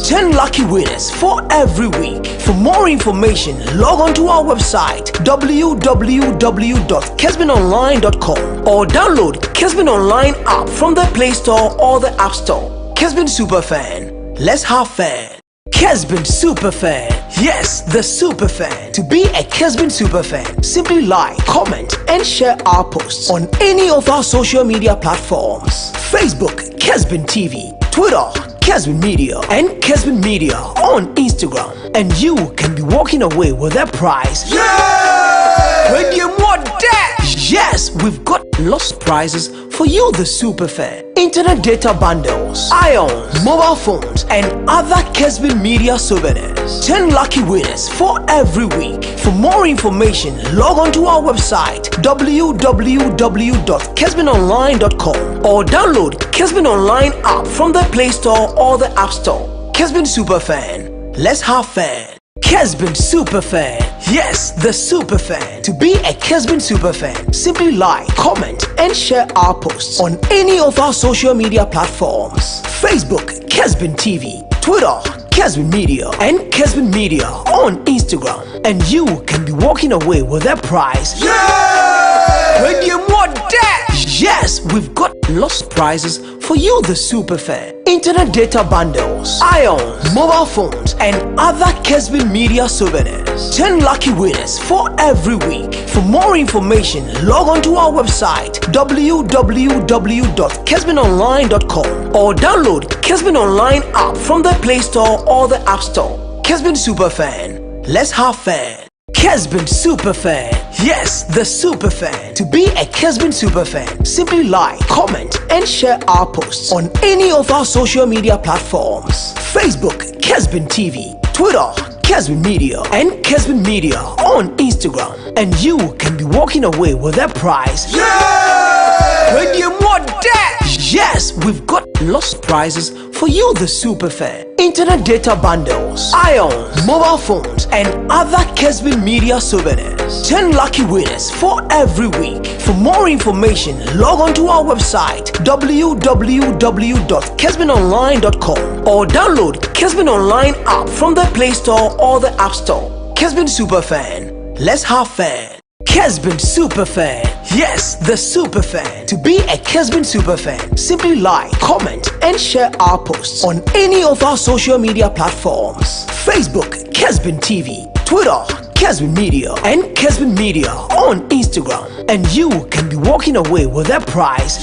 10 lucky winners for every week. For more information, log on to our website www.kessbenonline.com or download Kessben Online app from the Play Store or the App Store. Kessben Superfan, let's have fun. Kessben Superfan, yes, the Superfan. To be a Kessben Superfan, simply like, comment and share our posts on any of our social media platforms. Facebook, Kessben TV, Twitter, Kessben Media and Kessben Media on Instagram. And you can be walking away with a prize. Radio more dash! Yes, we've got lost prizes for you, the Superfan. Internet data bundles, ions, mobile phones and other Kessben Media souvenirs. 10 lucky winners for every week. For more information, log on to our website www.kessbenonline.com or download Kessben Online app from the Play Store or the App Store. Kessben Superfan, let's have fun. Kessben Superfan, yes, the Superfan. To be a Kessben Superfan, simply like, comment and share our posts on any of our social media platforms. Facebook, Kessben TV, Twitter, Kessben Media and Kessben Media on Instagram. And you can be walking away with a prize. Radio more dash! Yes, we've got lost prizes for you, the Superfan. Internet data bundles, ions, mobile phones and other Kessben Media souvenirs. 10 lucky winners for every week. For more information, log on to our website www.kessbenonline.com or download Kessben Online app from the Play Store or the App Store. Kessben Superfan, let's have fun. Kessben Superfan, yes, the Superfan. To be a Kessben Superfan, simply like, comment and share our posts on any of our social media platforms. Facebook, Kessben TV, Twitter, Kessben Media and Kessben Media on Instagram. And you can be walking away with a prize. Radio more dash! Yes, we've got lost prizes for you, the Superfan. Internet data bundles, ions, mobile phones and other Kessben Media souvenirs. 10 lucky winners for every week. For more information, log on to our website www.kessbenonline.com or download Kessben Online app from the Play Store or the App Store. Kessben Superfan, let's have fun. Kessben Superfan, yes, the Superfan. To be a Kessben Superfan, simply like, comment and share our posts on any of our social media platforms. Facebook, Kessben TV, Twitter, Kessben Media and Kessben Media on Instagram. And you can be walking away with a prize.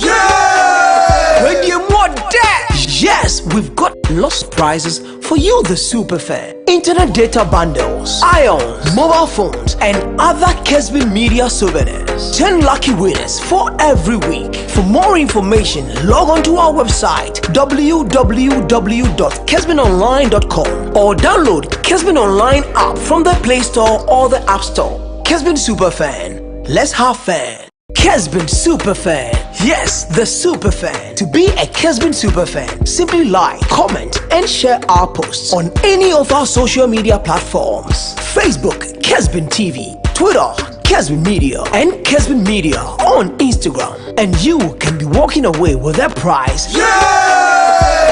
Radio more dash! Yes, we've got lost prizes for you, the Superfan. Internet data bundles, ions, mobile phones and other Kessben Media souvenirs. 10 lucky winners for every week. For more information, log on to our website www.kessbenonline.com or download Kessben Online app from the Play Store or the App Store. Kessben Superfan, let's have fun. Kessben Superfan, yes, the Superfan. To be a Kessben Superfan, simply like, comment and share our posts on any of our social media platforms. Facebook, Kessben TV, Twitter, Kessben Media and Kessben Media on Instagram. And you can be walking away with a prize.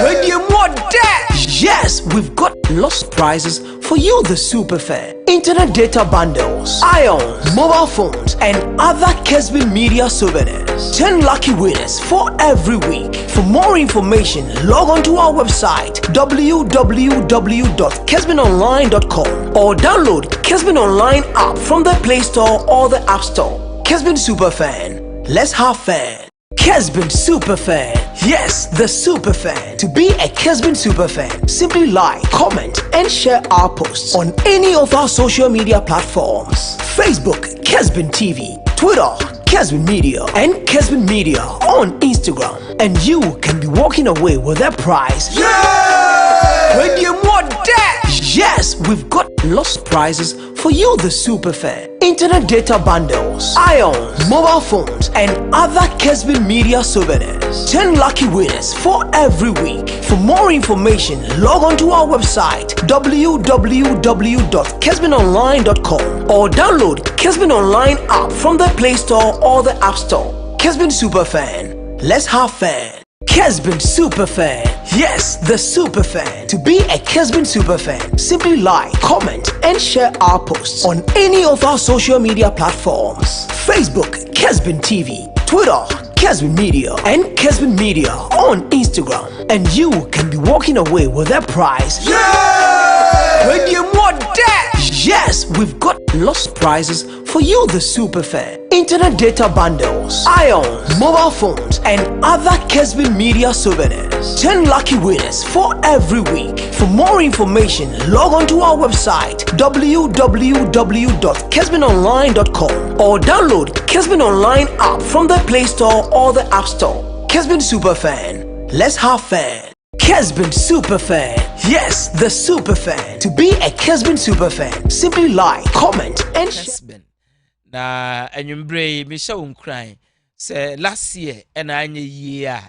Radio more dash! Yes, we've got lost prizes for you, the Superfan. Internet data bundles, ions, mobile phones and other Kessben Media souvenirs. 10 lucky winners for every week. For more information, log on to our website www.kessbenonline.com or download Kessben Online app from the Play Store or the App Store. Kessben Superfan, let's have fun. Kessben Superfan, yes, the Superfan. To be a Kessben Superfan, simply like, comment and share our posts on any of our social media platforms. Facebook, Kessben TV, Twitter, Kessben Media and Kessben Media on Instagram. And you can be walking away with a prize. Radio more dash! Yes, we've got lost prizes for you, the Superfan. Internet data bundles, ions, mobile phones and other Kessben Media souvenirs. 10 lucky winners for every week. For more information, log on to our website www.kessbenonline.com or download Kessben Online app from the Play Store or the App Store. Kessben Superfan, let's have fun. Kessben Superfan, Yes, the super fan. To be a Kessben super fan, simply like, comment, and share our posts on any of our social media platforms. Facebook, Kessben TV, Twitter, Kessben Media, and Kessben Media on Instagram. And you can be walking away with a prize. Yeah! Radio more dad! Yes, we've got lost prizes for you, the super fan. Internet data bundles, ions, mobile phones, and other Kessben Media souvenirs. 10 lucky winners for every week. For more information, log on to our website www.kessbenonline.com or download Kessben Online app from the Play Store or the App Store. Kessben Superfan. Let's have fun. Kessben Superfan. Yes, the superfan. To be a Kessben Superfan, simply like, comment, and share. Na enyumbre me sha unkran say last year and anye year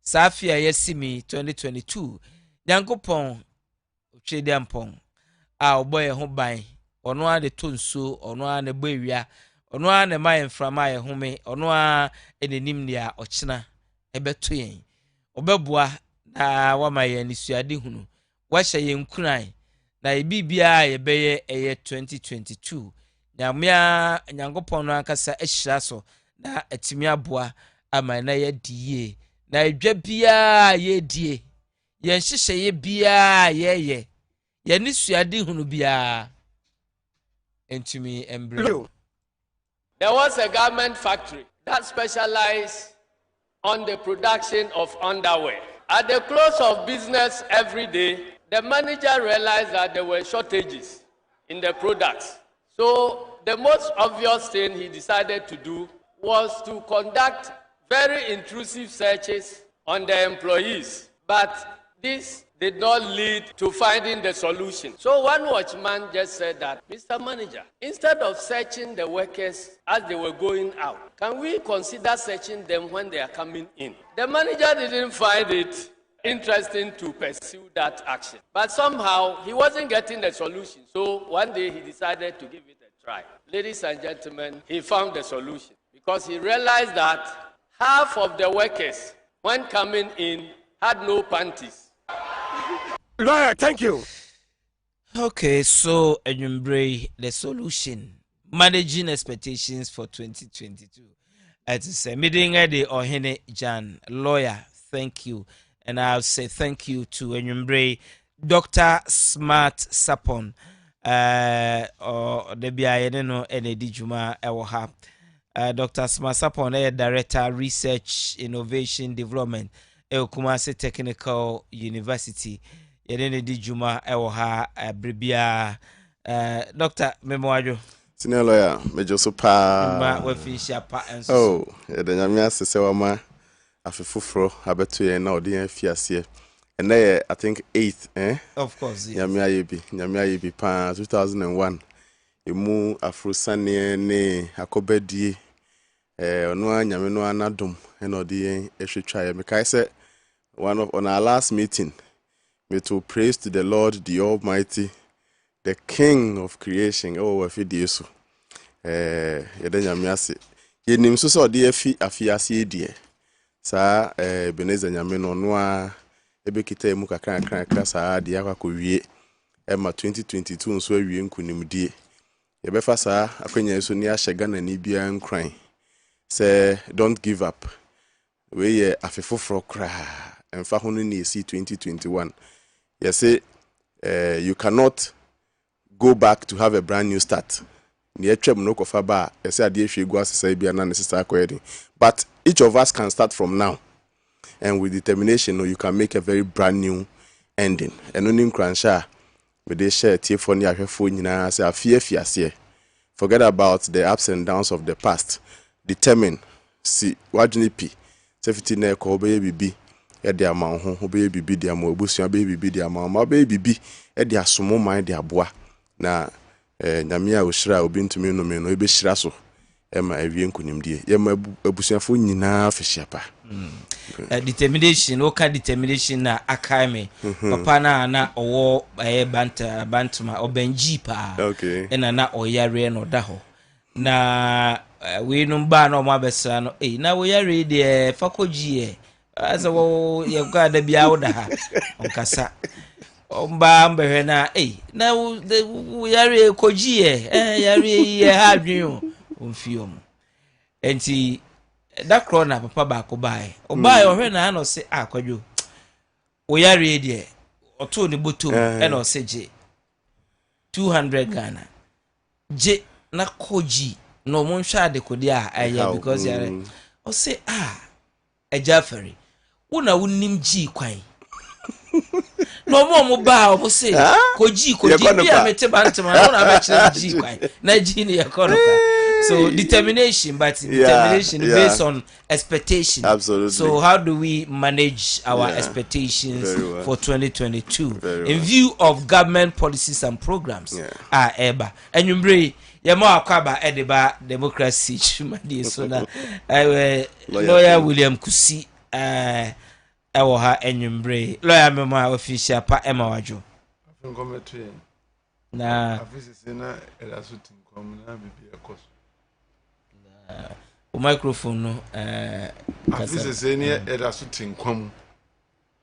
safia yesimi 2022 nyankopon twede ampon a oboye ho ban ono a de tonso ono a ne bawia ono a ne maye mframa ye home ono a enenim nia ochina ebeto yen obebua na wamaye nisuade hunu wahye yen kuran na ebibia ye beye 2022 nyamia nyankopon no ankasa ehyira so na atimi aboa ama na ye die na edwa bia ye die ye hyehye ye bia ye ni suade hunu bia entumi embre. There was a garment factory that specialized on the production of underwear. At the close of business every day, the manager realized that there were shortages in the products. So the most obvious thing he decided to do was to conduct very intrusive searches on the employees. But this did not lead to finding the solution. So one watchman just said that, Mr. Manager, instead of searching the workers as they were going out, can we consider searching them when they are coming in? The manager didn't find it interesting to pursue that action. But somehow he wasn't getting the solution. So one day he decided to give it a try. Ladies and gentlemen, he found the solution because he realized that half of the workers, when coming in, had no panties. Lawyer, thank you. Okay, so enyumbre the solution managing expectations for 2022. As I say, meeting at the Ohene Gyan lawyer, thank you. And I'll say thank you to enyumbre Dr. Smart Sapon. Or the BIN no NAD Juma Ewoha. Dr. Smart Sapon, Director Research Innovation Development, Kumasi Technical University. Yene di juma ewoha bribia Dr. Memoajo Senior lawyer mejo so pa ma we fisha pa enso oh e de nyame asese wa ma afefufro abeto ye na odi afiase and I think 8th of course yes. Nyame ayebi pa 2001 emu afrosane ne akobadie ono nyame no anadom and odi ehwetwa ye mekai say one of on our last meeting me to praise to the Lord, the Almighty, the King of creation. Oh, wafidi yesu. Yedenya miasi. Yenim so odi afiase die. Sa beneza nyame no noa ebe kita emu kakra sa de akwakowie. Ema 2022 nso awie nkunimdie. Yebefa sa akwanya yesu ni ahyega na ni bia nkran. Say don't give up. We ye afefoforo kra. Emfa hono ni esi 2021. You say you cannot go back to have a brand new start. But each of us can start from now. And with determination, you can make a very brand new ending. And only cransha with they share phone say forget about the ups and downs of the past. Determine see what you need. Safety ne ko baby. E de ama ho obe bibi de ama obusu abe bibi de ama ma obe bibi e de asomo man de aboa na nyame a ohyira obi ntumi no me no ebe hyira so e ma awie nkunimdie ye ma abusuafo nyina fehia pa determination oka determination na akaime papa na owo bantuma obenji pa okay na oyare no da ho na we no ba na o ma besra no na oyare de fakoji as a wo ye got the biawda ha onkasa omba mbehwe na na we yare koji yare ye ha dwen omfio enti that corner papa ba ko bae obae ohwe na no se akwadwo we yare de oto ni botom e na se je 200 Ghana je na koji no mon hwa de kodi a because yare o say ejaferi wona wonim ji kwan no mo ba o say koji bia mete bantama wona ba kire ji kwan na ji ni yakonoka so determination determination based on expectation. Absolutely. So how do we manage our expectations for 2022 in view of government policies and programs? Eba enwumbre yema akwaba edeba democracy chumadi so na lawyer William Kusi ewo ha enwumbre lawyer mema official pa ema wajo na afisi na elasutin kom na bibi ekoso o microphone no afisi se ni elasutin kom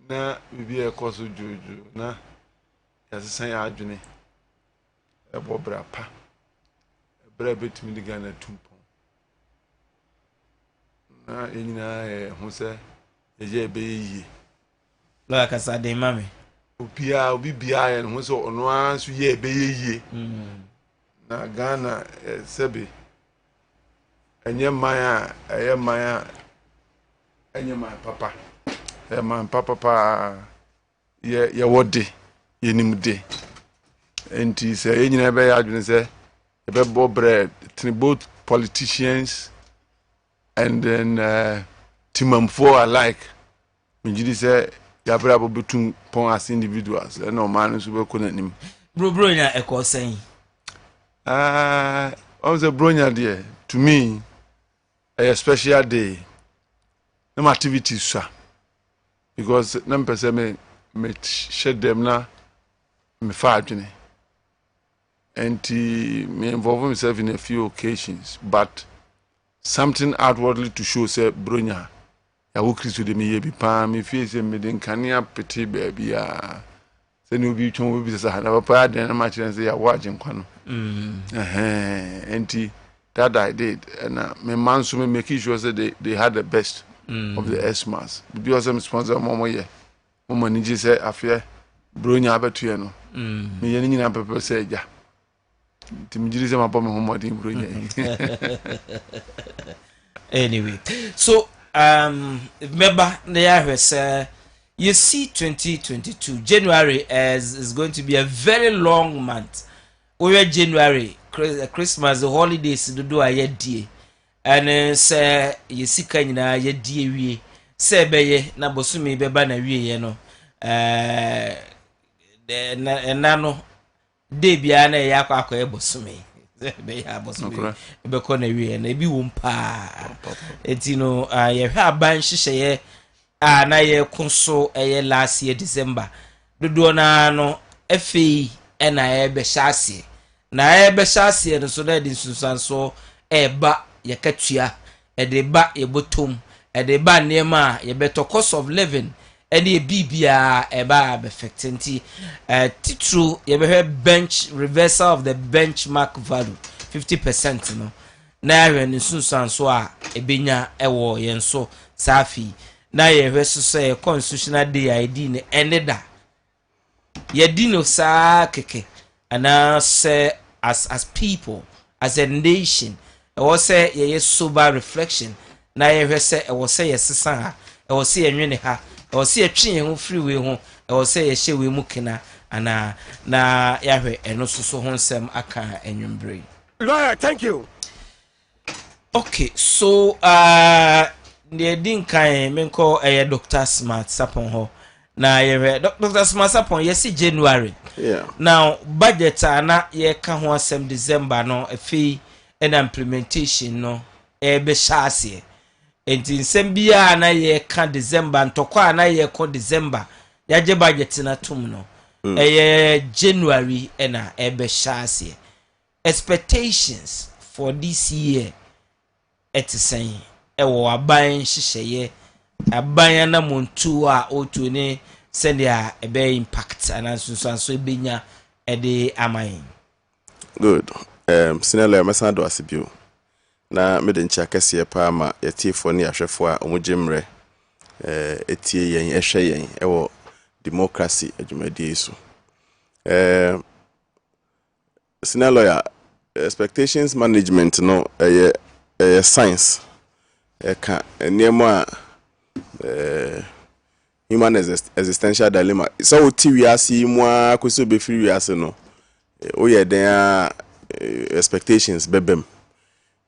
na bibi ekoso jojo na yasesan ya adwene ebo bra pa bra betimi de Ghana tumpon na enyina ho se eje ebe yi la kasa de mame obi bia ya ho so ono anso ye ebe ye na Ghana sebe enye maya enye papa papa ye wode ye nimde enti se enyina be ya adwene se ebe bo bread both politicians and then timamfo alike njidi se ya bra bo betum pon as individuals no man so be ko nanim bronya ekosen also bronya there to me a special day no activities sir because na person me shed them na me fa adwene and me involve myself in a few occasions but something outwardly to show say bronya ya wo Kristo de me ye bi pa me fie se me de nkania pete ba bia se ne obi twon obi se na papa aden na ma kire se ya wo agenkwa no enti that I did and me man so me make sure say they had the best of the Xmas because I'm sponsor momo ye momo ni je say afia bronya abetu ye no me ye ni nyina papa se ja timjiri se mapa me homodin bronya anyway so remember the you see 2022 January is going to be a very long month. We January Christmas the holidays do a year and say you see kanyina ye die wie say beye na bosumi beba na wie ye no na no de bia na ya akwa bosumi be ya bosumi be ko na wie na bi won pa etino ye hwa ban hyehyeye na ye kunso last year December dodo na no afei na ye be hyase na ye be hyase no so na di susanso eba ye katua de ba ye botom de ba nema ye beto cost of living and ye bibia eba affectenti titru ye be bench reversal of the benchmark value 50% no na ye ni susanso a ebenya ewo ye nso safi na ye hweso say constitutional day ID ne eneda ye dino sa keke ana say as people as a nation e was say ye sober reflection na ye hwese e was say yesesa ha e was say enwene ha e was say atwe ho freeway ho e was say ye hyewe mu kena ana na ya hwe eno soso ho nsem aka enwumbre. Lawyer, thank you. Okay, so the din kan menko Dr. Smart Sapon ho na ye Dr. Smart Sapon yes January. Yeah. Now budget na ye ka ho asem December no efi and implementation no be shase. Enti nsem bia na ye ka December ntokwa na ye ko December ya je budget na tum no. January na be shase. Expectations for this year saying ewo aban hyehyeye abanya na montu a otu ne sɛdeɛ ɛbɛ impact ananso ebenya ɛde aman. Good. Sinelo mesa do asibio. Na mede ncha kese pa ma yetiefo ne ahwefo a omugimre etie yen ehwe yen ewo democracy adwumadie so. Sinelo ya expectations management no science ka niema human existential dilemma. So ti wiase mu akoso be free wiase no. Oye den expectations bebem.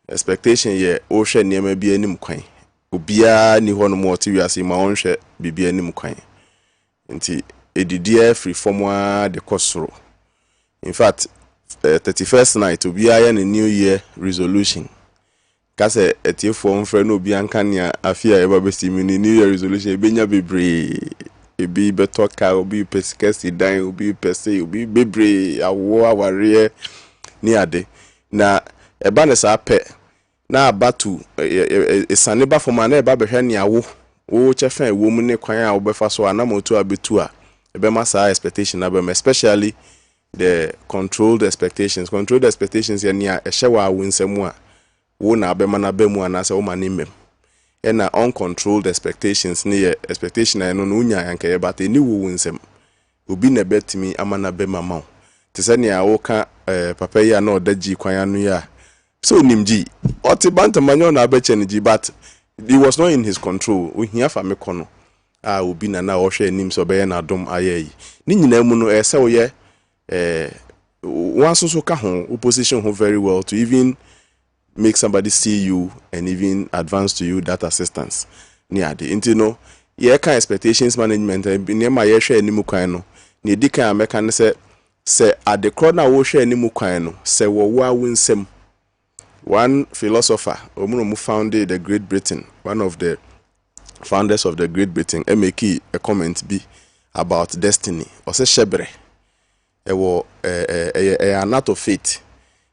Expectation ye o hwe niema bi anim kwan. Obia ni ho no mo ti wiase ma on hwe bibia anim kwan. Nti edidie free form wa de kosoro. In fact, 31st night obia ya new year resolution. Kase etiefo mfre no obi anka ne afia eba besimi ni new year resolution ebenya bebre ebi betoka obi pesikasi dan obi pese obi bebre awo aware ni ade na eba ne sa pe na abatu esane ba foma na eba behwe ne awo wo chefa ewo mu ne kwan a wo befa so anamoto abetu a ebe masa expectation na be especially the controlled expectations ya ni a ehyewa awunsemu a wo na abema na bemu anase wo manimem na uncontrolled expectations ni expectation na no unya yanka ye but ni wo nsem obi na betimi amana bema ma te se ne a wo ka papa ya na odaji kwan anu ya so nimji oti bantamanyo na abeche ni ji but it was not in his control ohia fa me kono a obi na ohwe anim so be na dom ayeyi ni nyina mu no ese wo ye one so ka ho opposition ho very well to even make somebody see you and even advance to you that assistance near the intino ye kan expectations management ne ma ye hwe animu kwan no ne di kan ameka ne se at the corner wo hwe animu kwan no se wo wa winsem. One philosopher omuno founded the Great Britain, one of the founders of the Great Britain, make a comment be about destiny or se shebre ewo an act of faith.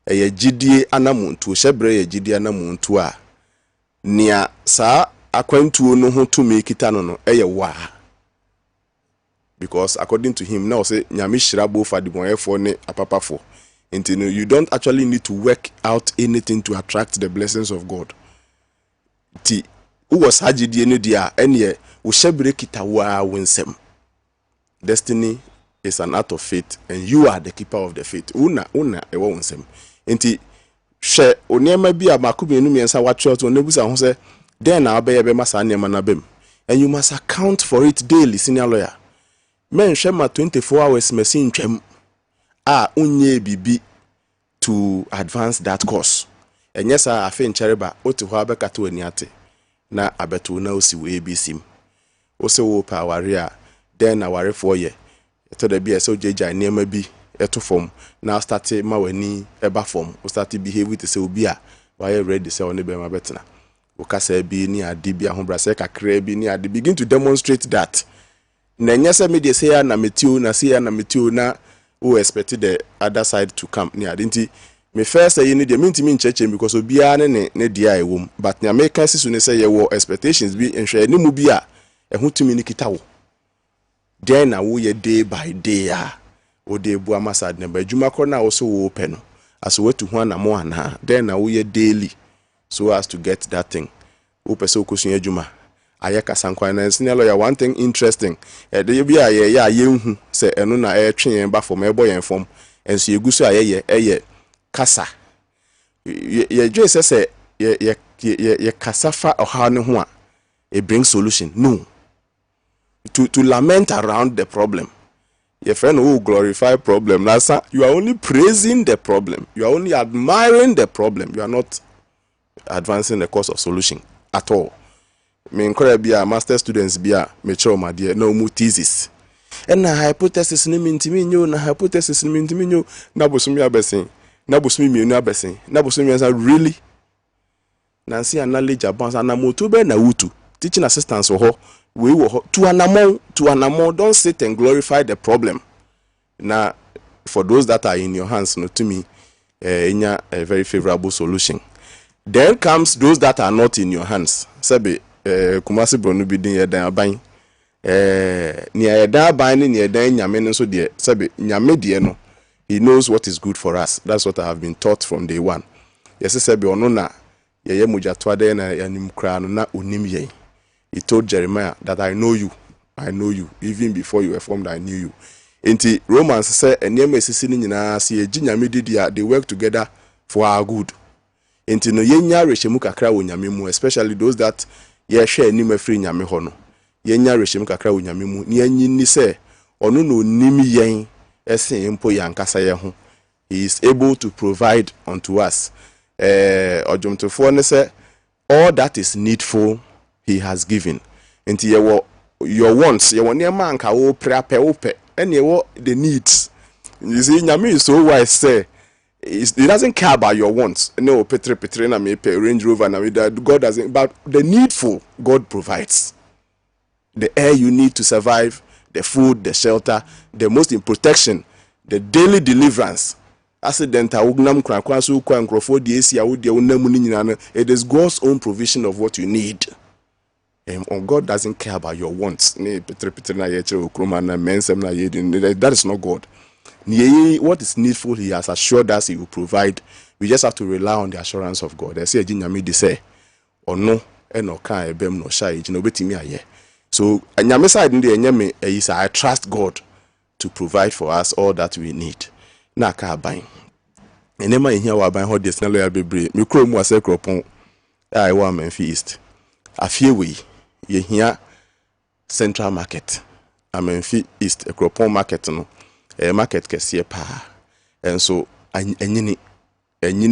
Eye gidie anamuntu shebre ye gidie anamuntu a nia sa akwantuo no ho tumi kita no eye wa because according to him now say nyame hira bo fa demonyefo ne apapafo until you don't actually need to work out anything to attract the blessings of God. Ti was hagidie no dia ene wo shebre kita wa winsem. Destiny is an act of faith and you are the keeper of the faith. Una ewo winsem. Enti hwe oniema bi a makubenu miensa watwe to nebusa ho se den na abeye be masa oniema na bem and you must account for it daily senior lawyer men hwe ma 24 hours machine twam a unye bibi to advance that course enye sa afi nchereba oti ho abekata wani ate na abeto na osi we bisim o se wo pa aware a den na ware for ye to da bi so jeja oniema bi eto form now start ma wani eba form o start behave to say obi a why ready say on be ma betna o kasa bi ni ade bi ahobra say kakra bi ni ade begin to demonstrate that na nyasa me dey say na metio na say na metio na o expect the other side to come ni ade nti me first say ni dey mintimi ncheche because obi a ne dia ewom but na make sisu ne say ye wo expectations bi nhwe ni mu bi a ehun tumi ni kita wo then na wo ye day by day a ode bu amasad ne badwuma kro na wo so wo pe no aso watu ho na mo ana then na wo ye daily so as to get that thing wo pese okosun adwuma ayeka sankwan na senior lawyer one thing interesting de bi aye ya yenhu se eno na twen yen ba fom ebo yen fom enso yeguso aye kasa ye dwe se ye kasafa oha ne ho a it brings solution no to lament around the problem. Your friend who glorify problem. Nasa, you are only praising the problem. You are only admiring the problem. You are not advancing the course of solution at all. Me encourage be a master students be a mature my dear no mu thesis. And na hypothesis ni mintimi nyo na hypothesis ni mintimi nyo na bosumi abesin. Na bosumi mi unu abesin. Na bosumi answer really. Nancy knowledge about na moto be na wutu. Teaching assistants ho we will to anamo don't sit and glorify the problem. Now for those that are in your hands, no to me a very favorable solution. Then comes those that are not in your hands. Sabe Kumasi Bronu bi din yedan aban ni yedan aban ni yedan nyame no so de sabe nyame de no he knows what is good for us. That's what I have been taught from day one. Yes sabe ono na ye mujato de na yanim kra no na onim yen. He told Jeremiah that I know you even before you were formed I knew you. Enti Romans say enema esisi ni nyina se egi nyame didia they work together for our good. Enti no yenya rehemu kakra wo nyame mu, especially those that ye hwe anim afri nyame ho no yenya rehemu kakra wo nyame mu ni anyi ni se ono no nim yen esen mpo yankasa ye ho. He is able to provide unto us. Ojomtofo ne say all that is needful he has given. Enti your wants, ye won niam anka wo prepare and the needs. You see, nyame is so wise say he doesn't care about your wants. No, Petre na me pay Range Rover na me that God doesn't, but the needful God provides. The air you need to survive, the food, the shelter, the most in protection, the daily deliverance. Accidental ugnam kwankwaso kwankrofo de esia wo de wonamu ni nyina. It is God's own provision of what you need. God doesn't care about your wants. That is not God. What is needful, he has assured us he will provide. We just have to rely on the assurance of God. I say, Jinyami say, or no, and no can ebem no shy, you know, betimi aye. So, Nyame side in the Nyame is I trust God to provide for us all that we need. Na ka buying. Enema in here wa buying how this na loyal bebre. Me kro mu ase kropon. I wa Memphis East. Afie we ye here Central Market. Memphis East Ekropon Market no. Market kesiye pa. And so enyini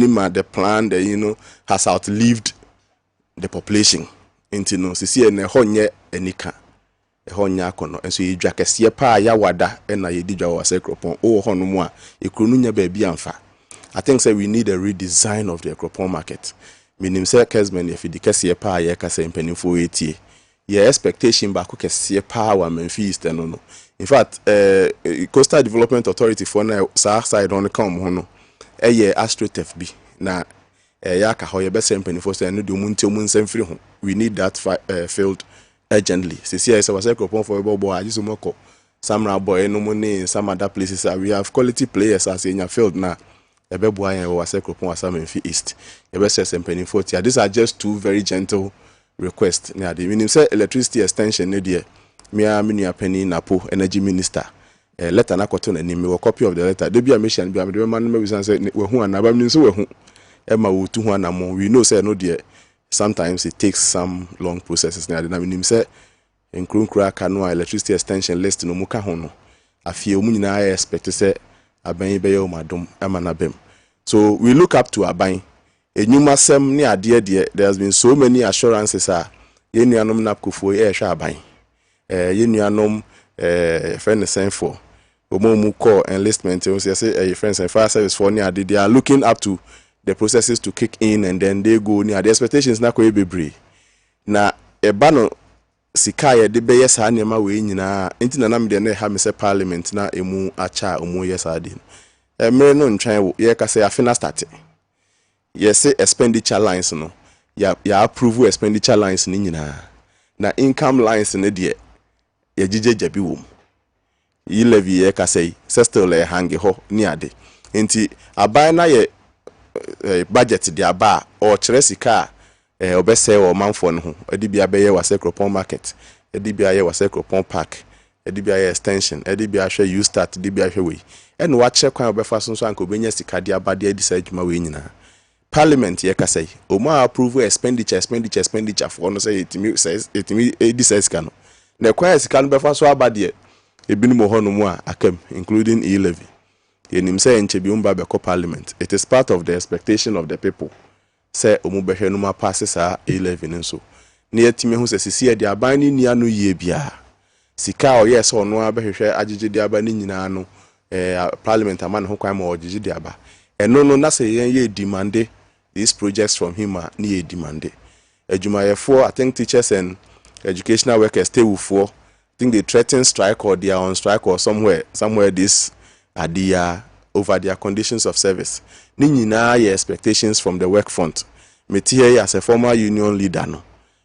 ma the plan the has outlived the population. Inti no sisi ene honye enika. Honya kono. And so ye dwa kesiye pa ya wada na ye di dwa wa Ekropon. O hono mu a ekronu nya ba bi amfa. I think say we need a redesign of the Ekropon Market. Minim say Kessben if the kesiye pa ye ka say mpanimfo etie. Your expectation back kesiye pa wa Memphis no. In fact, Coastal Development Authority for na side on the come hono. AstroTF bi na ya ka ho ye be say mpanimfo say no de omunti omunsem firi ho. We need that field urgently. Sisi say was Ekropon for bobo ajisumoko. Samra boy no money some other places we have quality players as in your field na. Ebeboa yen was Ekropon as Memphis East. Ebe say mpanimfo tia. These are just two very gentle request na the meaning say electricity extension ne there me nua penny napo energy minister letter na koto na ni me copy of the letter de bia mission bia me man me wisan say we hu anaba me so we hu e ma wo tu hu anamo we know say no there sometimes it takes some long processes na the meaning say nkrunkru aka no electricity extension list no muka ho no afie omu nyina expect say aban be ye o madom e ma na bem. So we look up to aban. Enyuma sem ni ade there has been so many assurances ye nuanom napkofo e hwa aban ye nuanom friend send for omo call enlistment we say friends and fire service for ni ade they are looking up to the processes to kick in and then they go ni the expectations na ko ebebre na eba no sika ye de be yes ha niam we nyina enti na nam de na ha me say parliament na emu acha omo yes ade mere no ntwan ye ka say afina start. Yes, say expenditure lines no. Ya approve expenditure lines ni nyina. Na income lines ne de ya jijeje bi wom. Yi levy ye ka say still le hange ho ni ade. Enti aban na ye budget de aba o kire sika obese o manfo no ho. Edi bia be ye wa Ekropon Market. Edi bia ye wa Ekropon Park. Edi bia ye extension. Edi bia hwe you start, edi bia hwe we. Eno wa kire kwan obefa so anko benya sika de aba de edi sa adwuma we nyina. Parliament ye ka say Oma approve expenditure for no say it says can na kwa sika no befa so abade ebinimo ho no mu a akam including e-levy yenim say enche bi umba be ko parliament. It is part of the expectation of the people say omu behwe no ma pass sa e-levy nso na yetime hu say sisi e de aban ni nia no yie bia sika o yes ono abehwe agege de aban ni nyina no parliament aman ho kwan ma ogege de aba eno no na say ye demand these projects from him are near demanded. I think teachers and educational workers stay with I think they threaten strike or they are on strike or somewhere this are the over their conditions of service. Nini na your expectations from the work front. Me here as a former union leader no.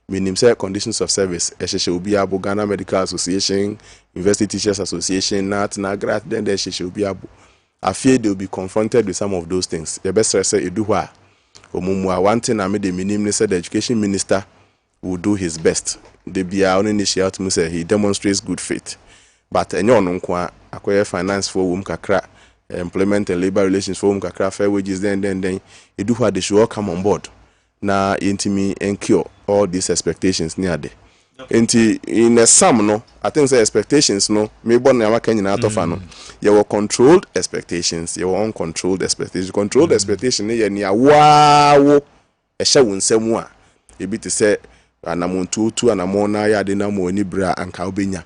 meaning say conditions of service ehye obi abo Ghana Medical Association, University Teachers Association, na grad then there ehye obi abo. I fear they will be confronted with some of those things. The best say edu ho a omumua one thing I made the minimum say the education minister will do his best. The bia on initiate me say he demonstrates good faith. But enyo no nko akoye finance for wom kakra, employment and labor relations for wom kakra, fair wages then edu ho they should all come on board. Na intimi encure all these expectations near there. Enti in a sum no, I think the expectations no, me born na maka nyina atofa no. You were controlled expectations, you were uncontrolled expectations. Controlled expectation ne ye nia waawo ehye wo nsam a ebi te se anamontutu anamona ya de na mo ani bra anka obenya.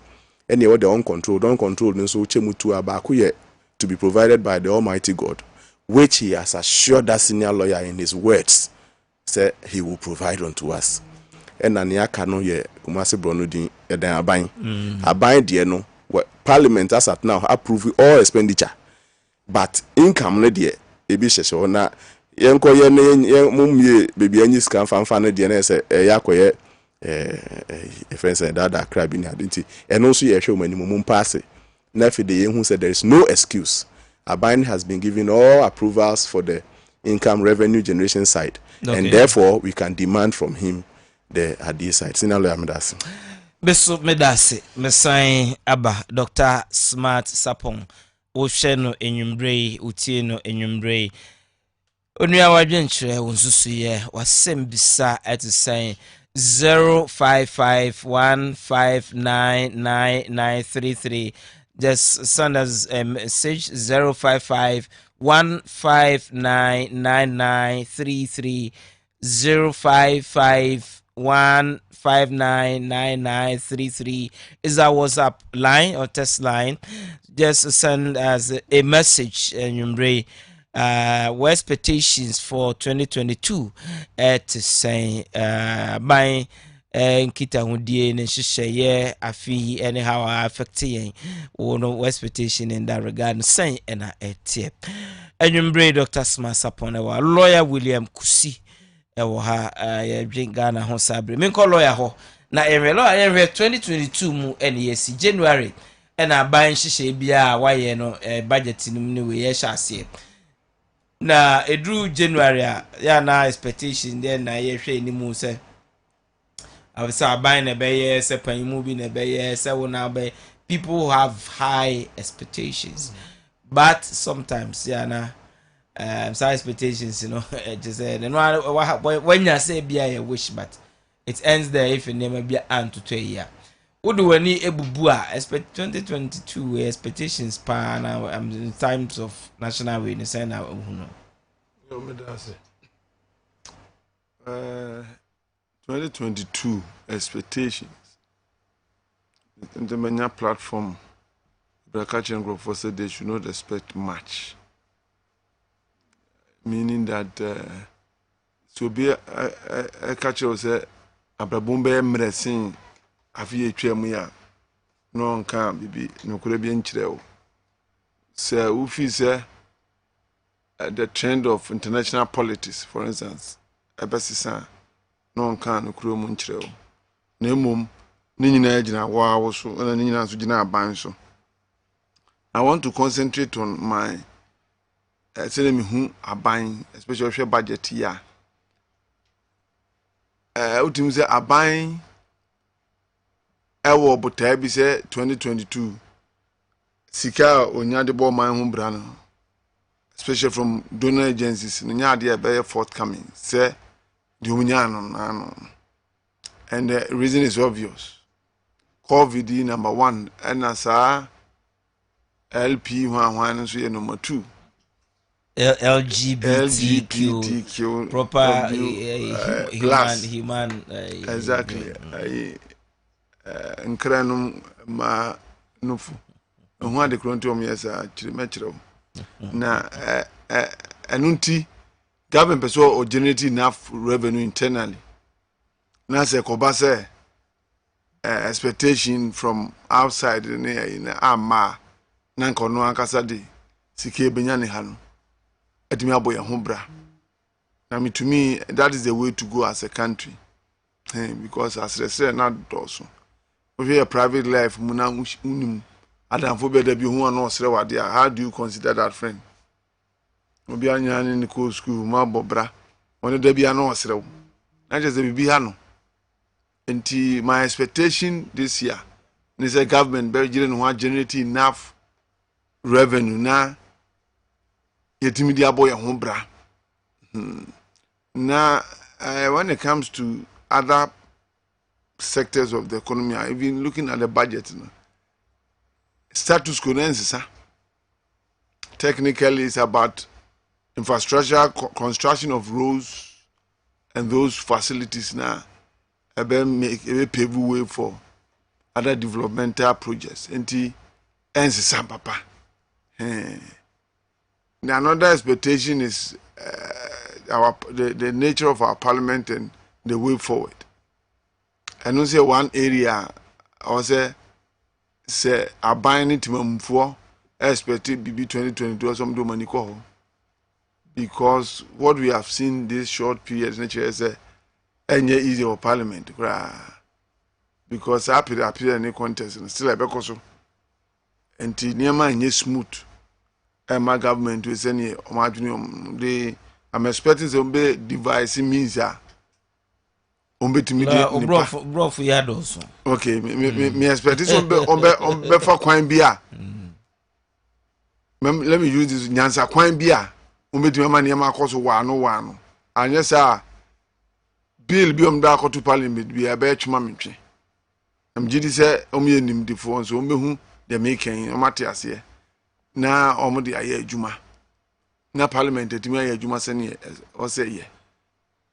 Ene wo the uncontrolled nso chemutu abako ye to be provided by the Almighty God, which he has assured that senior lawyer in his words, say he will provide unto us. And aka no ye kumase brono din edan aban aban de no parliament as at now approve all expenditure, but income no de ebi hyehye na yenko ye ne mumie bebi anyi scan fanfa no de na say yakoye friends that crab in identity and also ye hwe mani mum pass na fi de hu say there is no excuse. Aban has been given all approvals for the income revenue generation side, and therefore we can demand from him the Adi side. Sinalo Amedasi. Beso medase mesan aba Dr. Smart Sapon Osheno enyumbrei utieno enyumbrei onua wadwenkyerɛ wonsusu ye wasem bisa etisan 0551599933. Just send us a message 05515999933 05515999933 is our WhatsApp line or text line. Just send us a message and you bring what expectations for 2022 at say by nkita hundie ne hyehyeye afi anyhow affecting no expectation in that regard say na etie anwumbre Dr. Smart Sapon wa lawyer William Kusi ewo ha ya Ghana ho sabre me call lawyer ho na lawyer 2022 mu NEC January na ban hyehyeye bia waye no budget nim ne we ye hyase na edru January ya na expectation then na ye hwe ni mu say I was buying a bay, say movie a bay, say people who have high expectations, but sometimes some expectations, just when you say be a wish, but it ends there if you never be an to 2 year. What do we need expect 2022 expectations pan in times of national awareness and who 2022 expectations. In the many platform, Brakachi and Group said they should not expect much. Meaning that so be a catcher say Abrabumbe Mresin Afi Chemuya no can be no could be in Chireo. Sir Ufi say the trend of international politics, for instance, Abasisan. No can no mun chireo na mum ni nyina agina wa so na ni nyina so gina aban so. I want to concentrate on my say me hu aban, especially share budget ya utim say aban ewo botai bi say 2022 sika onya de bo man hu bra no, especially from donor agencies no nya de be forthcoming say. And the reason is obvious. COVID number 1, and as LP one so number 2. LGBTQ proper human exactly. Nkranum ma nufu. Ho de krontom yes a chiremechiro. Na enunti government person or generate enough revenue internally. Now say kobase expectation from outside in ama na kono ankasa de sike benya ne ha no etimi aboya ho bra. Now to me that is the way to go as a country. because as they say not also if you private life muna unim adam for better be who no sre wade how do you consider that friend obi anya ni ko school ma bobra one da bia no sre wo na just be ha no enti my expectation this year is a government be generate enough revenue na yetimi dia boy ho bra now when it comes to other sectors of the economy, even looking at the budget, status quo, technically it's about infrastructure, construction of roads and those facilities now, pave way for other developmental projects. And papa. Now another expectation is the nature of our parliament and the way forward. And also say one area I say abiding to mumfo expected BB 2022 or some do money call because what we have seen this short period nature is any easy for parliament because appear any contest and still a bekoso and nearma nye smooth my government is any the I'm expecting some device means to me brof yados. Okay, me expecting some for coin beer. Let me use this nyansa coin beer. To me near my course one. And yes, sir. Bill be dark to parliament be a batch mammy. I'm Gidi say nim the phone so who they making Matthias here. Now omodi aye juma. Na parliament etimi aye adwuma sene o say ye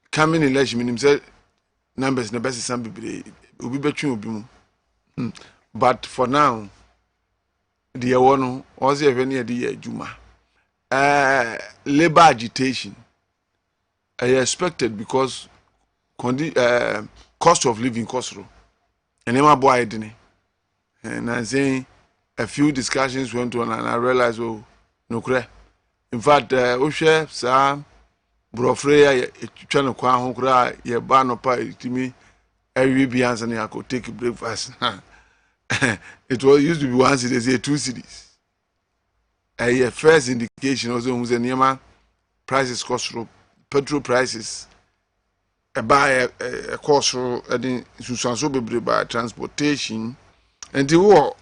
coming election minim say numbers na best some bibre obi betwe obi mu but for now the one o say hwe na de adwuma labor agitation I expected because cost of living cost ro enema boy dene and I say a few discussions went on and I realized oh no cre. In fact, Oshe, Sam, Brofreya, Channel Kwan, Hokra, Yabano Pai, Timmy, every Bians and I could take a breakfast. It was used to be 1 city, 2 cities. A first indication also was a Nema prices cost petrol prices. A buy a cost for Susan by transportation and the war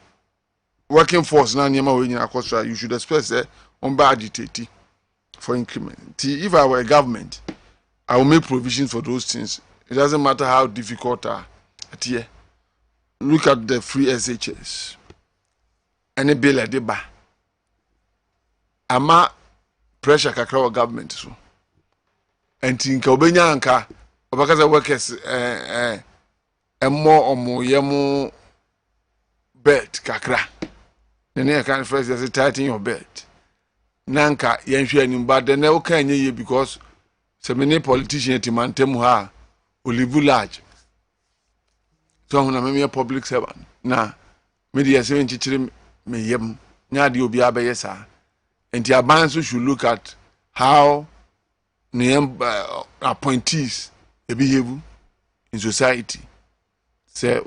working force now Nema when you are you should expect that. On budget for increment. If I were a government, I will make provisions for those things. It doesn't matter how difficult are at here. Look at the free SHS. Any bill at the bar. Ama pressure kakra government so. And think obenya anka obakaza workers more or more yemo bed kakra. Then can first just tighten your bed. Nanka yenhwe anim ba de na uka anye ye because so many politicians timantem ha olivu large so na me public servant na media se nchichire me yem nya de obi abaye sa enti aban so should look at how appointees behave in society say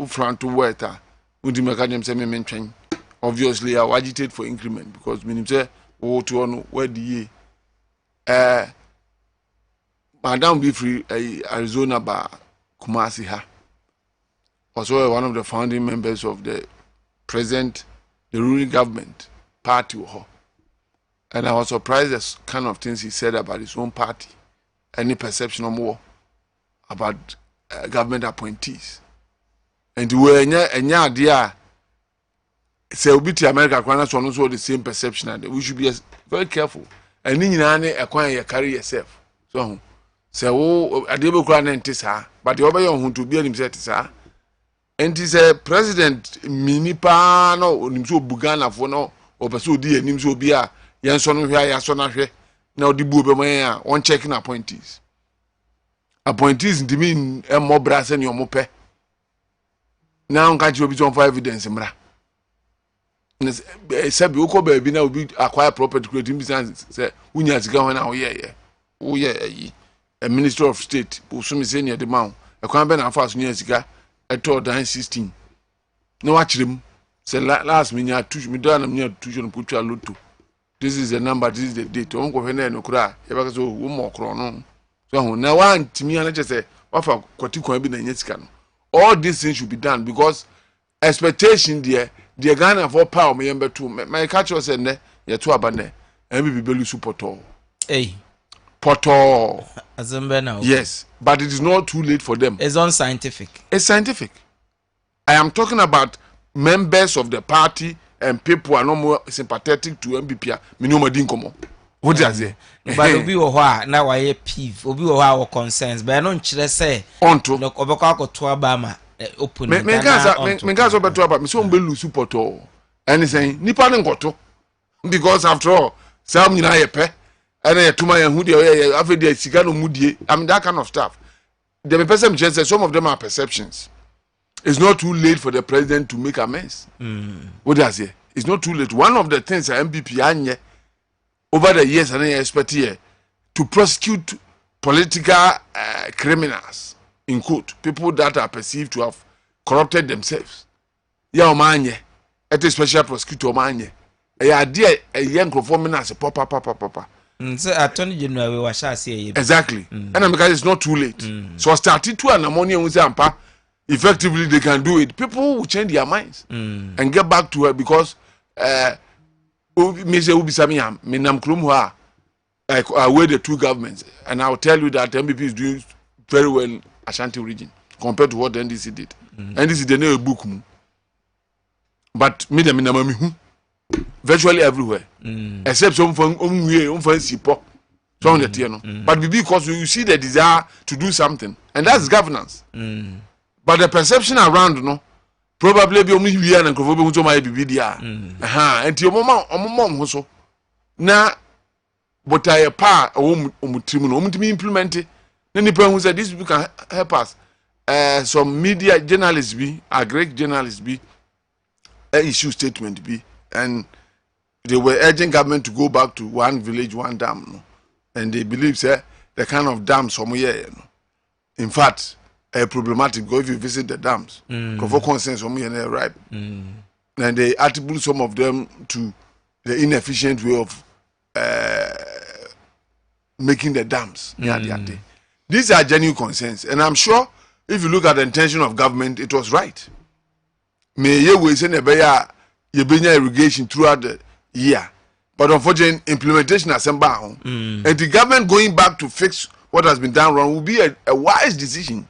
front to water udi mekadem se me mentwen obviously I agitate for increment because meaning say oh to on where the Madam be free Arizona ba Kumasi ha also one of the founding members of the ruling government party and I was surprised at kind of things he said about his own party any perception of more about government appointees and we enya dia say we be America kwana so no so the same perception and we should be very careful and you carry yourself so say wo adebe kura na ntisa but the obey on to be anim set sa and is a president minipa no onim so bugana fo no opeso di anim so bi a yenso no hwa ya so na hwe na odi bu obema a on checking appointees ndimi emmo brase ne omope na on ka ji obi on for evidence mra sabi uko baby na obi acquire property creating business say unya sika ho na wo ye a minister of state bo so me say near the man ekwan be na afa so nya sika eto dan 16 no achirem say last me nya tush me do na me nya tush no putwa lotto. This is the number, this is the date. On go fene no kura e ba so wo mo kro no. So ho na wan timi ana che say wafa kwati kwan bi na nya sika no. All these things should be done because expectation there the Ghana for power me yembe to my catch was ne ye to abane MBB belu supporto. Hey. Poto. Azembe now. Yes, but it is not too late for them. It's unscientific. It's scientific. I am talking about members of the party and people are no more sympathetic to MBP. Minimum dinkomo. What does it? But obi wo ho a na waye peeve. Obi wo ho a wo concerns. But no nkyere say onto. No obekwa akoto abama open. Me gaza obeto aba. Me so mbelu supporto. Anything nipa ne ngoto. Because after all, some nyina yepe. And I tuma ya hudi ya after the sika no mudie. I mean that kind of stuff. The person just say some of them are perceptions. It's not too late for the president to make amends. What does it? It's not too late. One of the things that MPP anye over the years and I expect here to prosecute political criminals in court, people that are perceived to have corrupted themselves. Ya omanye, et a special prosecutor omanye. Ya idea a young performing as a papa. So Attorney General we washa say exactly. And because it's not too late. So started to an ammonia with ampa. Effectively they can do it. People will change their minds and get back to her because me say ubi samia me nam krum ho a weigh the two governments and I'll tell you that MPP is doing very well in Ashanti region compared to what the NDC did. NDC they know a book but me dem na mami hu virtually everywhere except some from sipo so on the tier no but because you see the desire to do something and that's governance. But the perception around no probably be omu wi and nkofo be hu so my bibi dia enti omoma so na but I pa omutrim no omutimi implement na nipa hu say this people can help us. Some media journalists be a great journalists be issue statement be and they were urging government to go back to one village one dam no and they believe say the kind of dam somewhere you know. In fact problematic because if you visit the dams for concerns some here right and they attribute some of them to the inefficient way of making the dams these are genuine concerns and I'm sure if you look at the intention of government it was right may ye we say nebeya ye benya irrigation throughout the year but unfortunately implementation assemble and the government going back to fix what has been done wrong will be a wise decision.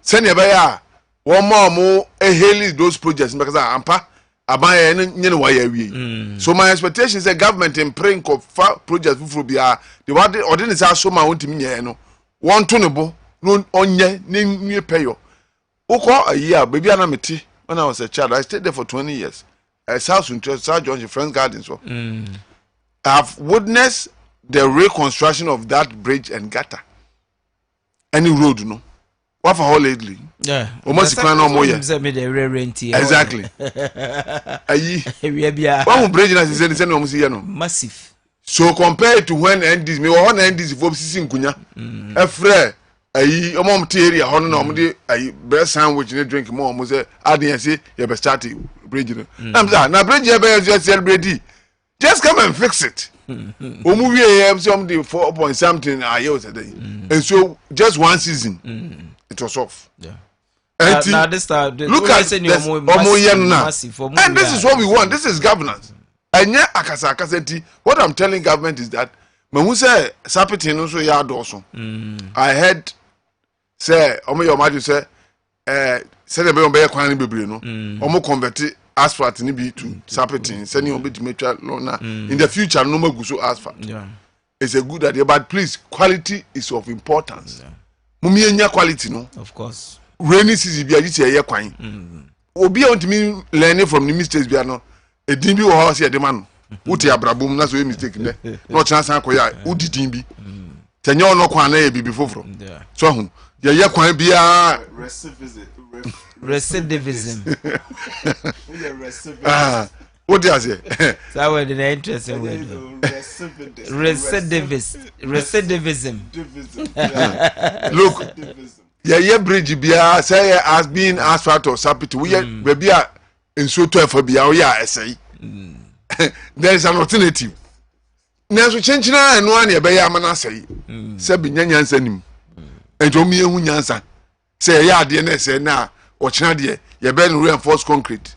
Send your buyer one more hail those projects because ampa abaya we. So my expectation is the government in praying for projects for be the what the ordinance are so my own to me no one tunable no onye new payo. Oko a year baby anamiti when I was a child I stayed there for 20 years. South George Friends Gardens so I've witnessed the reconstruction of that bridge and gutter. Any road no. What for all lately? Yeah. Almost plan no more. Exactly. One bridge na say say no no. Massive. So compared to when NDs me one NDs for sisi nkunya. Efre ayi omom te area hono na omde ayi bread sandwich ne drink mo omo say adin say you be start bridge no. I'm say na bridge e be just celebrate. Just come and fix it. Omu we some the 4 point something a year today. And so just one season it was off. Yeah. Now this time look at this, and this is what we want. This is governance. And yeah, akasa what I'm telling government is that when we say sapitin also ya doso. I heard say omo your madu say say the be kwan bebre no. Omo convert asphalt ni be to sapitin send you to metra na in the future no more go so asphalt. Yeah. It's a good idea but please quality is of importance. Mumi enya quality no. Of course. Rainy season be agiti eye kwan. Obi want me learning from the mistakes be no. E din bi wo ho se e de ma no. Wuti abrabom na so e mistake ne. No chance akoya udi din bi. Tanya ono kwan na e bibi foforo. So hu. Ye kwan bia recidivism. What do you say? That word is interesting word. Recidivism. Look, ye bridge bia say as being asphalt or sapit we baby a nso to efa bia o ya esai there is an alternative na so chenchina eno an ye be ya amana asai se bi nyanyansa nim enjomi ehu nyansa se ya ade na se na o chena de ye be reinforced concrete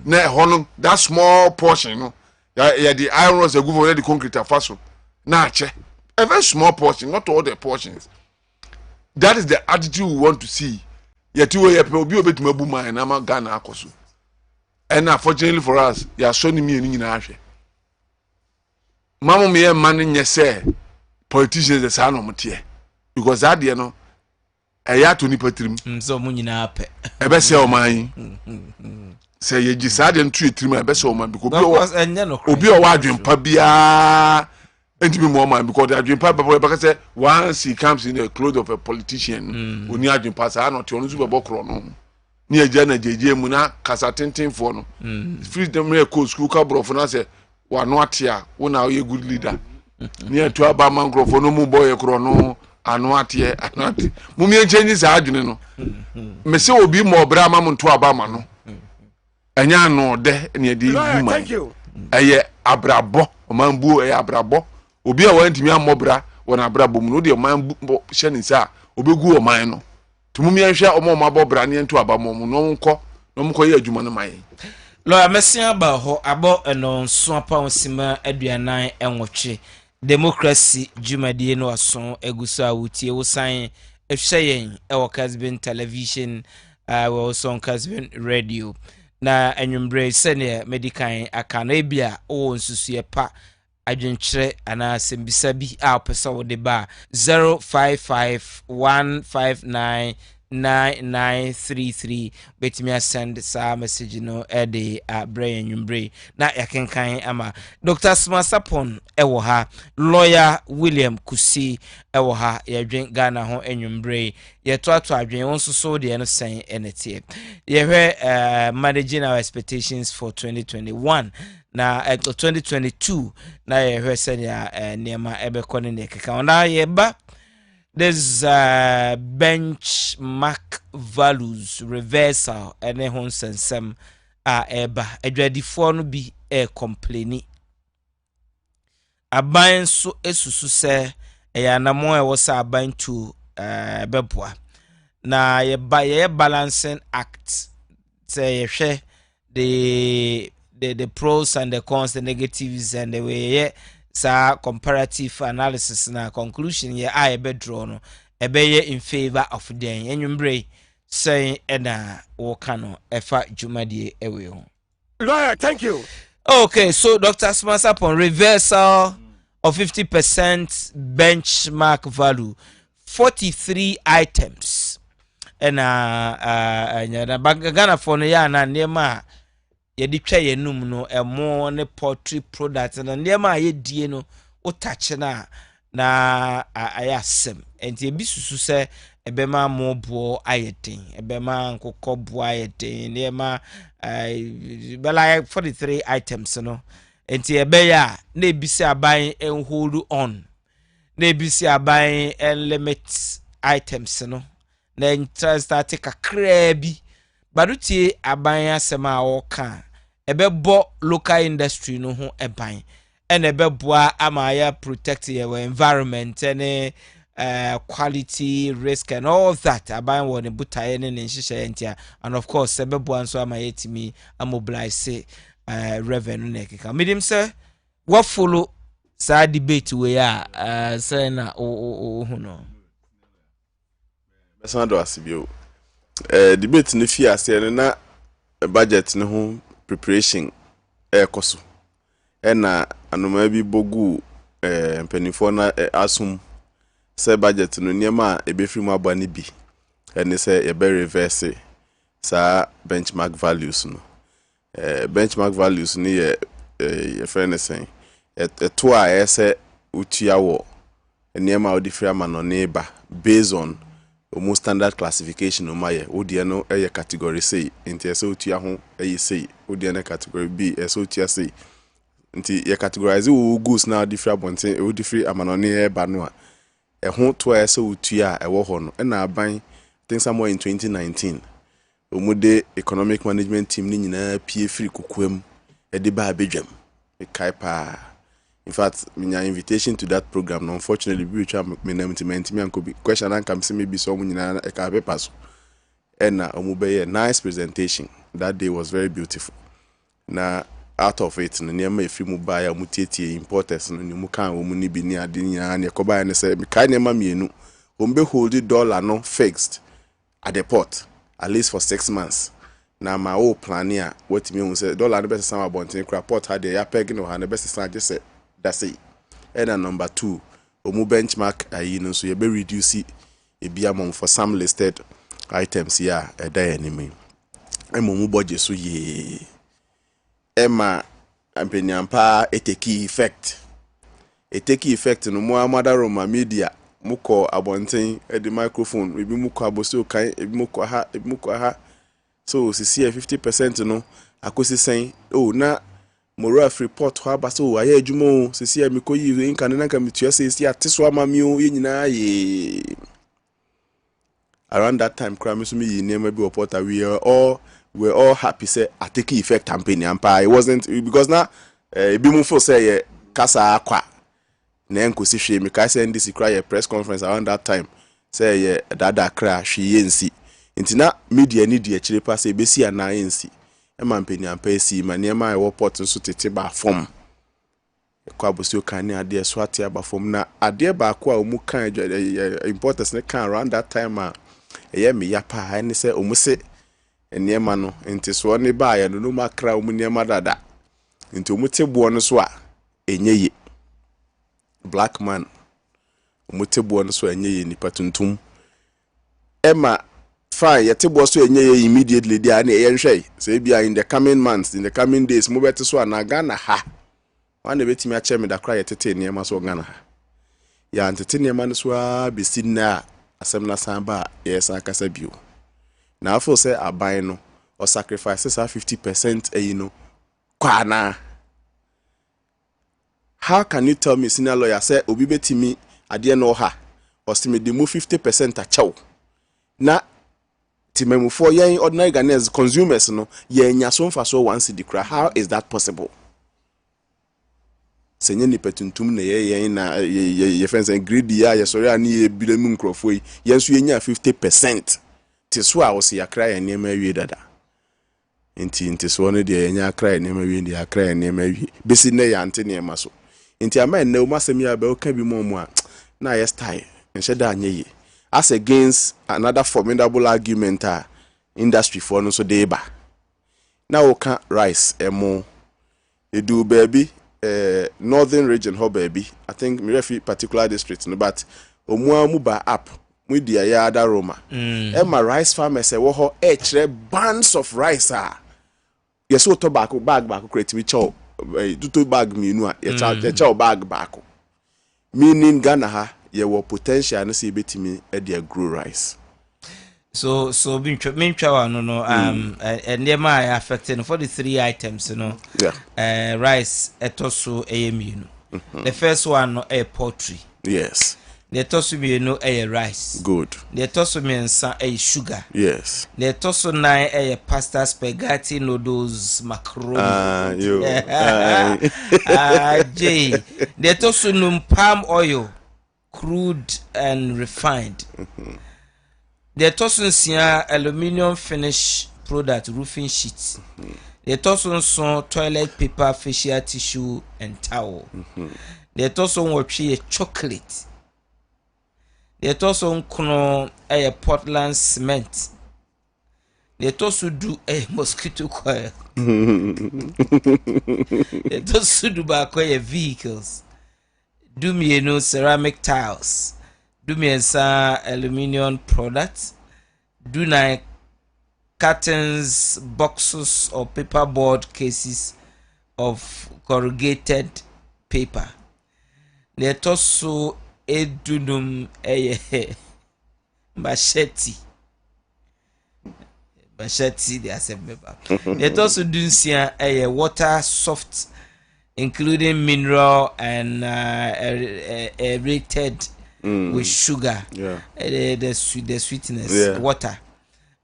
na hono that small portion no ya the iron rods go for the concrete afaso na ache a very small portion, not all the portions. That is the attitude we want to see. Yet you will be a bit more boom and I'm a Ghana akosu. And unfortunately for us, you are showing me in Ashe. Mamma me man yes say politicians the son of Mutie. Because that you know a ya to nipatrim. So munina pe. A best say mine. Say ye just and treat trim a best man because obi o wadwen pa bia enti be more man because the adwempa because say once he comes in the clothes of a politician oni adwempa sa not onu super bokro no ni agya na jeje mu na kasa tenten fo no freedom re ko school ka bro fo na say wa no atia wo na ye good leader ni atu aba man grofo no mu boy kro no anu atie mu mi enche sa adwene no me se obi mo bra ma mu nto aba ma no anya no de ni edi human eye abrabo man bu eye abrabo obi a wantimi amobra wona abrabo mu no de man hye ni sa obegu o man no tumumi ahwe o ma bobra ne nto aba mo no nko ye adwuma no man lo amesia ba ho abo eno nso apa onsima aduanan enwotwe democracy jumadie no aso eguso awutie wosan ehweyen ewo Kessben television we also on Kessben radio na enwumbre sene medical akana ebia o nsusue pa adwenkyere ana sembisa bi a opesa wo de ba 0551599933 betimi send sa message no ede brain enwumbre na yakenkan ama Dr. Smasapon ewo ha lawyer William Kusi ewo ha yadwen Ghana ho enwumbre yeto adwen wonso so de no sen enetie yehwe managing our expectations for 2021 na 2022 na yehwe senya niema ebekọ ne keka ona yeba there's benchmark values reversal ene hon sensem eba adwadifo no bi complaini aban so esusu se eyanamo e wo sa aban to beboa na ye balancing act say yehwe the pros and the cons, the negatives and the way sa comparative analysis na conclusion ye I be draw no ebe in favor of them enwumbre say na wo kano efa jumadie ewe ho. Lawyer, thank you. Okay, so Dr. Smasapon reversal of 50% benchmark value 43 items and Ghana for no ya na nema yedi twa yenum no emo ne poultry products na ndema ayedie no utache na ayasem enti ebisusu se ebema mobo ayeten ebema nkokọbo ayeten ndema bela 43 items no enti ebeya na ebisi aban hold on na ebisi aban limit items no na interest atika krabi barutie aban asema woka ebebo local industry no ho eban and ebeboa amaya protect your environment and quality risk and all that aban won butaye ne nhihye entia and of course ebeboa nso amayetimi amobilize revenue nekeka medium sir what follow sa debate we ya say na hu no besa do asibio debate ne fi ase na budget ne ho preparation koso na anoma bi bogu mpanifo na asum say budget no niema ebefiri mu abane bi ene say e be reverse sa benchmark values no benchmark values ni ye friend say to a ese utua wo niema odifiri ama no neighbor based on almost standard classification no maye odie no eye category C nti ese otua ho eye C odie no category B ese otua C nti ye categorize wo goods na different bonten o different amanone eba no a ho to ese otua e wo ho no na aban think somewhere in 2019 omude economic management team ni nyina pie free kokoam e ba abedwam e kai pa. In fact, my invitation to that program, no, unfortunately, we try me anko bi question and come see me be so nyina e ka paper so. And omube nice presentation. That day was very beautiful. Now out of it, no near me free mu buy a mutete importers no mu kan wo mu ni bi ni ade nyina na ko buy na say me kai nema mienu. Ombe hold the dollar no fixed at the port at least for 6 months. Now my old plan here, what me say dollar the best summer bontin crap port had the peg no and the best sign just say that's it. And number 2, omu benchmark so you be reduce it be among for some listed items here a day anime. Omu budget so ye Emma ampenyampa eteki effect. Eteki effect no mo amada Roma media muko abonten the microphone ebi muko aboso kan ebi muko ha so sisi 50% no akosi sen oh na moro report ho abaso aye adwuma sisi amikoyi inka na nka mitua sisi ateso amamio yenyina ye. Around that time crime so me name be reporter we were all happy say ateki effect campaign ampa it wasn't because now ebi mu for say kasa akwa na enkosi hwe me kai say ndisi cry a press conference around that time say dada cry hwe yensi intina media ni di akire pa say besi ana yensi e man peni ampa esi ma ne ma e report nso tete ba form kwa abosi kan ne ade so ate ba form na ade ba kwa omu kan importance ne kan around that time a eye me yapa ha ne say omu se enema no enti so ne ba ya no makra omu nema dada enti omu tebo no so a enye black man omutebo no so enye nipa tuntum ema fine yetebo so enye immediately dia na yenhwe say bia in the coming months in the coming days mo beti so na Ghana ha wana betimi a cheme da kra yetete niema so Ghana ha ya antete niema no so a besi na asem na samba yes akasa bio na afo say aban no or sacrifices 50% no kwana. How can you tell me senior lawyer say obi betimi ade no ha or see me dey move 50% a chow na timemu for yen ordinary Ghanaians consumers no yen nya so mfa so once the cry? How is that possible? Senye ni petuntum na yen na ye friends and greedy ya sorry ani e bilemu nkrofo yi yen so yen 50% ti so a wo se yakra yen na mawie dada nti so no de yen yakra yen na mawie ndi yakra yen na mawie besi na ya ante na so nti ama na umasemi abe oka bi mo a na yes tie nsheda anyeye as against another formidable argument industry for no so dey ba na oka rice emo edu baby northern region ho baby I think me refi particular district no but omuamu ba app mu dia ya ada Roma ema rice farmers wo ho kire bands of rice yeso to bag create chow duto bag minu a ye chow bag back meaning Ghana ha ye wo potential no say betimi e dey grow rice so bintwa no and them are affecting for the 3 items yeah rice etoso eyeminu the first one no poultry yes the etoso mienu rice good the etoso miensa sugar yes the etoso 9 pasta spaghetti noodles macaroni the etoso num palm oil crude and refined the etoso aluminium finish product roofing sheets the etoso toilet paper facial tissue and towel the etoso chocolate the etoso nkono Portland cement the etoso do mosquito coil the etoso do ba vehicles do me ceramic tiles do me aluminium products do 9 curtains boxes or paperboard cases of corrugated paper the etoso edunum machete they assemble it also do water soft including mineral and aerated with sugar. The sweetness, water.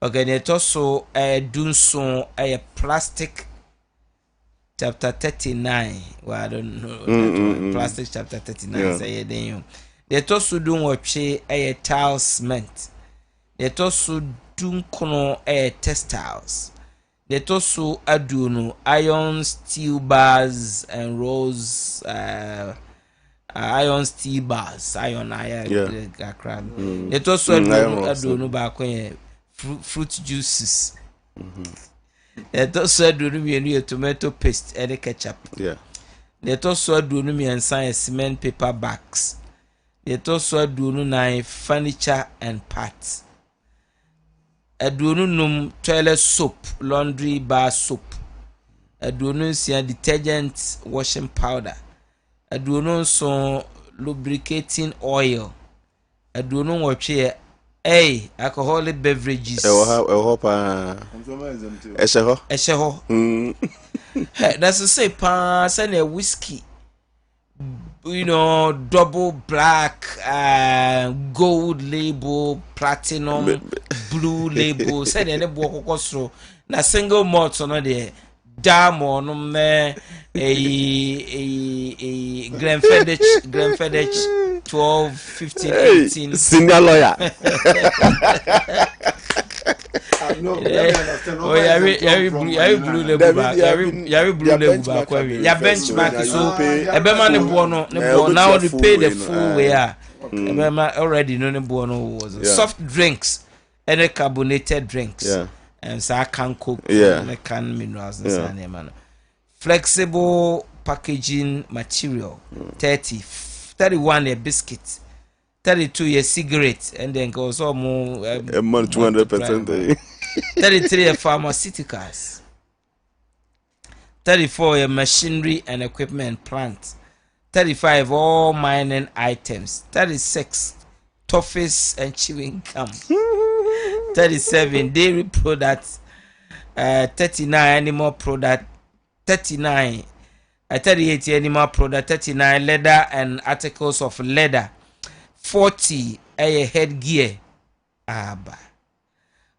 Okay, they also do so a plastic chapter 39. Well, I don't know. Plastic chapter 39. Say then they also do watch a tile cement. They also do kono textiles. They also aduno iron steel bars and rose iron steel bars, iron. They also aduno back fruit juices. They also aduno tomato paste and ketchup. They also aduno and cement paper bags. They also aduno furniture and parts. Aduonu num toilet soap, laundry bar soap. Aduonu nsia detergent washing powder. Aduonu so lubricating oil. Aduonu watche alcoholic beverages. Esheho. That's to say send a whiskey. Double black, gold label, platinum, blue label. Said any book also. Na single malt on there. Dam on a Glenfiddich 12, 15, 18. Senior lawyer. Blue label back. Blue label back. Your benchmark is so. Ebema ne bono now they pay the full way. Ebema already know ne bono was soft drinks and carbonated drinks. And so I can cook and I can minerals and flexible packaging material. 31 a biscuit. 32 a cigarette, and then goes on more 200%. 33 a pharmaceuticals. 34 a machinery and equipment plant. 35 all mining items. 36 toffees and chewing gum. 37 dairy products. 39 animal product. 38 animal product. 39 leather and articles of leather. 40 a headgear.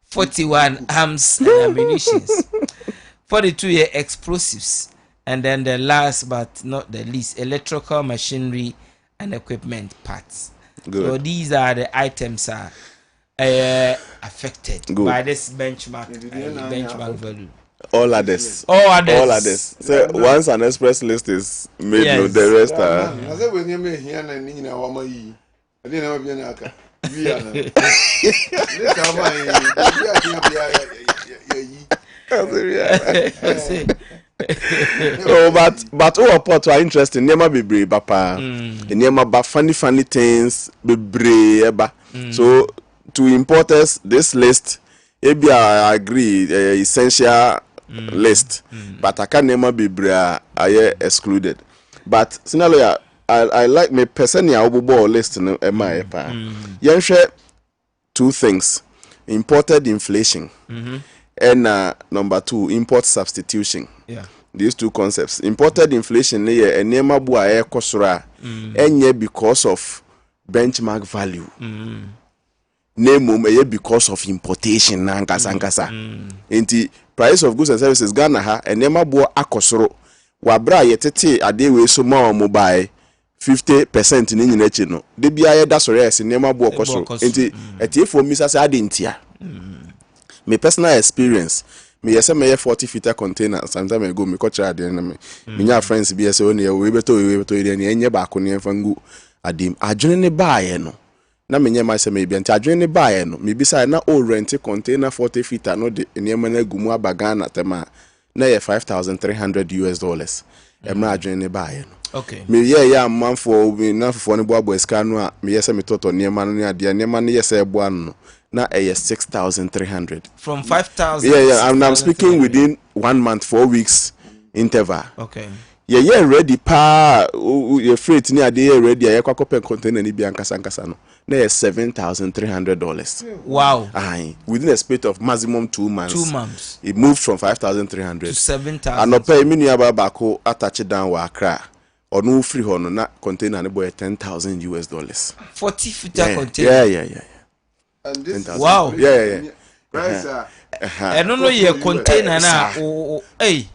41 arms and ammunitions. 42 explosives. And then the last but not the least, electrical machinery and equipment parts. Good. So these are the items are affected by this benchmark value. All others. So once an express list is made, the rest are. But what are interesting? Never be brave, papa. Never funny things. Be brave. So to importers, this list, maybe I agree, essential list. But I can never be brave. I excluded. But sinalo I like me personally obubo list no my pa. Yen share two things. Imported inflation. And number 2, import substitution. These two concepts. Imported inflation ne enema bu a ekosora enye because of benchmark value. Name because of importation na nkasa. Enti price of goods and services Ghana ha enema bu akosoro. Wabra yetete adewe so ma mobile 50% ni nyina chi no. De bia ye da sore ese enema bu akosoro. Enti etiefo misa se adentia. My personal experience, me yes me 40 feet container sometime ago me ko try dey na me nya friends bi yes oni we beto dey na enye ba ko ne fangu adim adwene ne baaye no na me nya ma se me bi anti adwene ne baaye no me bisa na o rent container 40 feet no de enema na gumu abaga na tema na ye $5,300 emra adwene ne baaye no. Okay. Me yeah man for na for ne boabo eska no a me yes me toto enema no ne ade enema ne yes ebo no na 6,300 from 5,000. I'm speaking within 1 month, 4 weeks interval. Okay. Yeah, ready pa your freight ni ade ready ya kwa kopen container ni bi ankasa no. Na $7,300. Wow. Aye, within a space of maximum 2 months. 2 months. It moved from 5,300 to 7,000. And no pay me nua ba ko attach down wa Accra or no free hono na container ne boy $10,000. 40-footer container. Yeah. And this is Wow. Yeah. Guys, And no ye container na hey.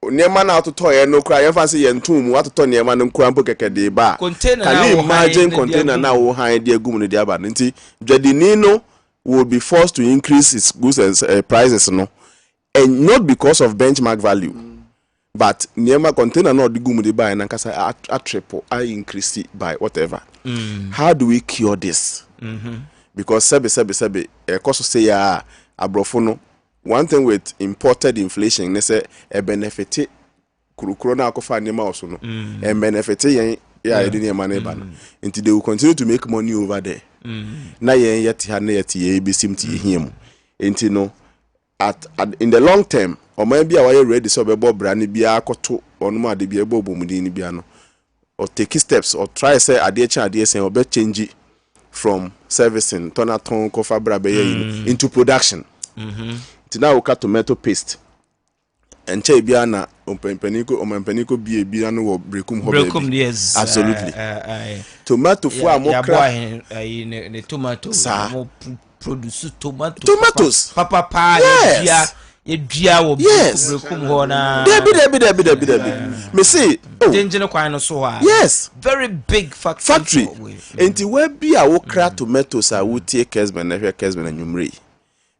Niema na atoto ye no kra ye fa se ye ntum mu atoto niema no kra mpo keke de ba. Container Can na you imagine container na wo han de agum ne de aba nti dwadini no will be forced to increase its goods and prices no, and not because of benchmark value. But niema container no de gum de ba na kasa a triple I increase it by whatever. How do we cure this? Because sebe koso say ya abrofo no. One thing with imported inflation, they say a benefit kurukuro na akofa nima also no. A benefit yen ya edini money ban. Until they will continue to make money over there. Na yen yet ha na yet ye be sim ti him. Until no at in the long term, or maybe I ready so be brand bi akoto onuma de bi ebo bomudi ni bia no. Or take steps or try say ade say or be change from servicing tonaton kofa bra be into production. Tina uka tomato paste enche bia na ompeniko bia no wo brekum yes absolutely tomato fu amokra ne tomato mo produce tomatoes papa ye dua wo brekum ho na debi me see denjene kwan no so ha yes very big factory enti we bia wo kra tomatoes a wo tie Kessben na hwe Kessben anyumre.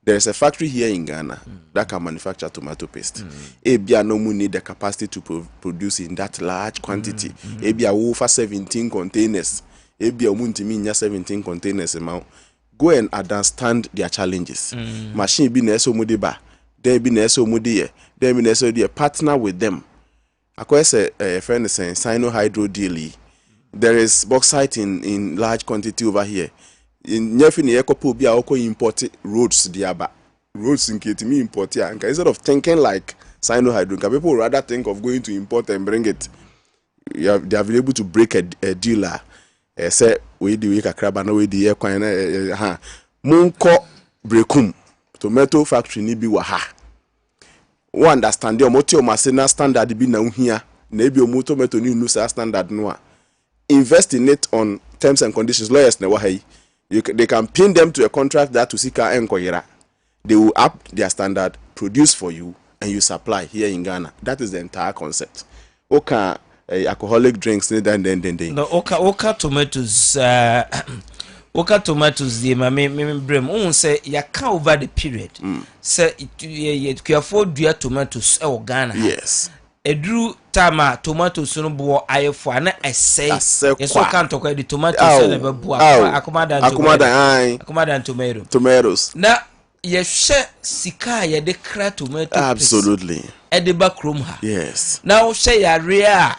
There is a factory here in Ghana that can manufacture tomato paste. Ebia no mu need the capacity to produce in that large quantity. Ebia wo for 17 containers. Ebia mu ntimi nya 17 containers amount. Go and understand their challenges. Machine bi na eso mu de ba. There bi na eso mu de ye. There bi na eso de partner with them. Akwese friend saying Sino Hydro deal. There is bauxite in large quantity over here. In nyefini ekopo bia oko import roads diaba roads nketimi import ya instead of thinking like Sino Hydro, people rather think of going to import and bring it. They have been able to break a dealer. Say we di we kakraba na we di e kwan na munko brekum tomato factory ni bi wa ha. We understand your moti o masena standard bi na uhia na ebi o tomato ni nu sa standard no a invest in it on terms and conditions. Lawyers na wa hai. They can pin them to a contract that to Sika and Koyera. They will up their standard, produce for you, and you supply here in Ghana. That is the entire concept. Oka alcoholic drinks, then. No, Oka tomatoes, Oka tomatoes, the me say ya can over the period. Say you can afford dear tomatoes or Ghana. Yes. Edru tama tomatoes no bo ayefo ana ese yeso kan tokwa di tomatoes na be bo akomada tomatoes na yehwe sika ye de kra tomato absolutely e de ba krom ha yes na wo hwe yare a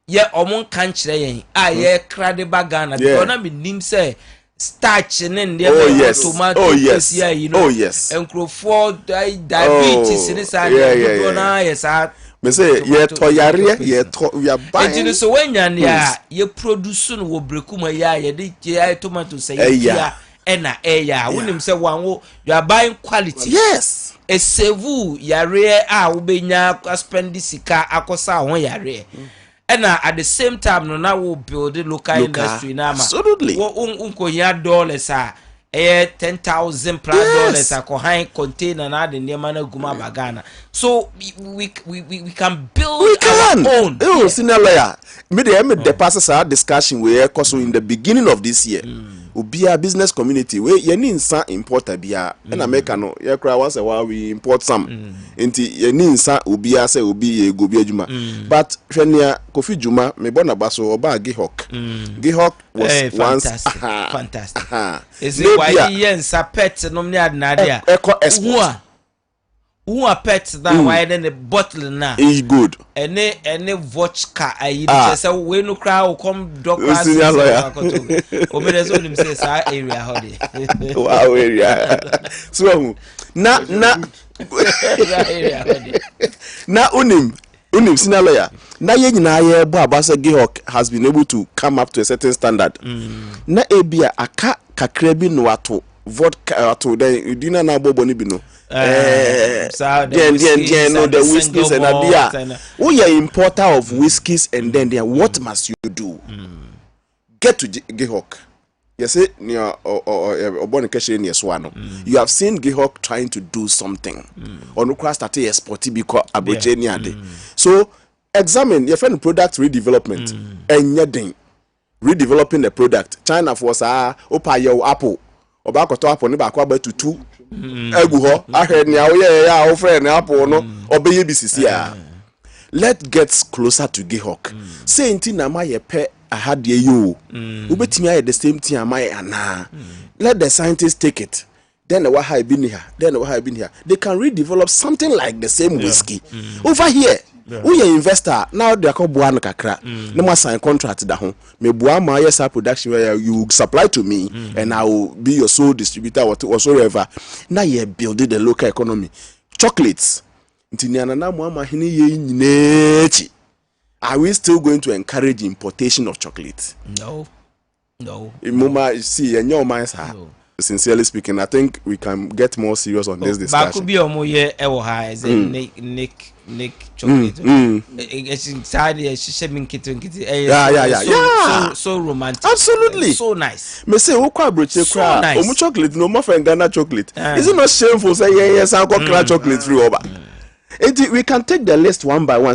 ye omon kan kire yen a ye kra de ba Ghana because na me nim say starch in the tomato paste you know enkrofo diabetes ni sa na yes me say ye to yare ye to we are buying so when ya ye produce no wo brekum ye de tomato say ya ena ya wonim say wan you are buying quality yes e save yare a wo benya spend sika akosa ho yare ena at the same time no na wo build local industry na ma absolutely wo unkonya dollars a $10,000 plus $1 container na de niema na guma bagana. So we can build our own. Oh, senior lawyer. Me the passes our discussion we also in the beginning of this year. Be a business community we ye need some importer bia and America no ye cry once a while we import some enti ye need some obi a say obi ye go bi adwuma but hwenia Kofi Juma me bona baso oba Gihok was once fantastic is it why ye nsa pet no me adna dia who are pets that why then the bottle na is good any vodka ayi say we no cry o come doctor o me dey so nim say sa area hodi wow area so na unim senior lawyer na ye nyina ye bo abasa Gihok has been able to come up to a certain standard na ebia aka kakra bi no ato vodka ato then dina na bobo ni bi no the whiskeys and idea. We are importer of whiskeys and then what must you do? Get to Gihok. Yes, near or born in you have seen Gihok trying to do something. On the class that is sporty because Aborigine. So examine your friend product redevelopment and yet redeveloping the product. China for opa your apple. Obako to apple, never acquire to 2 Eguho. I heard now, yeah, friend apple no obey BCC. Let's get closer to Gihok. Say intina my pet. I had the you. Ubetimi at the same thing am I ana. Let the scientists take it. Then the why been here. Then the why been here. They can redevelop something like the same whiskey. Over here. We are investor. Now they are called Buana Kakra. No more sign contract that home. Me Buama yes production where you supply to me and I will be your sole distributor whatsoever. Now you building the local economy. Chocolates. Ntiniana na muama hini ye nechi. Are we still going to encourage importation of chocolate? No. Mama, see, and your minds are. Sincerely speaking, I think we can get more serious on this discussion. Bakubi omoye ewo ha is Nick chocolate. It's inside the shisha kitty. Yeah. So romantic. Absolutely. So nice. Me say okwa broche kwa. nice. Omu chocolate no more for Ghana chocolate. Is it not shameful say yes I got chocolate free over? We can take the list one by one.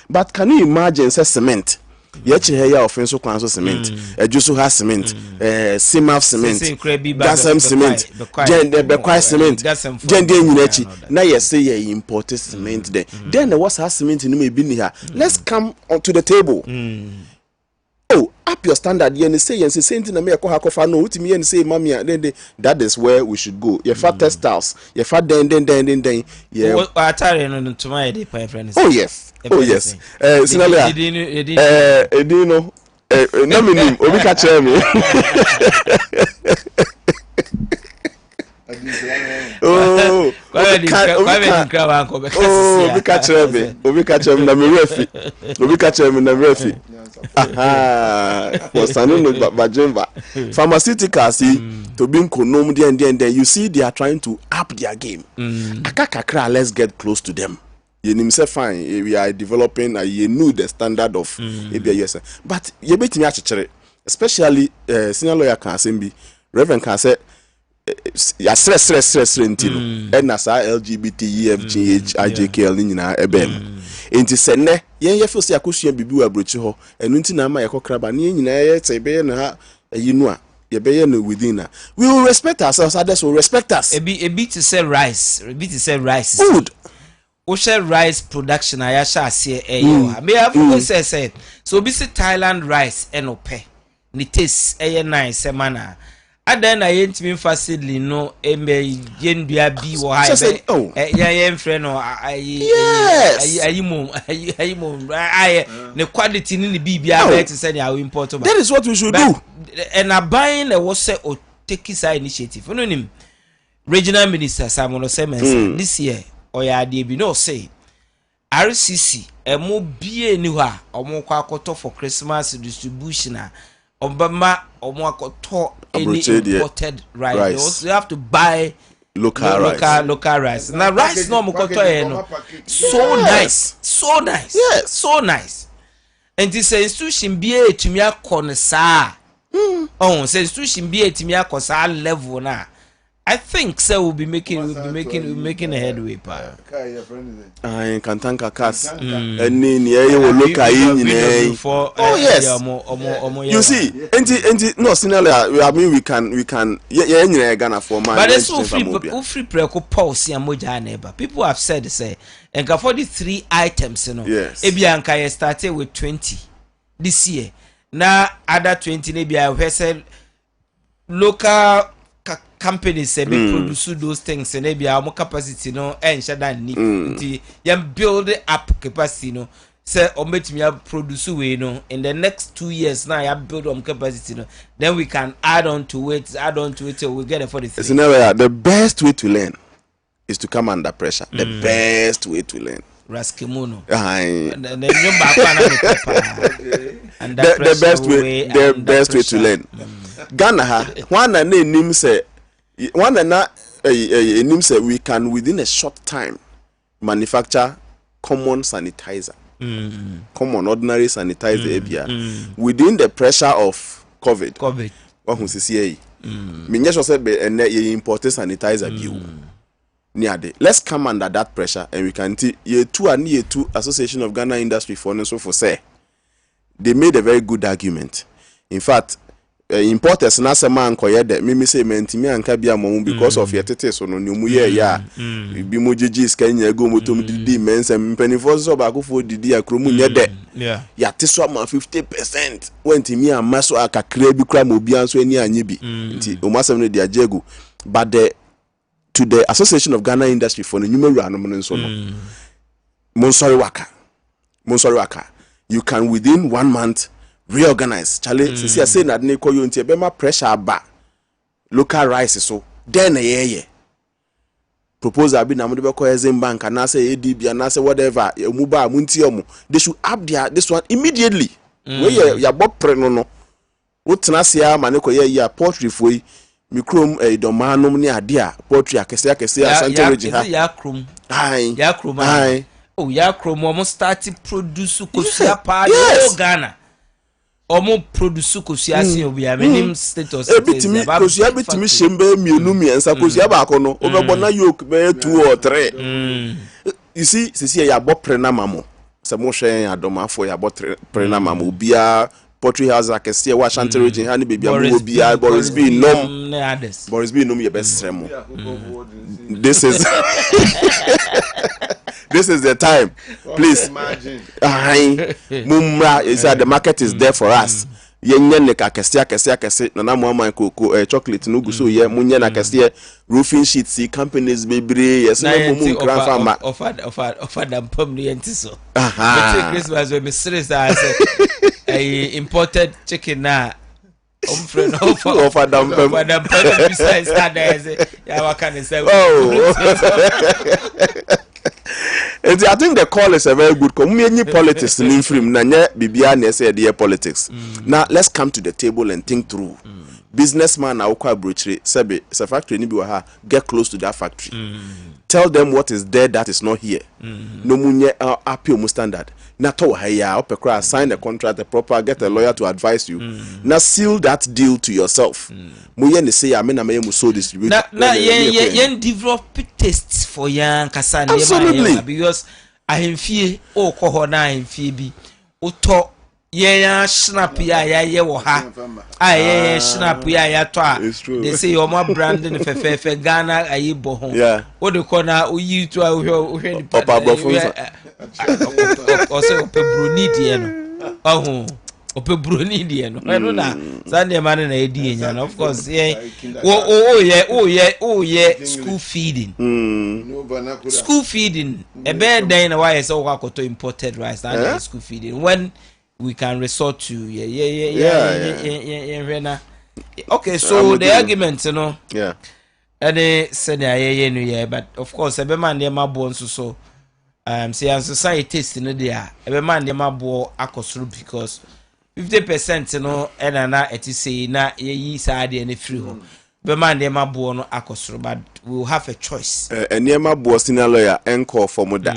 But can you imagine say cement? Yechi here offense so kwanso cement. Ejuso has cement. Simaf cement. Gasam cement. Gen the Bekwai cement. Gen de nyinachi. Na ye say ye imported cement there. Then there was has cement in me bin here. Let's come onto the table. Oh, up your standard yen say something na me akofa no utimi yen say mami then that is where we should go. Your fat textiles, your fat then yeah. Atare no to my dey pay friends. Oh yes. Sinalia. Edino no minim obi ka chere me. Oh, obi catch him na me refi. Aha, wasanu no bajemba. Pharmaceuticals to be konom then you see they are trying to up their game. Akakakra, let's get close to them. You say fine, we are developing you know the standard of ABS. But you betimi achichere, especially senior lawyer can be Reverend can say ya stress ntino na sa LGBT EFGH IJKL ni nyina ebem enti sene yen feel say akosua bibi wa brochi ho enu nti na ma yekokraba ne nyina ye tebe na ha ayinu a ye be ye no within we will respect ourselves, others will respect us. A bit to say rice food we share rice production I shall say me have say so be Thailand rice enope ni taste nice semana. Adan na yentimi facility no embe yendua bi wo ha be ya friend no ayimo ne quality ni bibia be to say na import. That is what we should do. And a buying a was say or take his initiative. No nim regional minister Simon Osemensa this year or ya dey be no say RCC emo bie ni ha omo kwa akoto for Christmas distribution Obama omoakoto any imported rice. You have to buy local rice. Now rice no mokoto so nice. Yes, so nice. And this institution be etimi akọ sa. Oh, say institution be etimi akọ sa level na. I think so we'll be making a headway pa. I can thank a cast. And ni will look at you. Oh yes. You see, no scenario. I mean we can Ghana for man. But there's so free preko pulse and moja neighbor. People have said say and for the 3 items, you know. Yes. Ebianka started with 20 this year. Now other 20 maybe I said local companies say be produce those things and maybe our capacity no and shadan need yam build up capacity no say ometimi produce we no in the next 2 years now you build capacity no then we can add on to it till we get it for the thing. The best way to learn is to come under pressure. The best way to learn. Raskimuno. The best way to learn. Ghana one na name say one na we can within a short time manufacture common sanitizer. Common ordinary sanitizer within the pressure of COVID. What we see me just said be imported sanitizer let's come under that pressure and we can year two Association of Ghana Industry for so for say they made a very good argument. In fact, importers na say man koye de me say mentimi anka bia mo because of your tete so no mu ye ya bi mo jiji skanya go motom didi mensa mpanifo so ba akofo didi akromu nye de ya te so ma 50% wentimi amaso akakra bi kra mo bia so ani anye bi nti o masem no dia jego but to the Association of Ghana Industry for numeru anom so no Monsori waka you can within 1 month reorganize Charlie sisi say na de ko yo nti be ma pressure ba local rice so then ye proposal bi na mo de be ko Exim Bank na say ADB na say whatever mu ba mu nti omo they should up this one immediately we ya bo pre no wotena sia ma ne ko ye ya poultry foi mikrom domanom ni ade a poultry akese asante region ha ya krom oh ya krom mo start produce kosia pa no Ghana omo produce kosia sin obi aminim status ebitimi kosia bitimi shembe mienu miensa kosia ba akono obebo na yoke be 2 or 3 you see ya bo prena mamo se mo hwe adomafo ya bo prena mamo bia poultry house akese wa Ashanti region ha ni bebia mo bia Boris B nom ye best remo this is the time. Please. Mumra is the market is there for us. Yenye ne ka kese na mo aman ko chocolate no gu so ye munye na kese roofing sheets companies bebre yes na mo kran farmer of adam pom no yenti so. Christmas we serious say imported chicken na friend of adam pom besides that ya waka say and I think the call is a very good call. Many politics in film na nye bibia na say the politics. Now let's come to the table and think through. Businessman na okwa brochire sebe se factory ni bi wa ha, get close to that factory. Tell them what is there that is not here. No munye happy omu standard. Na to haya opekra sign the contract proper, get a lawyer to advise you. Now seal that deal to yourself. Muye ne say amena me mu so distribute. Na yen develop taste for yan kasa ne because ahemfie o ko ho na ahemfie bi uto yen snap ya ye wo ha yen snap ya to a they say your ma brand ne fefe Ghana ayi bo ho o de ko na o yi to a hwe ni papa bofo o se o pe broni die no ohun o pe broni die no no na Sunday man na edi enya no of course ye school feeding school feeding a bad day na why so wakoto imported rice and school feeding when we can resort to okay so the argument you know and they said yeah but of course every man dey mabo so say and society taste no there every man dey mabo akosuru because 50% you know and na eti say na yi side and free ho be man dey mabo no akosuru but we will have a choice eniema bo senior lawyer enko for moda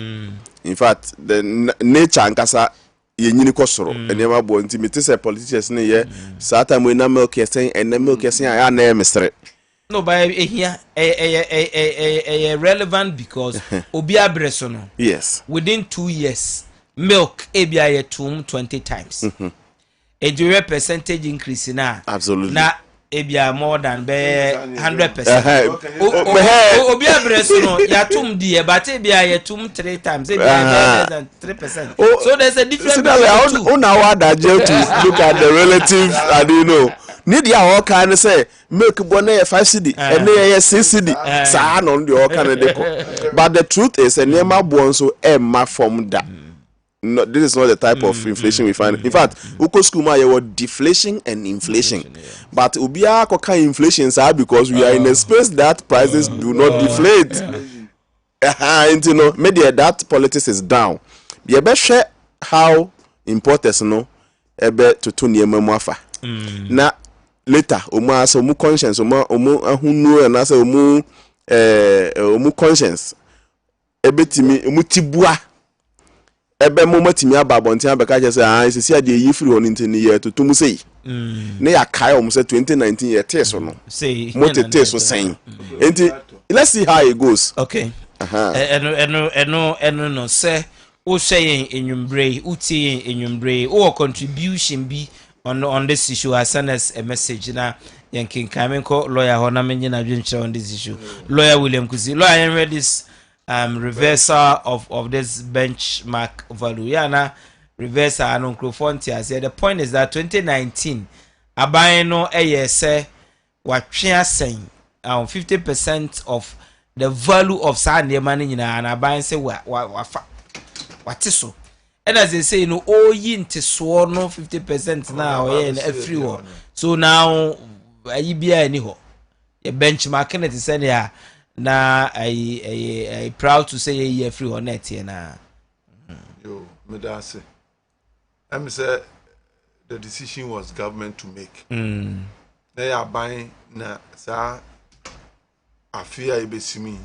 in fact the nature ankasa yenyini kosoro eniema bo ntimete say politicians ne ye sata mo na milk yesen and milk yesen ya na emesre no but here relevant because obi abreso no yes within 2 years milk ebia ye 20 times a percentage increase na absolutely na ebia more than 100%. Obi abreso no ya tum die but ebia ye tum 3 times ebia less than 3%. So there's a difference. Una wada to look at the relative and you know need ya all kind say milk bonne 5 cedi and ye 6 cedi sa no the all kind dey but the truth is enema bon so emma from that. No, this is not the type of inflation we find. In fact, uko school ma was deflation and inflation. But ubia koka inflation sir because we are in a space that prices do not deflate. And you know, maybe that politics is down. You better share how importers no ebe to niema mu afa. Na later omo asa omo conscience omo ahunu na say omo omu conscience ebetimi omu tibua ebe mo matimi ababonti abeka je say sisi ade yi free on intini ye totum sei ne ya kai omu say 2019 ye teso no say mo tete so sen enti let's see how it goes. Okay. Eno no say o say enwumbre uti enwumbre o contribution bi on this issue as send us a message na yankin kamenko lawyer ho na menye na dwenche on this issue. Lawyer William Kusi, lawyer read this reversal of this benchmark value. Yeah, na reversal and Uncrofonti. I said the point is that 2019 abaye no say what saying 50% of the value of sand money and abaye say what is so. And as they say, no, all yin to swore no 50% now, and everyone. So now, I be anyhow. A benchmarking it is any na I proud to say a everyone net here na. Yo, Medase. I'm say the decision was government to make. They are buying na sa afia ibesimi.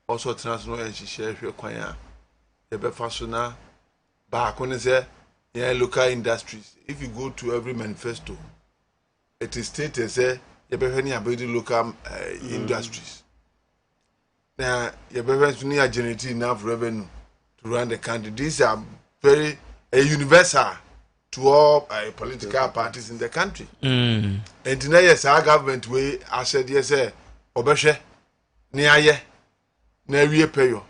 Also transnational and share kwanya. Ebe fashiona. Back when I say local industries, if you go to every manifesto, it is stated say you better need local industries. Now you better need generate enough revenue to run the country. These are very universal to all political parties in the country. And today, yes, our government way I said yes, obeshe niaye na wie payo.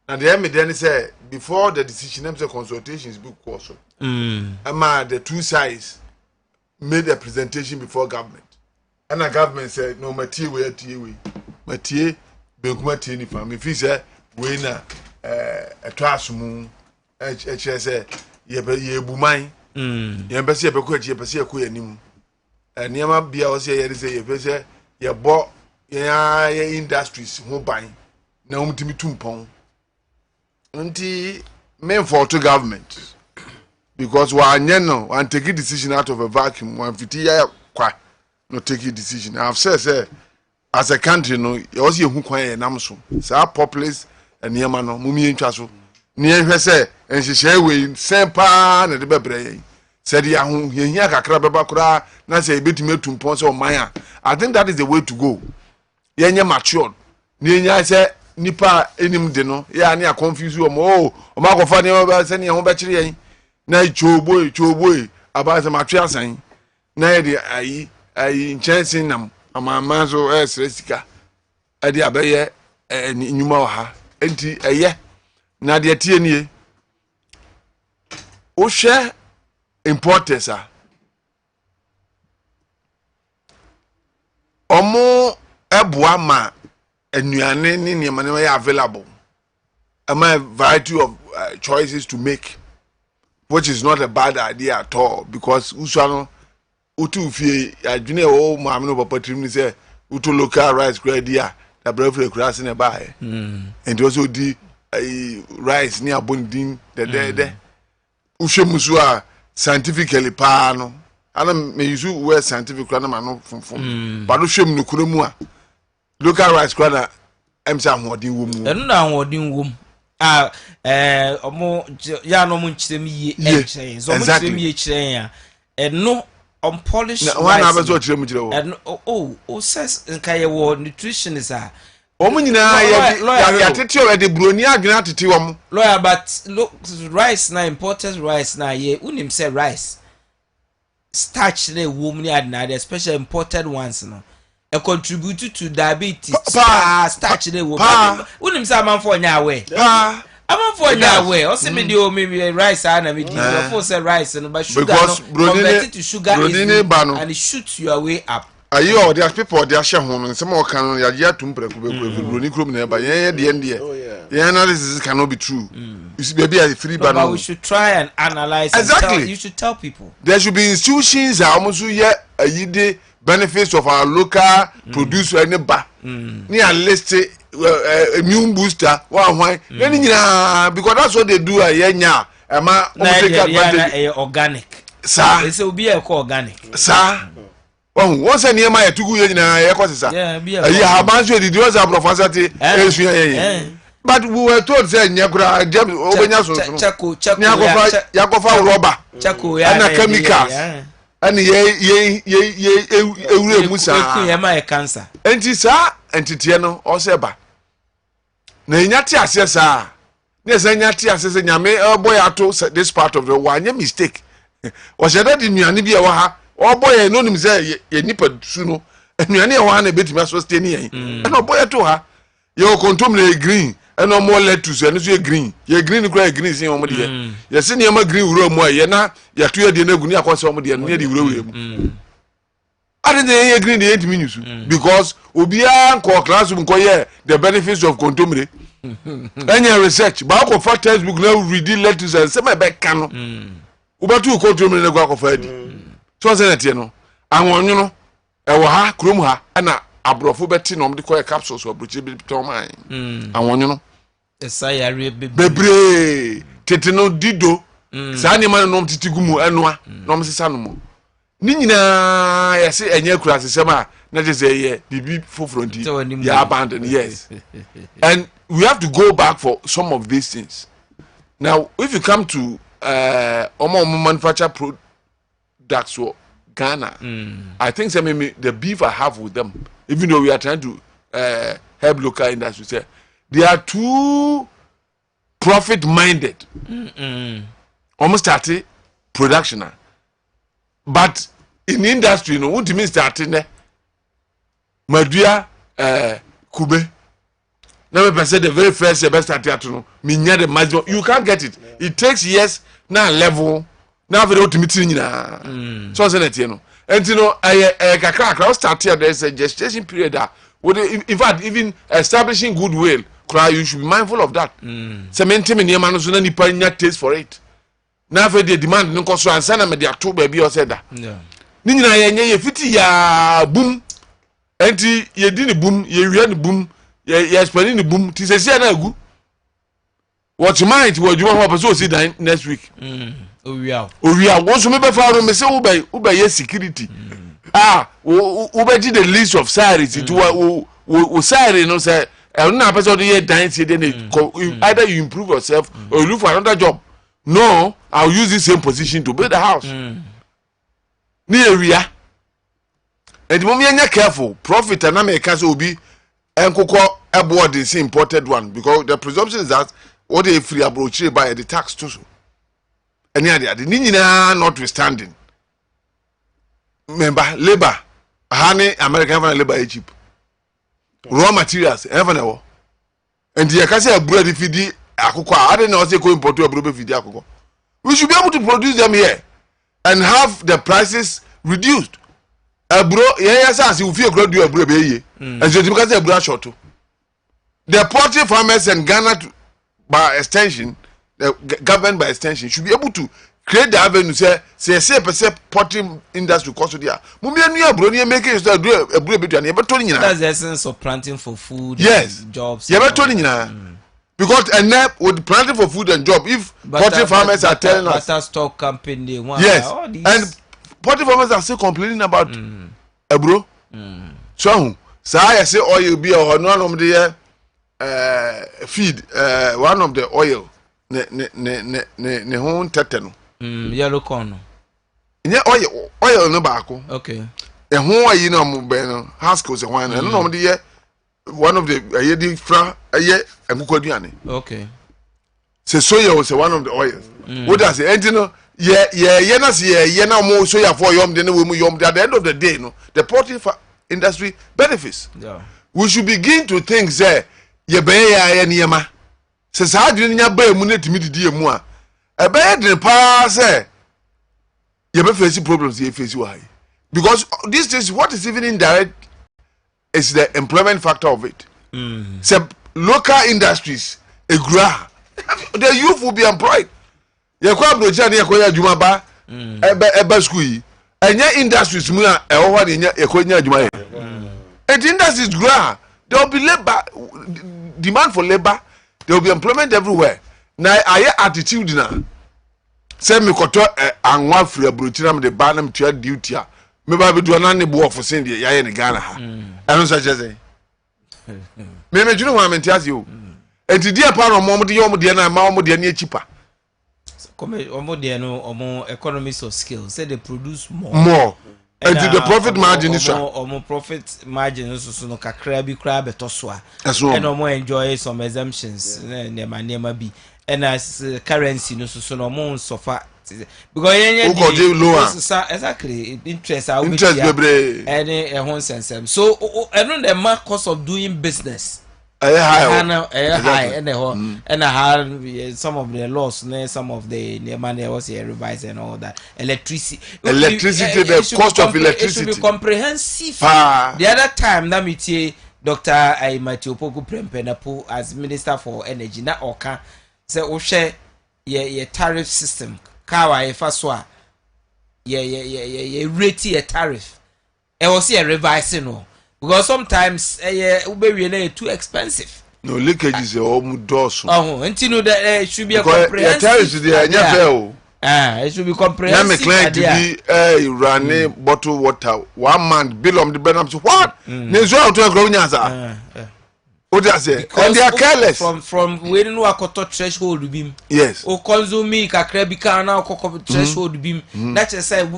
And the MD say before the decision, the consultations book also. The two sides made a presentation before government, and the government said no material we material be ni family. If he say we na a trasumu, say ye bumai, ye besi ye beko ye besi ye kuyenim. And yama bia also ye say ye besi ye bought ye industries who buy na umtimi tumpong. Unti main fault to government because one take a decision out of a vacuum. One 50 year no take a decision. I've said as a country no you also who kwanya namso. So our populace and niema no mumi ntwaso. Niye say and she share we sempa na de bebre. Said ya hu yehia kakra beba kura na say betime tumpon so man. I think that is the way to go. Yenye matured. Niye say nipa enim de no ya na confuse o mo o ma kofa ne ba se ne ho be kire yen na choboy aba se matwe asan na ye de ayi nchen nam amama so sika e de abaye nyuma wa ha enti eye na de tie nie o hwe importance a omo eboa ma enuane ni niema ne available. A variety of choices to make, which is not a bad idea at all because usano utu fie adwene o maame no papa trim ni say utu local rice gradia da brefre kras ne bae and also di rice ni abondin de uhwemusu a scientifically pa no ana me use word scientific kra na ma no fonfon ba do hwem no kuromu a local rice kra emsa hodin wo mu enu na hodin wo mu omo ya no mu nkyerem yi enchen so mu nkyerem yi kyerem ya enu unpolished rice one abezo kyerem kyerem wo and says nkaye wo nutritionist a omo nyina ya tete o de broni agena tete wo mu lawyer but look rice na imported rice na ye unim say rice starch na wo mu ni adna especially imported ones no contribute to diabetes starch na wo unim say man for nya we I'm for that way. Also, me do maybe rice and me do. For say rice and but sugar converted to sugar is and it shoots your way up. Are you all there people they share home and some can ya to broni krom na ba yen de yen de. The analysis cannot be true. You see baby as free ban. But we should try and analyze exactly. You should tell people. There should be institutions that almost here the benefits of our local produce any ba. Ni a list immune booster why because that's what they do yenya ama take advantage organic sir it will be organic sir Once a near my 2 years in a cosisa. Yeah, how much did you have professor? But we were told saying Yakura James Obenyaso Yakofa rubber and a chemicals and ye Musa cancer. And Tisa and Titiano or Seba. Nanyati assessor. Yes, Nanyati assessor Yame, boy, I told this part of the one mistake. Was that in Yanibia Waha? Oh boy, I know him say ye nipper suno, and Yania one a bit must stay near. And no boy to her. Your contumely green. And no more lettuce, and you green. You green, green, see on the you send your green room where you're not, you're 2 years in a gunia for somebody and nearly room. I didn't agree in the 8 minutes because Ubia classroom the benefits of contumely. And your research, but of fact, textbook now read lettuce and semi back canon. Uba 2 contumely in the guac of Eddie. So, Senatino, I want you know, I will ha, Krumha, and Abrofo beti no mde koye capsules or bruchi bi to man awon no esayare bebre teteno dido sa ni man no titigumu enua no msesa no mo ni nyina yesi enye kura sesema na je say ye bibi fofronti ya abandon yes and we have to go back for some of these things. Now if you come to manufacture products for Ghana, I think the beef I have with them, even though we are trying to help local industries, they are too profit minded. Almost started production, but in industry, you know what do you mean starting there? Madria Kube. Never percent the very first best started to know. The maximum. You can't get it. It takes years now level. Now we don't meet in so you know. And you know, I start here. There's a gestation period that in fact even establishing goodwill, you should be mindful of that. Cementing in your man so any pioneer taste for it. Now for the demand no cost and send me their two baby or said that. Nina ye fiti ya boom. Enti ye dini boom, ye really boom, ye spending the boom. Tis a say na good. What you mind? What you want to see next week? We are. Once you maybe found me say ube yes security. Ube did the list of salaries. It was salary. No say. Every person here dying say then either you improve yourself or you look for another job. No, I'll use the same position to build a house. Ni area. And the moment you're careful, profit and Americans will be and cocoa aboard the same imported one because the presumption is that what they free approach by the tax too. And yeah, the Nina notwithstanding. Remember, labor, honey, American labor is cheap. Raw materials, ever never. And the Akasa bread if you did Akoko, I don't know, say go import to a bread if you did Akoko. We should be able to produce them here and have the prices reduced. A bro, yes, as you feel good, you a bread, and so because they're brush short. The poultry farmers and Ghana, by extension, the government by extension, should be able to create the avenue. Say, poultry industry cost there. Mummy and you, bro, you make it a bread between you, but that's the essence of planting for food. Yes, and jobs. You ever told you because and now with planting for food and job, if poultry farmers are telling us, butter stock company, yes, and poultry farmers are still complaining about a bro. So I say oil be or none of the feed one of the oil ne hon teteno yellow corn yeah oil no baako okay e hon ayi na mo be no haskell se hwan no no de one of the yedi fra enkukoduane okay se soya was one of the oils what does it and you know yeah na say yeah na mo soya for yom de na we mu yom at the end of the day no the poultry industry benefits. Yeah, we should begin to think say ye be ya niema se sa adwene nya ba emu na timi didi emu a e be de pa say ye be face problems ye face why because this is what is even indirect is the employment factor of it. So local industries a grow the youth will be employed. Ye kwa brocha na ye kwa adwuma ba eba school yi enya industries mu a e wo hwa de nya ye kwa nya adwuma ye and industries grow there will be labor demand for labor, there will be employment everywhere. Now I attitude na say me koto anwa free abrochira me de ba na me tua duty a me ba be do na ne bo for send ya ye ne Ghana ha eno so che me dwunu wa mentias yo enti dia pa no mo de yo mo de na ma mo de na cheaper come omo de no omo economies of scale say they produce more and the profit margin is omo profit margin so no kakra bi kra beto so a and omo enjoy some exemptions ne ma bi and as currency no so no omo suffer because exactly interest bebre any hon so and the mark cost of doing business high and some of the laws some of the money was here revised and all that electricity the cost of electricity it should be comprehensive the other time that me Dr. Matthew Poku Prempenapu as Minister for Energy na oka say o share ye tariff system kawa e fa so a ye rate ye tariff e was here revising no because sometimes ubewie na too expensive no leakage is almost until no that should be a comprehensive tariff is there nya fair it should be comprehensive na me client be running bottle water 1 month bill of the benam so what ne zo out to nya za what I say and they are careless from waiting no akoto threshold bim yes o consume kakra bi kan na akoto threshold bim that is say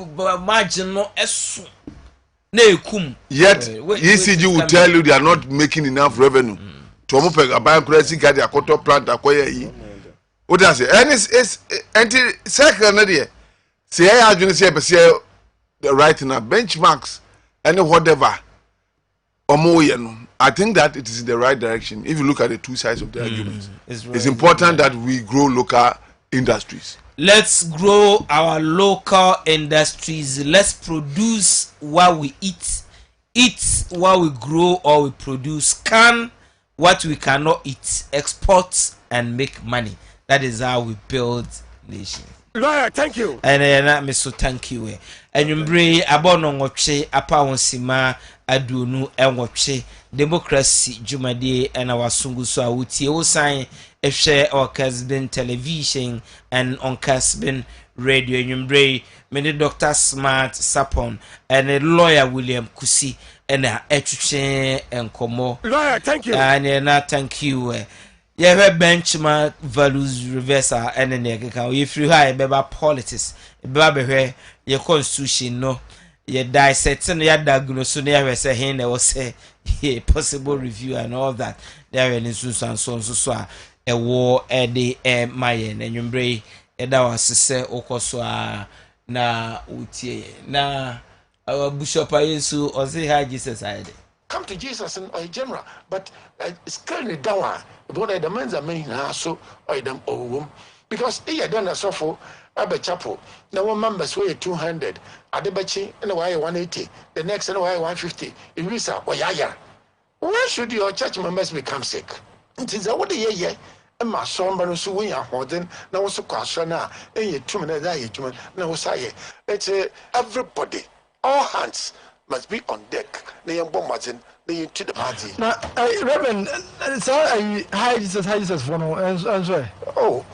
margin no eso na ekum yet ECG will tell you they are not making enough revenue to omo pe buy currency card akoto plant akoya yi what I say and it's anti second na there say I adwene say the right now benchmarks and whatever omo ye no I think that it is in the right direction if you look at the two sides of the argument. It's important that we grow local industries. Let's grow our local industries. Let's produce what we eat what we grow or we produce, can what we cannot eat, export and make money. That is how we build nations. Lawyer, thank you. And me so thank you. And you bring abono ngotwe apa wonsima aduonu enwotwe democracy jumadi and our sungu so awutie wo san ehwe our Kessben television and on Kessben radio. You bring me Dr. Smart Sapon and a lawyer William Kusi and etwetwe enkomo. Lawyer, thank you. And thank you. Yeah, benchmark values reversal and then if you high beba politics, beba your constitution no, your dissecting your diagnosis, never say here they will say possible review and all that. There is so a war at the Mayan and you bring a dawa say okoswa na utie na our bishop ayesu or say hi Jesus I come to Jesus in general, but it's currently down. But the men's are many now, so I them all because he done a sofa Abba Chapel. Now one members weigh 200, Adebachi and why 180, the next and why 150. In Risa, why should your church members become sick? It is a what year. And my son, but also we are holding now so question now, and you 2 minutes, now say it's everybody, all hands must be on deck. They are bombarding. They to the party. Now, Reverend, so I high Jesus for no answer. Oh,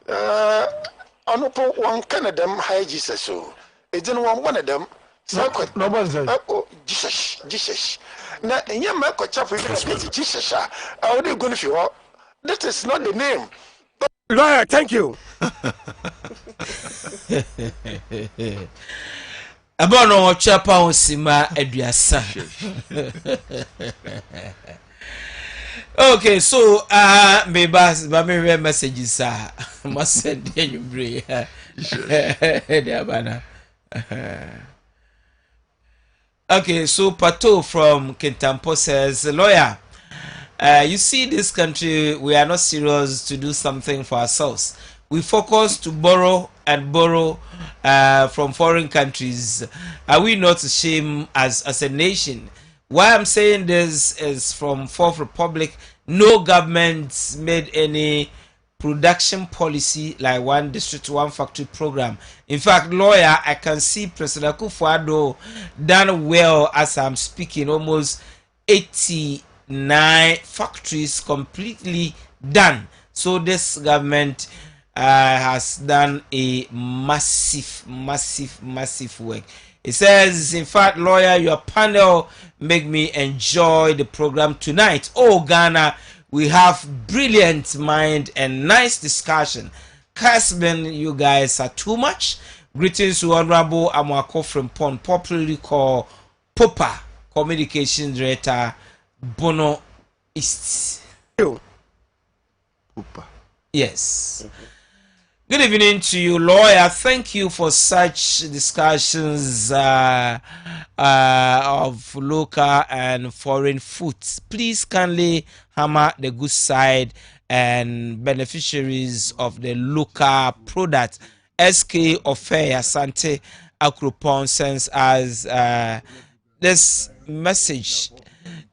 I know one kind of them high Jesus. So it's in one of them. No one says, oh, Jesus. Now, in your Michael Chapel, Jesus. How are you going to feel? That is not the name. Lawyer, thank you. Abono chapa onsima aduasa. Okay, so me read messages must send you bring okay, so Pato from Kintampo says, lawyer, you see this country, we are not serious to do something for ourselves. We focus to borrow from foreign countries. Are we not ashamed as a nation? Why I'm saying this is from Fourth Republic. No government made any production policy like one district, one factory program. In fact, lawyer, I can see President Akufo-Addo done well as I'm speaking. Almost 89 factories completely done. So this government has done a massive work. It says, in fact, lawyer, your panel make me enjoy the program tonight. Oh, Ghana, we have brilliant mind and nice discussion. Kessben, you guys are too much. Greetings to Honorable Amwako from Pon, popularly called Popa, Communication Director, Bono East. Popa. Yes. Good evening to you, lawyer. Thank you for such discussions of local and foreign foods. Please kindly hammer the good side and beneficiaries of the local product. SK Ofe Asante Akropon sends us this message.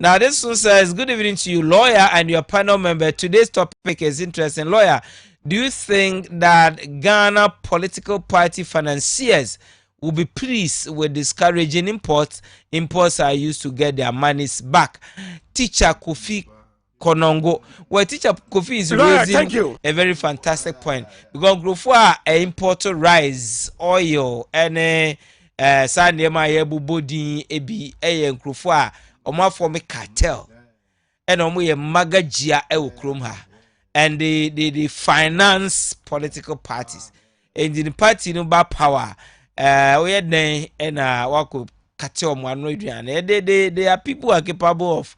Now, this one says, good evening to you, lawyer, and your panel member. Today's topic is interesting. Lawyer, do you think that Ghana political party financiers will be pleased with discouraging imports? Imports are used to get their monies back. Teacher Kofi Konongo. Well, Teacher Kofi is raising a very fantastic point. Because Grofua import rice, oil, and Sandema Yebubodi, Ebi, and Grofua, Oma form a cartel. And Omo Magajia Ewokrumha. And they finance political parties. And the party no bad power. We had then and wako cartel and they are people who are capable of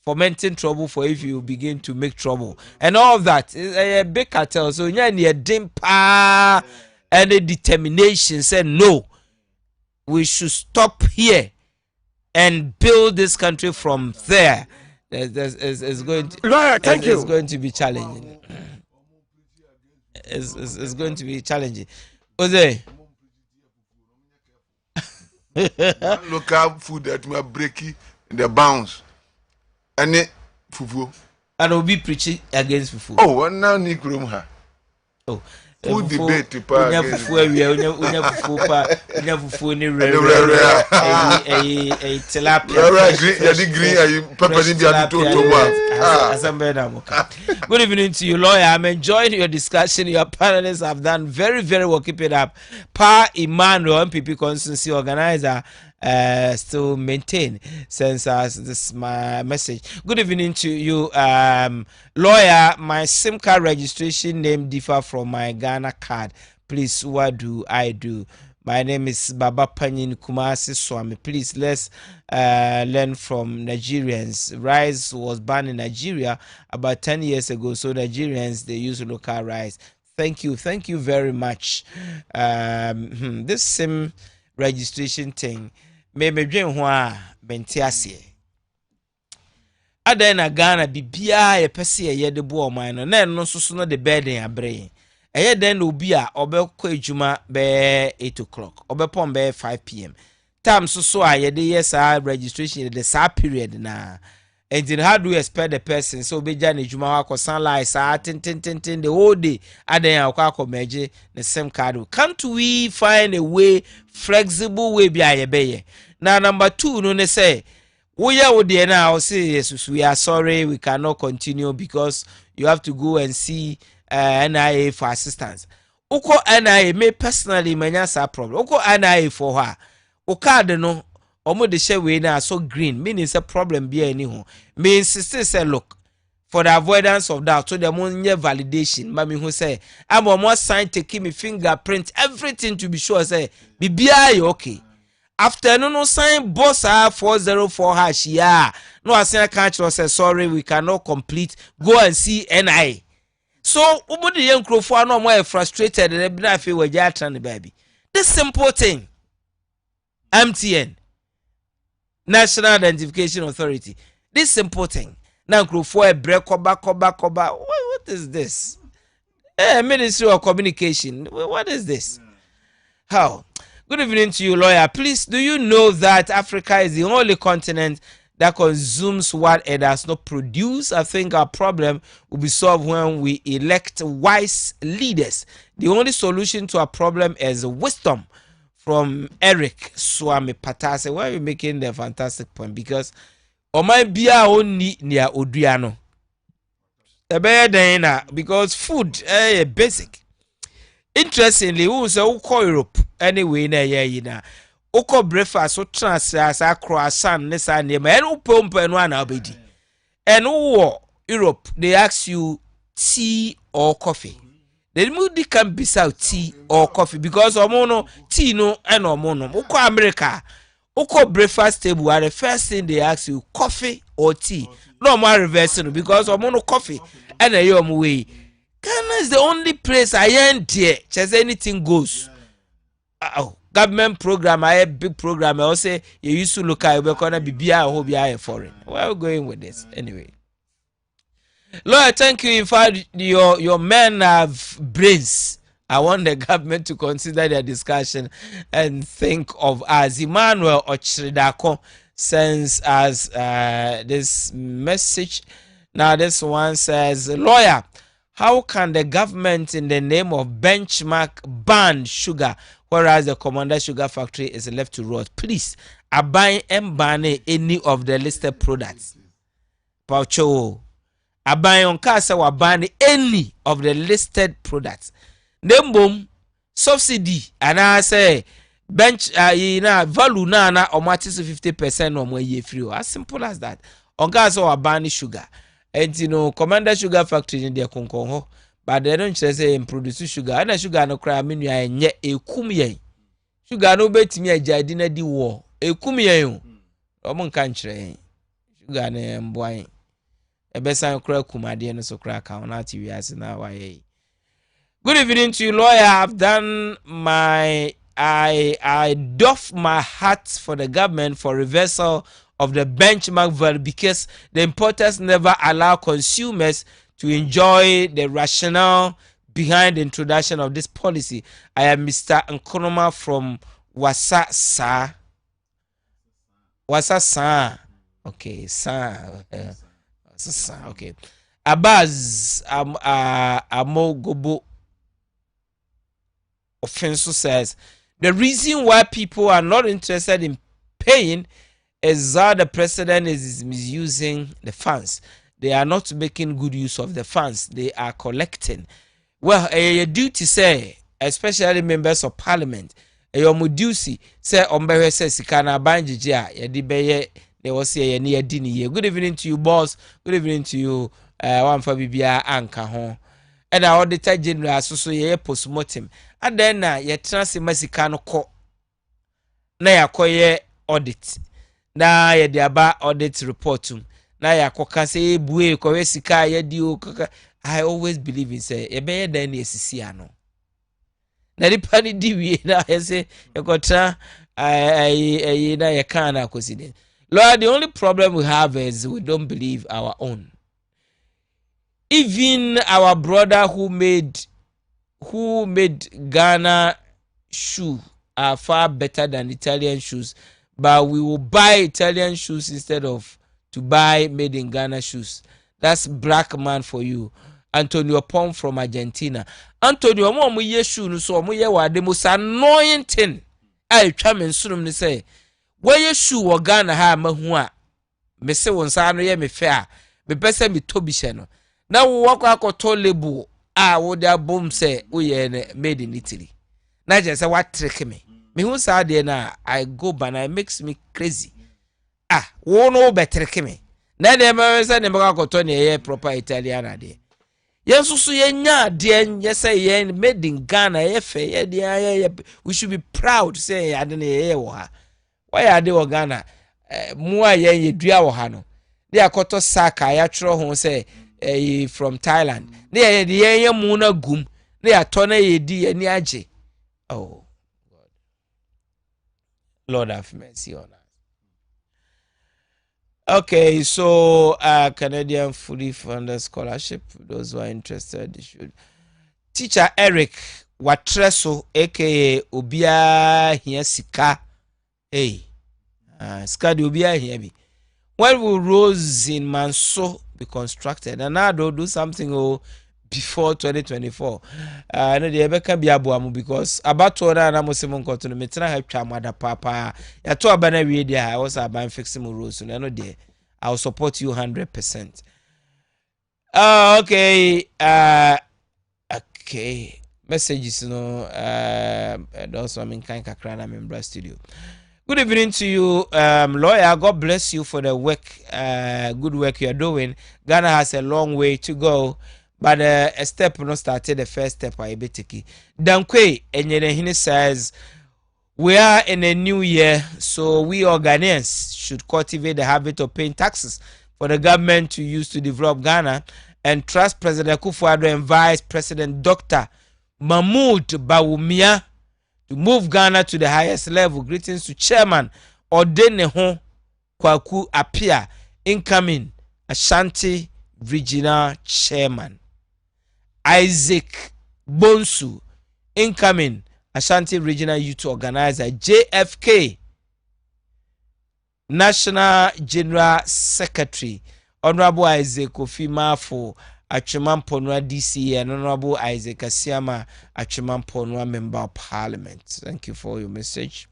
fomenting trouble for if you begin to make trouble. And all of that is a big cartel. So you need a dimpa and a determination say no. We should stop here and build this country from there. It's going to, lawyer, thank you. It's going to be challenging. It's going to be challenging. Jose. Local food that may break the bounds. And fufu. And will be preaching against fufu. Oh, one now need room her. Oh. Food debate to pa. Unya fufu ni rare. Tilapia. Good evening to you, lawyer. I'm enjoying your discussion. Your panelists have done very, very well. Keep it up. Pa Emmanuel, MPP constituency organizer, still maintain since this my message. Good evening to you, lawyer. My SIM card registration name differ from my Ghana card. Please, what do I do? My name is Baba Panyin Kumasi Swami. Please, let's learn from Nigerians. Rice was banned in Nigeria about 10 years ago, so Nigerians, they use local rice. Thank you very much. This SIM registration thing, maybe dream why bentiasie. Ada na Ghana bibia ye pese ye de bo oman no na no so no de burden abre. Eye den obi a obekọ ejuma be 8 o'clock, obepon be 5 p.m. Time so a ye de yes registration the sa period na. And then how do you expect the person so be jan ejuma wa ko sunlight sa tin the whole day adan akwa meje the same card. Can't we find a way, flexible way bi ayebe? Now number 2 no ne say we now say yes, we are sorry, we cannot continue because you have to go and see NIA for assistance. Oko NIA me personally manya sa problem. Oko NIA for her. O card no omo de share we na so green meaning say problem be any ho. Me insist say look for the avoidance of doubt so the money validation mami who say I'm more sign take me fingerprint everything to be sure say bibia okay. After no sign boss 404 hash yeah no I can't say sorry we cannot complete go and see NIA. So umudi young crofo no more frustrated and be feel we jatran baby. This simple thing. MTN National Identification Authority. This simple thing. Now crofo a break koba. What is this? Ministry of Communication. What is this? How? Good evening to you, lawyer. Please, do you know that Africa is the only continent that consumes what it does not produce? I think our problem will be solved when we elect wise leaders. The only solution to our problem is wisdom. From Eric Swami Patase. Why are you making the fantastic point? Because my bia only near Oduano. Because food basic. interestingly who say uko Europe anyway na ye na uko breakfast so transfer croissant ne sa ne ma en upompo no ana obedi and who Europe they ask you tea or coffee. They mudi can be out tea or coffee because omono tea no and omono uko America uko breakfast table are the first thing they ask you coffee or tea. No more reversing because omono coffee and a yom way. Ghana is the only place I ain't there. Just anything goes. Government program, I have big program. I say you used to look at we're gonna be BI or BI foreign. Where are we going with this anyway? Lord, thank you. In fact, your men have brains. I want the government to consider their discussion and think of us. Emmanuel Ochridako sends us this message. Now, this one says, lawyer, how can the government, in the name of benchmark, ban sugar, whereas the Commander Sugar Factory is left to rot? Please, abide and ban any of the listed products. Paucho. Abide on casa or ban any of the listed products. Nembum subsidy and I say bench value na or matches 50% or more year free. As simple as that. On gas or ban sugar. And you know, Commander Sugar Factory in their conco, but they don't say produce sugar. And sugar no cry mean and yet a kumye. Sugar no bet me a jardina di war. A kumye. Omon country. Sugar and boy. A besan crack kumadi and so crack on at you as now. Good evening to you, lawyer. I've done my I doff my hat for the government for reversal of the benchmark value because the importers never allow consumers to enjoy the rationale behind the introduction of this policy. I am Mr. Nkonoma from Wasasa. Okay, okay. Abaz Amogobo Offenso says the reason why people are not interested in paying is that the president is misusing the funds. They are not making good use of the funds they are collecting. Well, a duty say, especially members of parliament, a duty say ombewe say sikana banjija yadibeye they was say near dini. Good evening to you, boss. Good evening to you, one for Bibia Anka home. And our auditor general so ye postmortem. And then ye trans masikano ko na yakoye audit. Na ye diaba audit report na yakoka say buwe kowe sika ye di o. I always believe in say ye be dan esisi ano. Na nipa ni diwi na ye say ye kotra ai na ye kan na koside. Lord, the only problem we have is we don't believe our own. Even our brother who made Ghana shoe are far better than Italian shoes, but we will buy Italian shoes instead of to buy made in Ghana shoes. That's black man for you. Antonio Pom from Argentina. Antonio, mo ye shoe so mo ye wa the most annoying thing. I try men sunum ni say, where ye shoe or Ghana ha mahu a me se won sa no ye me fair. Me pese me tobi sheno. Na wo akwakoto label wo dia bom say wo ye made in Italy. Na je say what trick me. Me hu sa de na I go ban it makes me crazy. Wo no be trick me. Na de me say ne akwakoto ne ye proper Italian ade. Ye so ye nya de ye say ye made in Ghana ye fe ye de we should be proud say ye ade ne ye wo ha. Why ade wo Ghana mu a ye dua wo ha no. De akoto saka ya tro ho say from Thailand. They ye muna gum. They are tona ye di any aje. Oh God. Lord have mercy on us. Okay, so Canadian fully funded scholarship. Those who are interested, they should. Teacher Eric Watreso, aka Obia here Sika. Hey. Sika di Obia here be. When will Rose in Manso be constructed? And now they'll do something before 2024. No, the Ebeka be abuamu because about to order and I'm Simon Cotton, Metra help Chamada Papa. Ya to abana we I was about fixing Rose. So I know there. I'll support you 100%. Okay. Okay. messages no those I mean kind kakra na member studio. Good evening to you, lawyer. God bless you for the work, good work you are doing. Ghana has a long way to go, but a step not started. The first step I betiki. Dankwe Enyenehine says we are in a new year, so we all Ghanaians should cultivate the habit of paying taxes for the government to use to develop Ghana, and trust President Akufo-Addo and Vice President Dr. Mahmoud Bawumia to move Ghana to the highest level. Greetings to Chairman Odeneho Kwaku Apia, incoming Ashanti Regional Chairman. Isaac Bonsu, incoming Ashanti Regional Youth Organizer. JFK, National General Secretary. Honorable Isaac Kofi Mafo, Achimamponwa DC, and Honorable Isaac Asiama, Achimamponwa Member of Parliament. Thank you for your message.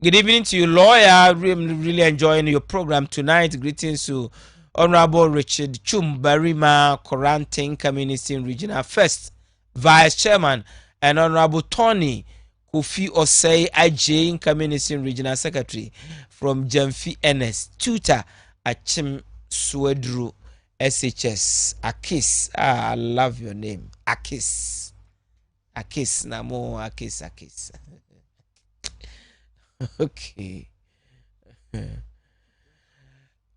Good evening to you, lawyer. Really enjoying your program tonight. Greetings to Honorable Richard Chumbarima, Coranting Community Regional First Vice Chairman, and Honorable Tony Kofi Osei IJ, Community Regional Secretary from Jamfi NS, Tutor Achim Swedru SHS. Akis. I love your name. Akis. Akis. Namo Akis. Okay.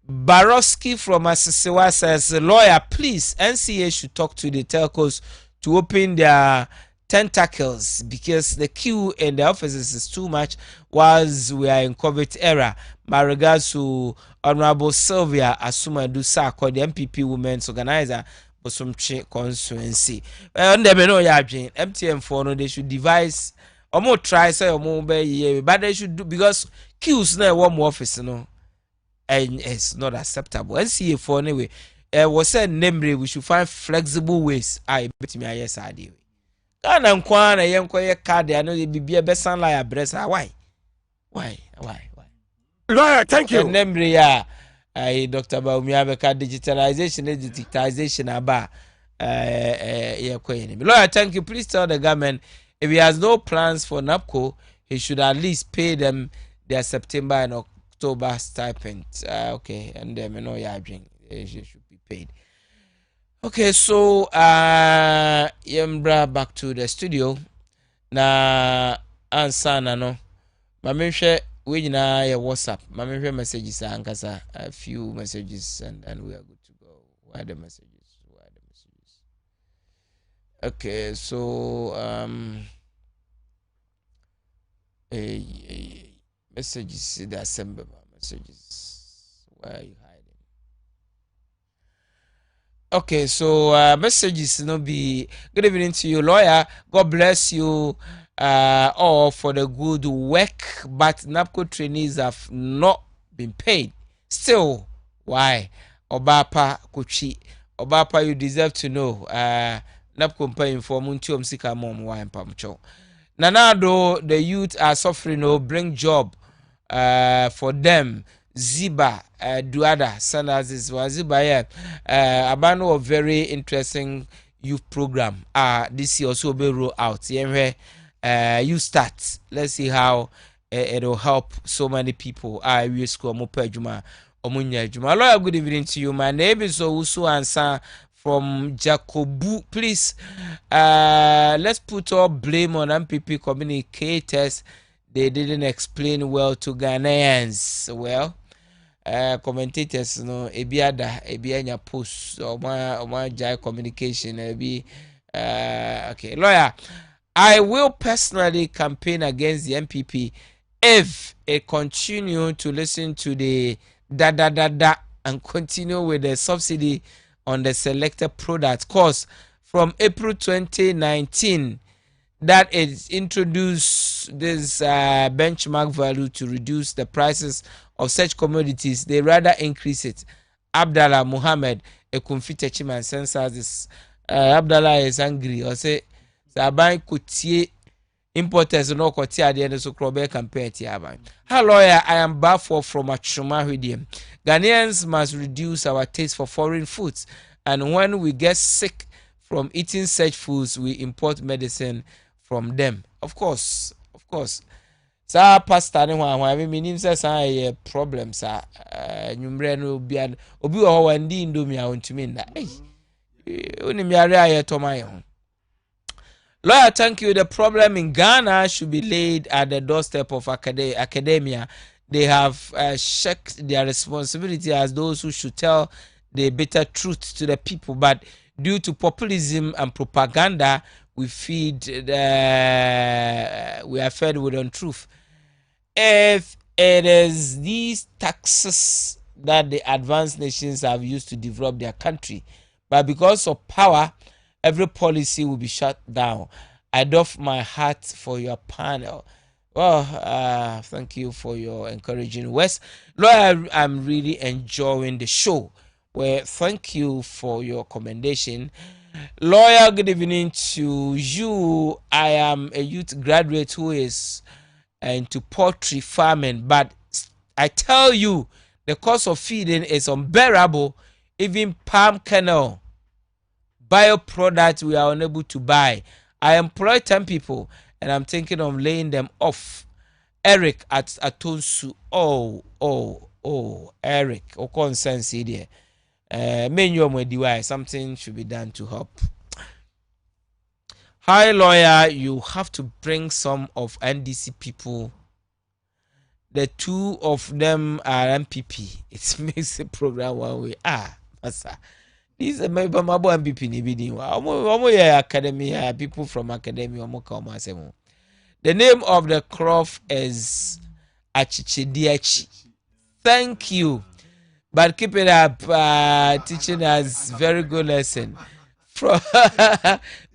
Baroski from Asisewa says, lawyer, please, NCA should talk to the telcos to open their tentacles because the queue in the offices is too much whilst we are in COVID era. My regards to Honorable Sylvia Asumadu Sako, the MPP Women's Organizer, Bosomche Constituency. And they know MTM for no, they should devise or more try say or more but they should do because queues now one more office, and it's not acceptable. NCA for anyway. Was said namely we should find flexible ways. I bet me yes I do. Ghana nkwana yenkoye card I know it be a best sound like a breast. Why? Lawyer, thank you. Namely, Dr. Baumia digitalization about lawyer, thank you. Please tell the government if he has no plans for NAPCO, he should at least pay them their September and October stipend. Okay, and then you know they should be paid. Okay, so yembra back to the studio. Na answer no. Mamehwe we na your WhatsApp. Mamehwe messages ankasa a few messages and we are good to go. Where are the messages? Okay, so messages the assembly messages. Where are you hiding? Okay, so messages no be good evening to you, lawyer. God bless you all for the good work, but NAPCO trainees have not been paid. Still, why? Obapa Kuchi. Obapa, you deserve to know. NAPCO pay inform until sika mom why pamcho. Nanado, the youth are suffering. Bring job for them. Ziba Duada Sanders was Ziba a band of very interesting youth program. This year also be roll out. You start. Let's see how it'll help so many people. We school Mopejuma Omunya Juma. Lawyer, good evening to you. My name is Owusu Ansa from Jacobu. Please, let's put all blame on MPP communicators. They didn't explain well to Ghanaians. Well, commentators no ebianya post or my jai communication okay, lawyer, I will personally campaign against the MPP if it continue to listen to the da and continue with the subsidy on the selected product cost from April 2019 that it introduced this benchmark value to reduce the prices of such commodities. They rather increase it. Abdallah Muhammad, a confite chiman, sensors this. Abdallah is angry or say, Saban Kutie importers no Kotia the end so Krobe compare Tiaban. Hello, lawyer, I am baffled from Achuma Hidium. Ghanaians must reduce our taste for foreign foods, and when we get sick from eating such foods, we import medicine from them. Of course. Sa pastor ne ho I mean menim say say problems are nwumre no obi wo ho wandi indomie a ontumi nda onim yare aye tomaye ho. Lawyer, thank you. The problem in Ghana should be laid at the doorstep of academia. They have checked their responsibility as those who should tell the bitter truth to the people, but due to populism and propaganda, we are fed with untruth. If it is these taxes that the advanced nations have used to develop their country, but because of power, every policy will be shut down. I doff my heart for your panel. Well, thank you for your encouraging words. Lord, I'm really enjoying the show. Well, thank you for your commendation. Lawyer, good evening to you. I am a youth graduate who is into poultry farming, but I tell you, the cost of feeding is unbearable. Even palm kernel bioproducts we are unable to buy. I employ 10 people and I'm thinking of laying them off. Eric at Atonsu. Eric. Sense here. Something should be done to help. Hi, lawyer. You have to bring some of NDC people. The two of them are MPP. It makes the program one way. Master. These are my boy MPP. Academy. People from academy. The name of the crop is Achichidiachi. Thank you. But keep it up, teaching us very good lesson. From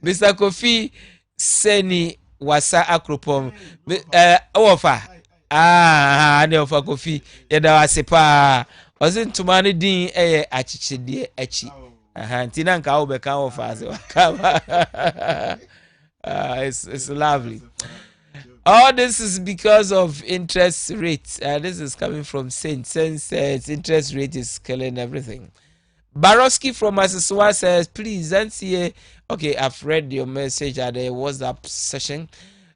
Mr. Kofi Seni Wasa Akropom. Ofa. Ne ofa Kofi. Yeda wasepa. Wasn't to money din achichidi echi. Tina nka obeka ofa. It's lovely. All this is because of interest rates. This is coming from Saint. Saint says interest rate is killing everything. Baroski from Asiswa says, please, NCA. Okay, I've read your message at the WhatsApp session.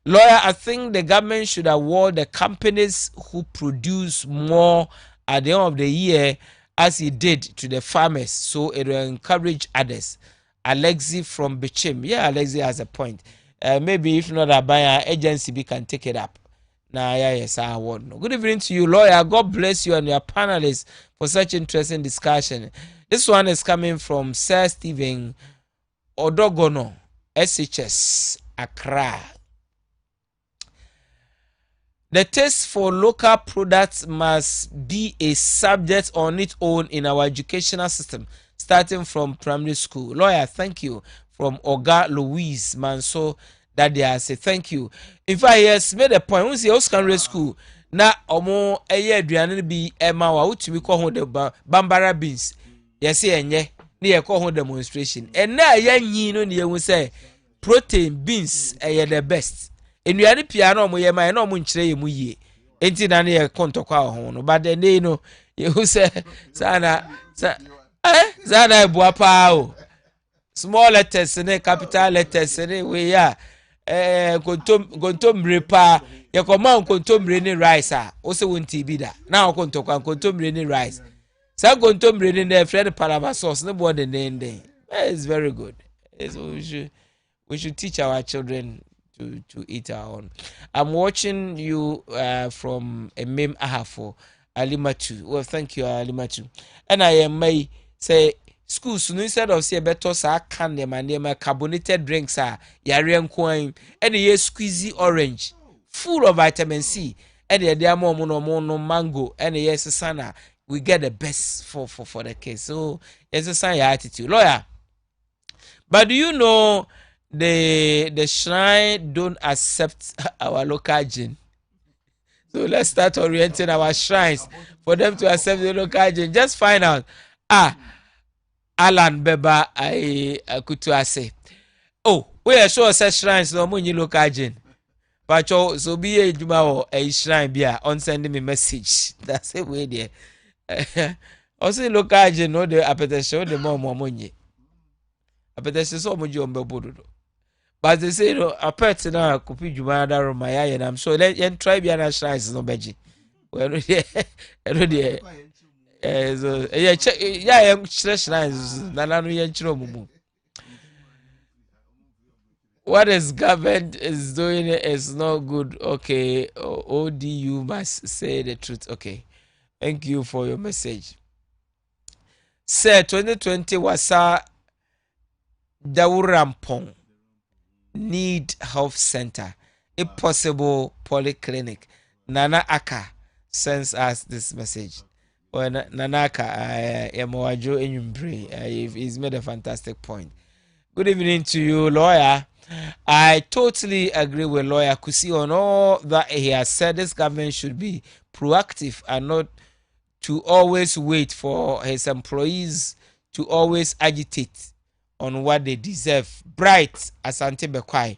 Lawyer, I think the government should award the companies who produce more at the end of the year as he did to the farmers, so it will encourage others. Alexi from Bichim. Yeah, Alexi has a point. Maybe if not a buyer agency, we can take it up. Yes, I want. Good evening to you, lawyer. God bless you and your panelists for such interesting discussion. This one is coming from Sir Stephen Odogono, SHS, Accra. The taste for local products must be a subject on its own in our educational system, starting from primary school. Lawyer, thank you. From Oga Louise Manso, that they say thank you. In fact, he has made a point. When you see secondary school, na omo eye aduane bi ema wa utimi ko ho de bambara beans. Yes, enye na ye ko ho demonstration. And na ye nyi no ne ye hu say protein beans the best. Enuane pia na omo ye ma na omo nkyere ye mu yie. Enti na ne ye kontokwa ho no. But then you know, you say sana ebu apa o. Small letters and capital letters and we are kontombre pa ye command kontombre ni rice also won't be that now kontombre ni rice sa kontombre ni na friend palava sauce no more than then it's very good. We should teach our children to eat our own. I'm watching you from a meme ahafo Alimatu. Well, thank you Alimatu. And I may say schools no instead of say better sa can them and them carbonated drinks yare nkoan and ye squeezy orange full of vitamin C and they are more no mango and yes sana we get the best for the kids. So it's a sign attitude, lawyer. But do you know the shrine don't accept our local gin? So let's start orienting our shrines for them to accept the local gin. Just find out Alan Beba I could to say. Oh, we are sure such shrines no money local gin. But so be a juma a shrine beer on sending me message. That's a way there. Also local gin no the appetite show the more money. apetese so moji ombe but they say no a pet na kopi dwuma da roma ya and I'm so let try be an shrines no beji well no dey so yeah shrines na no yen chiro mumu. What is government is doing is not good. Okay, ODU must say the truth. Okay, thank you for your message. Sir, 2020 wasa Dawurampong Need Health Center, if possible polyclinic. Nana Aka sends us this message. Well, Nana Aka, he's made a fantastic point. Good evening to you, lawyer. I totally agree with lawyer Kusi on all that he has said. This government should be proactive and not to always wait for his employees to always agitate on what they deserve. Bright Asante Bekwai.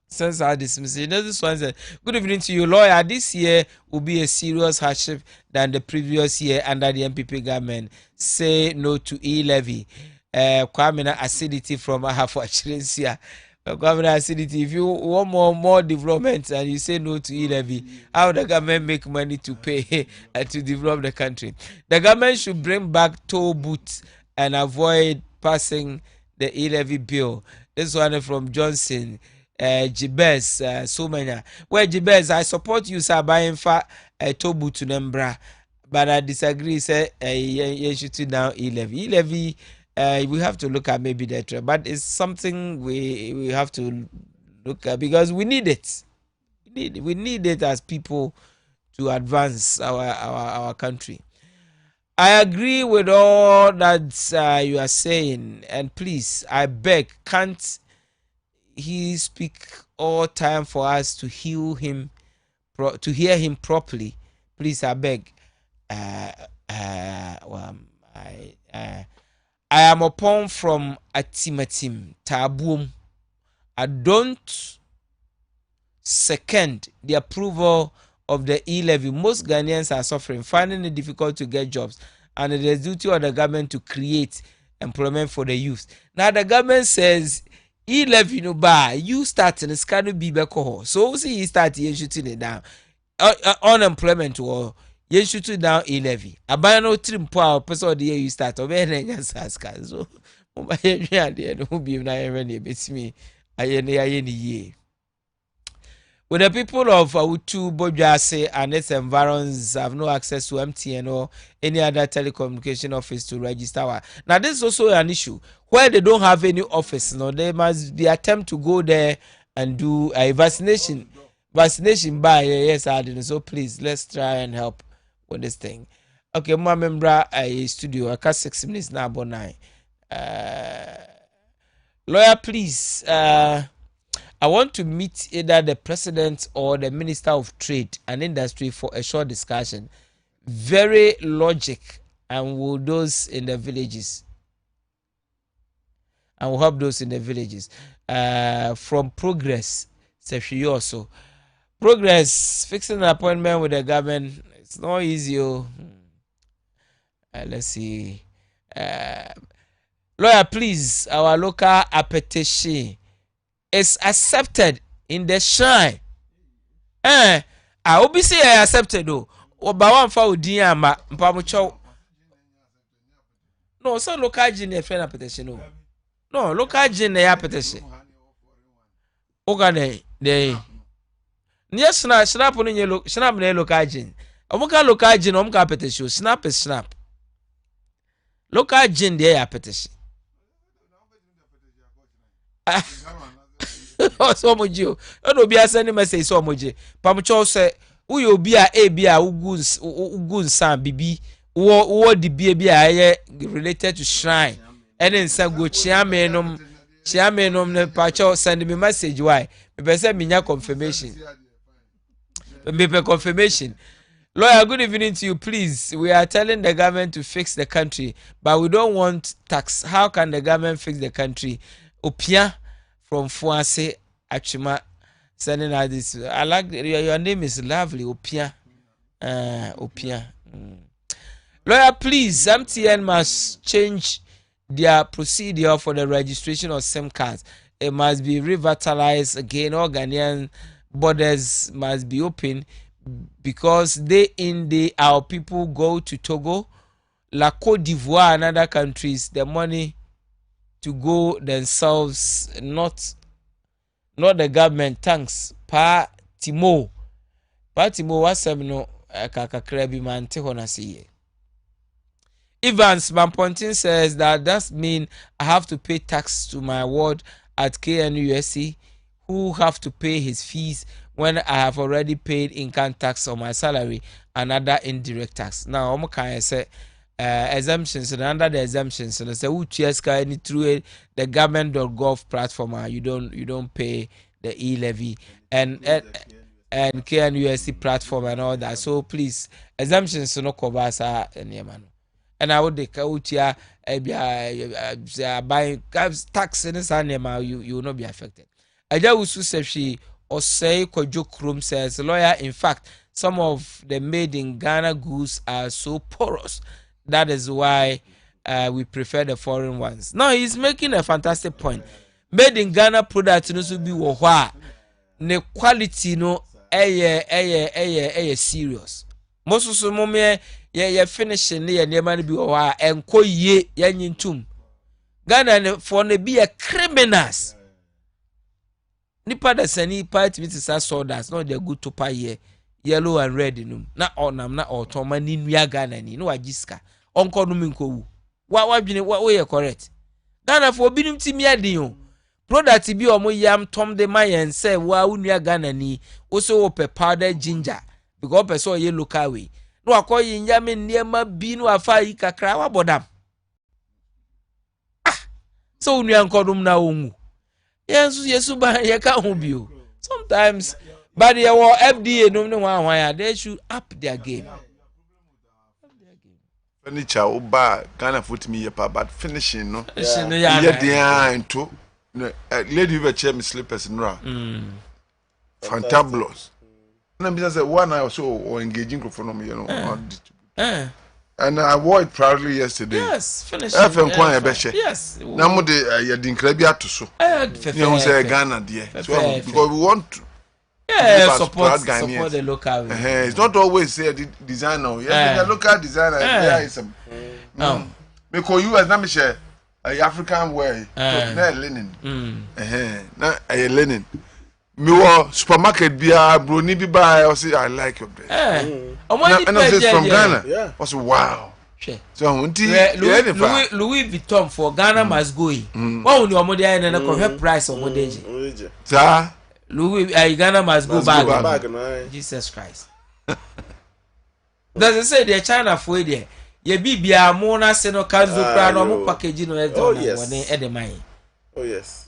Since I dismiss it, this one said, good evening to you, lawyer. This year will be a serious hardship than the previous year under the MPP government. Say no to e-levy. Kwamina acidity from Ahafo Chirensia. Kwamina acidity. If you want more development and you say no to e-levy, how the government make money to pay to develop the country? The government should bring back toll booths and avoid passing the e-levy bill. This one from Johnson. Jibes, Sumanya. Well, Jibes, I support you, sir, buying toll booth to Nembra, but I disagree. Say, you should now e-levy. E-levy. We have to look at maybe that, but it's something we have to look at because we need it. We need it as people to advance our country. I agree with all that you are saying, and please, I beg, can't he speak all time for us to hear him properly? Please, I beg. I am upon from Atimatim, Tabuum. I don't second the approval of the e-levy. Most Ghanaians are suffering, finding it difficult to get jobs, and it is duty of the government to create employment for the youth. Now the government says e-levy no buy, you start in it's kind of be back home. So see you start here shooting it down. Unemployment or you shoot it down e-levy. I buy no trim power person the year you start over and so my idea no be na even it's me. I with the people of Utu, Bojase and its environs have no access to MTN or any other telecommunication office to register. Now this is also an issue where they don't have any office. No, they must be attempt to go there and do a vaccination by yes, I didn't. So please let's try and help with this thing. Okay, my member a studio. I got 6 minutes now, about 9. Lawyer, please. I want to meet either the president or the minister of trade and industry for a short discussion. Very logic, and will those in the villages. And will help those in the villages. From Progress, also. Progress, fixing an appointment with the government, it's not easy. Let's see. Lawyer, please, our local appetition is accepted in the shrine. I obviously I accepted though. Oba wan fa odin ama mpamocho. No, so local gin e friend petition no. Local gin e petition. Oga dey. Yes, snap no nye snap na local gin. Omuka local gin omuka petition. Snap is snap. Local gin dey petition. So moji o no be asani message so moji pamcho say uyo bi a ugu nsan bibi wo di bia ye related to shrine and nsan go chiamenom ne pacho send me message why me pese minya confirmation lawyer, good evening to you. Please, we are telling the government to fix the country, but we don't want tax. How can the government fix the country? Opia from Fuase Achima sending out this. I like your name is lovely, Opia. Opia. Lawyer, please, MTN must change their procedure for the registration of SIM cards. It must be revitalized again. All Ghanaian borders must be open because our people go to Togo, La Côte d'Ivoire, and other countries. The money to go themselves, not the government. Thanks. Timo, what's no kakakrebi mante honasiye. Evans Mampontin says that mean I have to pay tax to my ward at KNUSC, who have to pay his fees when I have already paid income tax on my salary and other indirect tax. Now, I'm kind say exemptions, and under the exemptions, and I say any through the government.gov platform, you don't pay the e-levy and KNUSC platform and all that. So please, exemptions no cover and and I would declare buying tax in this animal, you will not be affected. Aja Usu says she or say Kojo Krum says lawyer, in fact, some of the made in Ghana goods are so porous. That is why we prefer the foreign ones. No, he's making a fantastic point. Made in Ghana products no be wahwa. The quality no serious. Most of the moment ye finishing ye near be wahwa and ko ye yanyintum. Ghana for ne be a criminals. Nipa da sani party with sa sodas no they good to pay ye yellow and red num. Na onam na otoma ni nua Ghana ni no agiska. Onko no minko wu. Wa dwene we correct. Ghana for binim timi adin o. Product bi omo yam tom de mayen say wa unua Ghana ni also ope powder ginger because person ye local way. No akoyi nyame niema bi no afa yi kakra wa bodam. So unua nkodum na onwu. Yes, but you can't be. Sometimes, but they were FDA no one they should up their game. Furniture oba Ghana foot me but finishing no. Yeah, into lady we chair me slippers no. Fantabulous. And I say one I also engaging for no you know. And I wore it proudly yesterday. Yes, finish. Yes. Now mo de ya din krabia to so. You say Ghana there. So because we want to support the local. It's not always say the designer. Yes, the local designer there is some. Because you as na me share African way. Na linen. Na linen. Me wa supermarket bia broni bi buy or say I like your dress. And it's from Ghana. Yeah. I said wow. So Louis Vuitton for Ghana must go. What will your mother and a price of what day? Louis Ghana must go back. Jesus Christ. Does it say the China for there? Ye bibia mona seno kanzo pra no mo package no e Oh yes.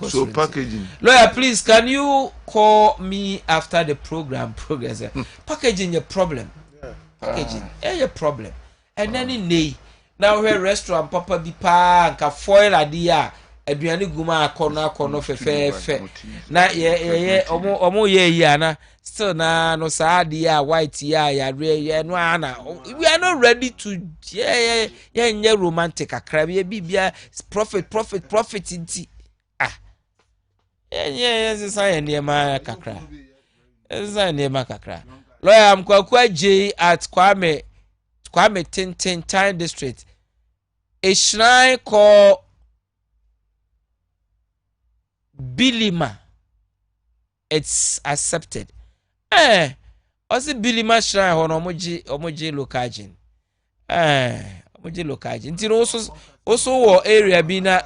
So packaging. Lawyer, please, can you call me after the program progress? Packaging a problem. Yeah. Packaging a problem. And then in day now her restaurant papa bi pa nka foil adia aduane guma akona fe na ye omo ye ana still na no sa adia white ya re no ana we are not ready to ye romantic akra bibia profit nti ye say niema kakra lawyer amkwakwa J at Kwame Tintin Time District, a shrine called Bilima. It's accepted. Also Bilima shrine on omoji lokajin. Omoji lokajin. Nti also war area bina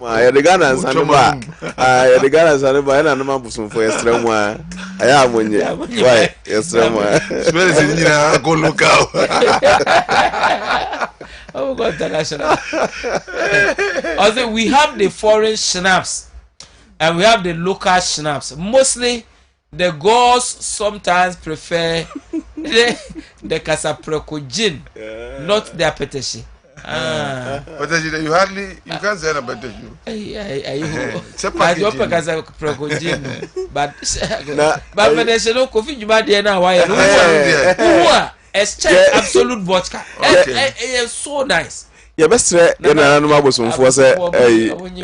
Ya the Ghana and Sanba. The Ghana and Sanba and no man for extreme. I am money. Why? Extreme. Spell go local. Oh God, international. Also, we have the foreign schnapps and we have the local schnapps. Mostly, the girls sometimes prefer the Casapreco gin, not the apetition. But you hardly, you can't say about the you. I hope because I procogene, but there's no coffee you might now. Why? Exchange absolute vodka. It's so nice. Yeah, best na no mabo so mfo se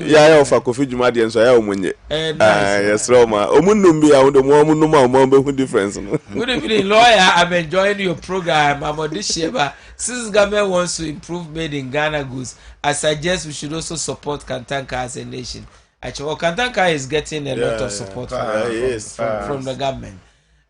ya ofa kofi dwuma de nso ya omunye yes Roma omunnum bia wo de mo omunnum a mo be hu difference no. Good evening, lawyer. I'm enjoying your program. I'm on this year, but since government wants to improve made in Ghana goods, I suggest we should also support Kantanka as a nation. Actually, Kantanka is getting a lot of support from the government.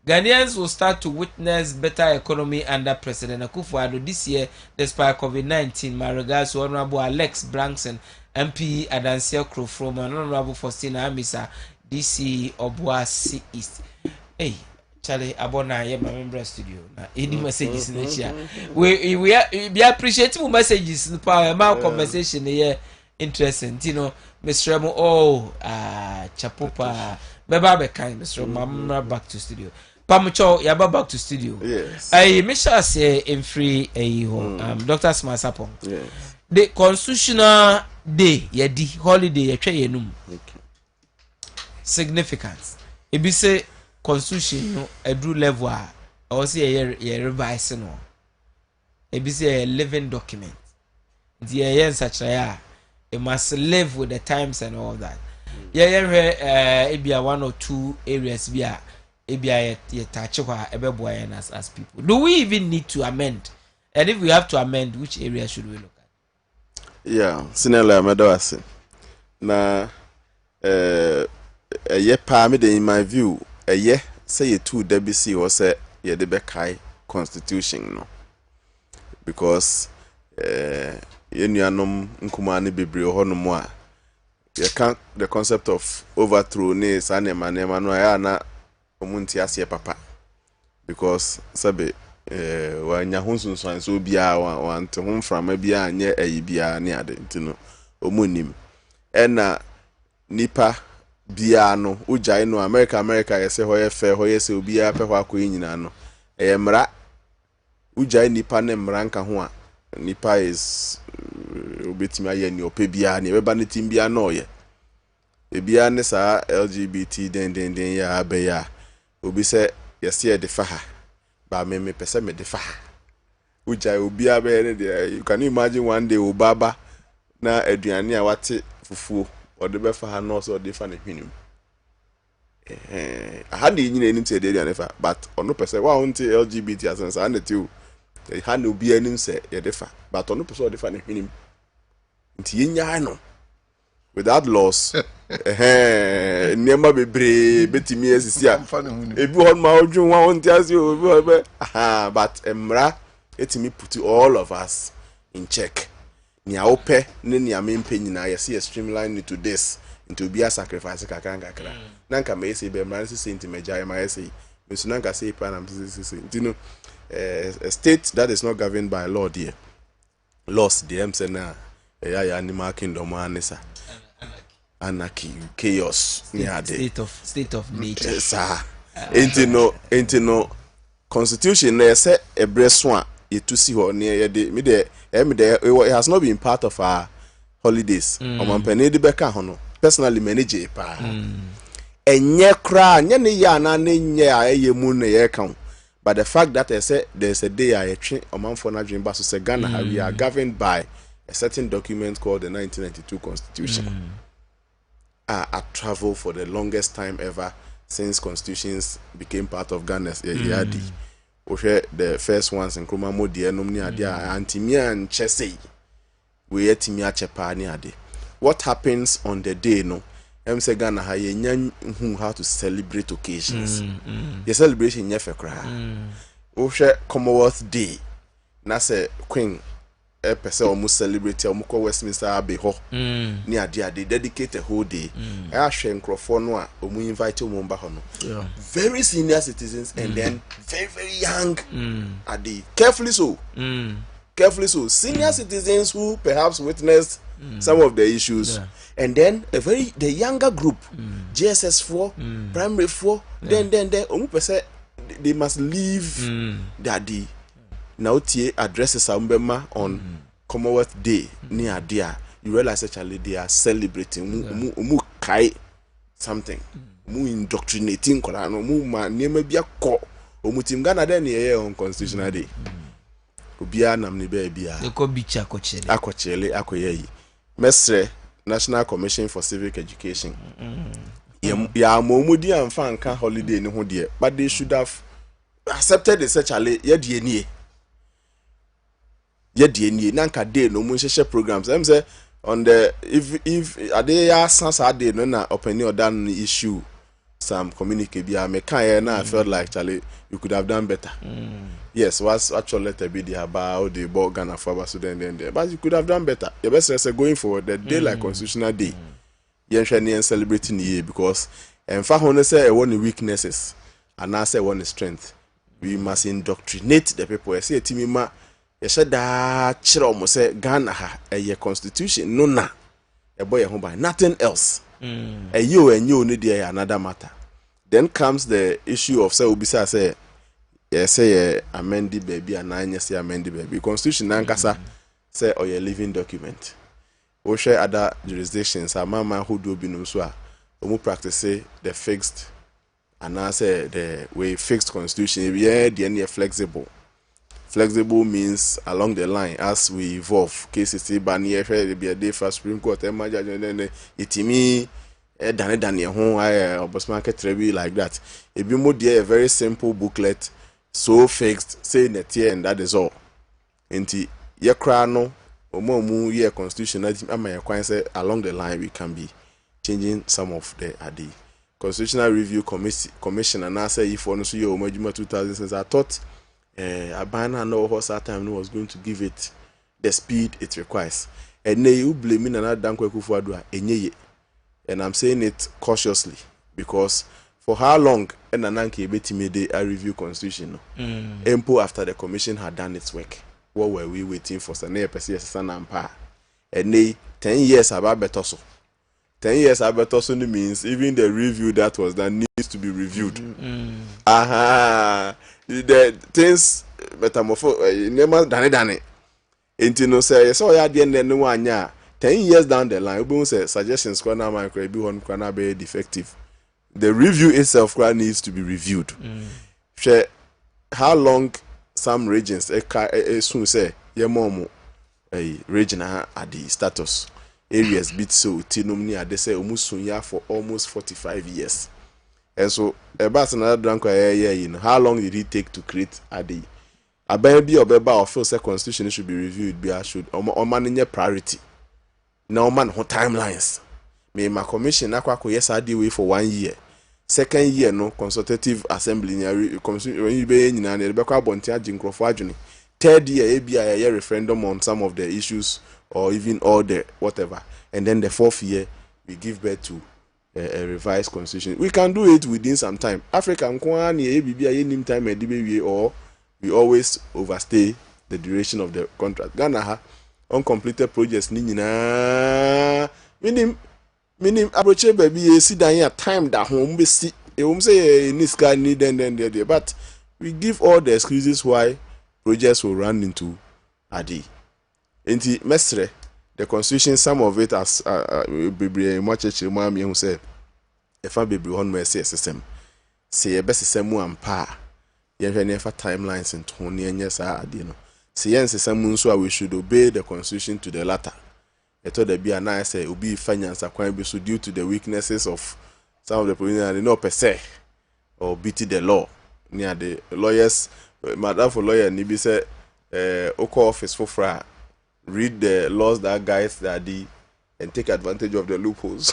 Ghanaians will start to witness better economy under President Akufo-Addo this year, despite COVID-19. My regards to Honorable Alex Branson, MP Adansia Krofrom, and Honorable Faustina Amisa, DC Obuasi East. Hey, Charlie Abona, yeah, my member studio. Any messages in the chat? We appreciate messages in the power. My conversation here interesting. You know, Mr. Remo, Chapopa, Baba kind, Mr. Remo, back to studio. Pamucho, yaba back to studio. Yes. I Misha say in free Dr. Smasapon. Yes. The constitutional day, yedi holiday, yenum. Okay. Significance. If you say constitution no a drew level, or say a revise no. If you say a living document, the such a it must live with the times and all that. It be one or two areas be as people. Do we even need to amend? And if we have to amend, which area should we look at? Yeah, Sinela Medawasi. Na a ye permit in my view, a ye say two DBC or say ye the Bekai constitution no. Because yenuanom nkumani bibri ohono mo a ye can the concept of overthrow ne sanema no ya na omunti ase papa because sabe wanya hunsunsan so bia wante hon frama bia anye ayi bia ne ade ntino omunim ena nipa bia no ujai no America yese hoye fe hoye se obia pe ho akoyi nyina no mra ujai nipa ne mra nka ho a nipa is obetimi aye ni ope bia ne beba ne tim bia no ye ebia ne sa LGBT den ya abeya obi se yesi e defa ha ba me pese me defa ha ujai obi abe ne de you can imagine one day obaba na aduane a wate fufuo ode be fa ha no so de fa ne hwenim aha de nyina enim se de aduane fa but ono pese wa wonte LGBT asensa na ti o ha no obi anim se ye defa but ono pese o de fa ne hwenim nti yenya no without loss niema bebre betimi esisi a ebi hon ma odwun wa on tiase obi be but emra etimi put all of us in check nia ope ne nia mempe nyina yesi streamline it to this into be a sacrifice kakanga kra nanka me ese be mra senti meja ma ese mesu nanka say pa na sisi you know a state that is not governed by law there lost the MC na ya animal kingdom anisa anarchy chaos state of nature sir enti no constitution na say ebreso a yetusi ho ne ye it has not been part of our holidays omampane de beka ho no personally manage pa enye kra nya ne ya na ne nya ayemu na ye kan but the fact that there's a day I train omanfo na dream ba so say Ghana we are governed by a certain document called the 1992 Constitution. I traveled for the longest time ever since constitutions became part of Ghana's yadi. The first ones in Kroma Modi Nomni Adia Antimia and Chesey. We etimia chepa ni ade. What happens on the day no? Say Ghana ha ye who how to celebrate occasions. The celebration yefe kra. Commonwealth Day. Na se Queen pese o mu celebrate o mu ko Westminster Abbey ho ni ade dedicate a whole day ahwe nkrofo no a o mu invite o mu mba ho no very senior citizens and then very young ade carefully so senior citizens who perhaps witnessed some of the issues and then the younger group JSS4 primary 4 then o mu pese they must leave that day. Now tie addresses ambema on Commonwealth Day near dear, you realize actually they are celebrating kai something. Mu indoctrinating korano mu ma niema bia ko omutim Ghana den ye on constitutional day. Obia nam ne ba bia. They ko bicha akochele. Akochele akoyeyi. Mesre National Commission for Civic Education. Ya momudi amfa anka holiday ni ho de, but they should have accepted the such ale ye die nie nanka day no mu nhye programs. Em say on the if ade ya sansa day no na open or down issue some communicate bia me kan na I felt like Charlie you could have done better. Yes, was actually let be the about the ball Ghana for so then there, but you could have done better. Your best say going forward the day like constitutional day. Yen hwe celebrating the year because en fa ho say e one weaknesses and I say one strength. We must indoctrinate the people. I say timi ma ye da kire omo say Ghana ha e constitution no na e boy ho by nothing else. You and you need another matter. Then comes the issue of say obisa say say amend the baby and nine say amend the baby. Constitution nankasa say or your living document. We share other jurisdictions. A mama who do binum so a omu practice the fixed and I say the way fixed constitution. Yeah, the any flexible. Flexible means along the line as we evolve. Cases ban here be a day for Supreme Court and then itimi dane ho market trebi like that. It be more a very simple booklet, so fixed, say net here and that is all. Enti ye kra no omo ye constitution am say along the line we can be changing some of the adi. Constitutional Review Commission and I say if one so ye omo 2006 I thought Abana no horse that time no was going to give it the speed it requires. And you blame me and Dankwa Kufuadua enye. And I'm saying it cautiously because for how long and Ananke made a review constitution Empo after the commission had done its work. What were we waiting for? Sanay Persian and Pa. And 10 years about betoso. 10 years abetoso means even the review that was done needs to be reviewed. Aha. The things metamorpho never done. Intino say so ya the end no one 10 years down the line we say suggestions corner man could be one corner be defective. The review itself needs to be reviewed. How long some regions soon say ye momo region at the status areas bit so tinumni they say almost for almost 45 years. And so about another drunk how long did it take to create a day? A baby or beba or feel constitution should be reviewed be should or man in your priority. No man who timelines. May my commission aqua yes I deal with for 1 year. Second year no consultative assembly when you be in an Rebecca Bontia Jincrophagony. Third year be a referendum on some of the issues or even all the whatever. And then the fourth year we give birth to a revised constitution. We can do it within some time. African time or we always overstay the duration of the contract. Ghana uncompleted projects meaning approach baby see down here time that home be see say in this guy need then but we give all the excuses why projects will run into adi. Enti mestre the constitution, some of it as much as mommy who said, if I be on my system, say a best system and pa, you have never timelines in 20 years. I didn't see, yes, some so we should obey the constitution to the latter. I thought there be a nice, it will be finance acquired so due to the weaknesses of some of the provincial, no per se, or beat the law near the lawyers, madam for lawyer, Nibi said, Oko office for fra. Read the laws that guides that and take advantage of the loopholes.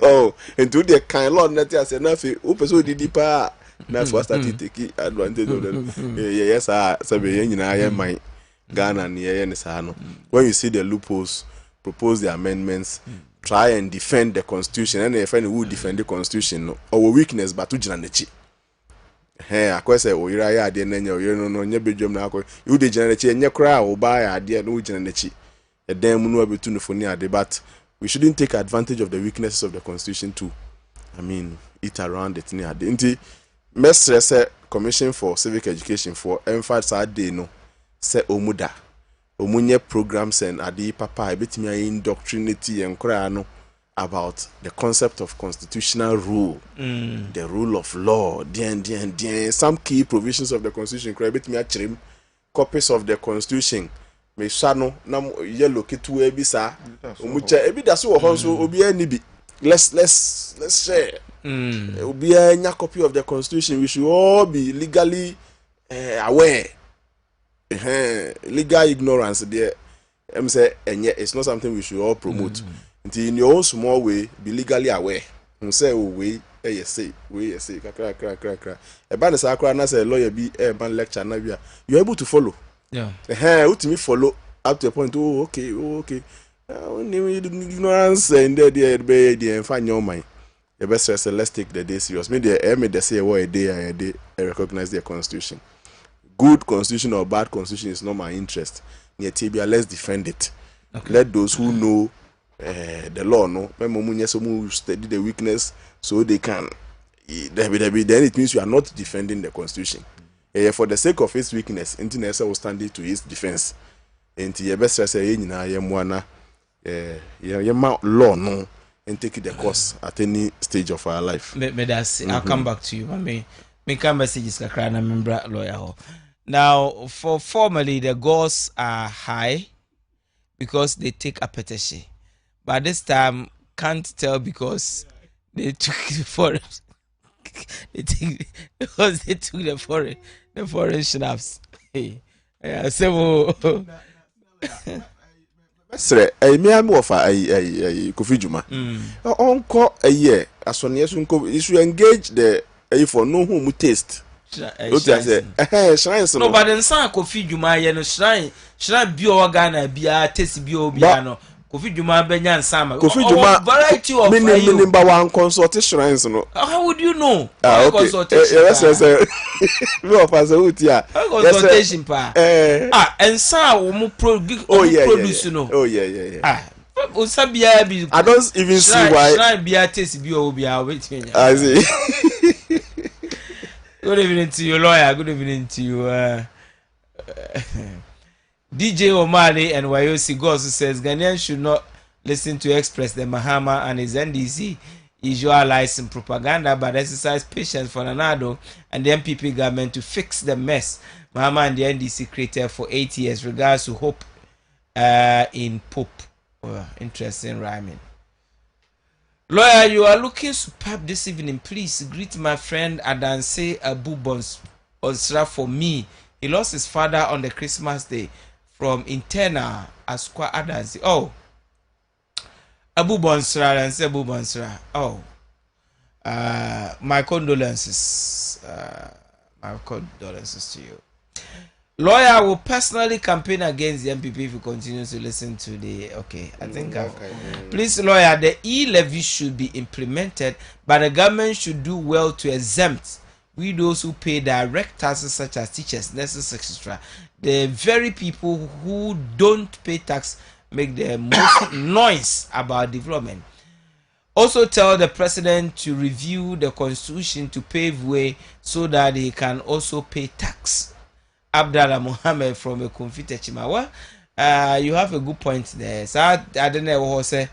Oh, and to the kind law that I said nothing. Open so did pa. That's what started taking advantage of them. Yes, I am my Ghana and Sano. When you see the loopholes, propose the amendments, try and defend the constitution, and if any who defend the constitution, our weakness, but to Janachi. Hey, I quite say, oh, you're a dear, no, you the generate and your crowd will buy a dear no generate. A damn no between the but we shouldn't take advantage of the weaknesses of the constitution too. I mean, it around it near the inti. Mestre Commission for Civic Education for emphasis day no say omuda omunye programs and adi papa ebetimi ay indoctrinate enkora no about the concept of constitutional rule, the rule of law, some key provisions of the constitution. Ebetimi achrim copies of the constitution. Me shano na yellow kitu ebisa omucha ebi daso wo honso obi anibi. Let's share. Obi anya copy of the constitution. We should all be legally aware. Legal ignorance there. Say it's not something we should all promote. Until in your own small way, be legally aware. Say we say kra. A ban is akra na say lawyer be a ban lecture na bia. You're able to follow. Yeah. Ultimately follow up to a point. Oh, okay. Ignorance and there find your mind. The best is let's take the day serious. Me they say a day I recognize their constitution. Good constitution or bad constitution is not my interest. Near Tibia, let's defend it. Okay. Let those who know the law know. Remember, study the weakness so they can. Then it means you are not defending the constitution. For the sake of its weakness, internet will stand to its defense. And the best say, law no, and take the course at any stage of our life. I'll come back to you. Me can messages kakra na member lawyer. Now, for formally, the goals are high because they take a petition. But this time, can't tell because they took the forest. Because they took the foreign schnapps. Hey, so. Sir, me am offer Kofi Juma. Onko a year, as soon as you should engage the for no whom taste. Shrine no, but in San Kofi Juma, shrine bio Ghana, bia, taste bio biano. Kofi Juma Benyan Sama. Kofi Juma variety of minimum one consult shrines. No, how would you know? Consultation. Yes, we offer so utia. Consultation pa. And some produce no. Oh yeah. I don't even see why. Shrine bia taste bio bia. I see. Good evening to you, lawyer. Good evening to you. DJ Omale and Wayosi Gosu says Ghanaians should not listen to Express the Mahama and his NDC usualizing propaganda, but exercise patience for Nanado and the MPP government to fix the mess Mahama and the NDC created for 8 years. Regards to hope in Pope. Interesting rhyming. Lawyer, you are looking superb this evening. Please greet my friend Adanse Abu Bonsra for me. He lost his father on the Christmas day from internal Asqua Adanse. Oh, Abu Bonsra, Adanse Abu Bonsra. Oh, my condolences. My condolences to you. Lawyer will personally campaign against the MPP if you continue to listen to the. Okay, I think. Please, lawyer, the e-levy should be implemented, but the government should do well to exempt we those who pay direct taxes, such as teachers, nurses, etc. The very people who don't pay tax make the most noise about development. Also, tell the president to review the constitution to pave way so that he can also pay tax. Abdallah Mohammed from a Confite Chimawa. You have a good point there. So I don't know what say.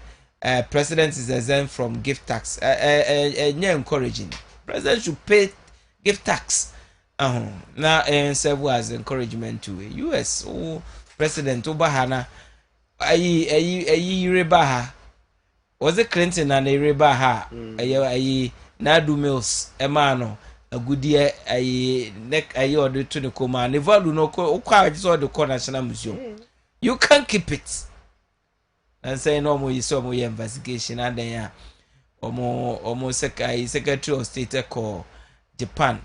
President is exempt from gift tax. Encouraging. President should pay gift tax. Now, serve as encouragement to U.S. President Obahana. Ayi rebaha. Was it Clinton and a rebaha? Ayi Nadu Mills Emano. A good year, a neck, a order to the command. Never do no quite saw the National Museum. You can't keep it. And say no more, you saw more investigation, and then almost Secretary of State call Japan,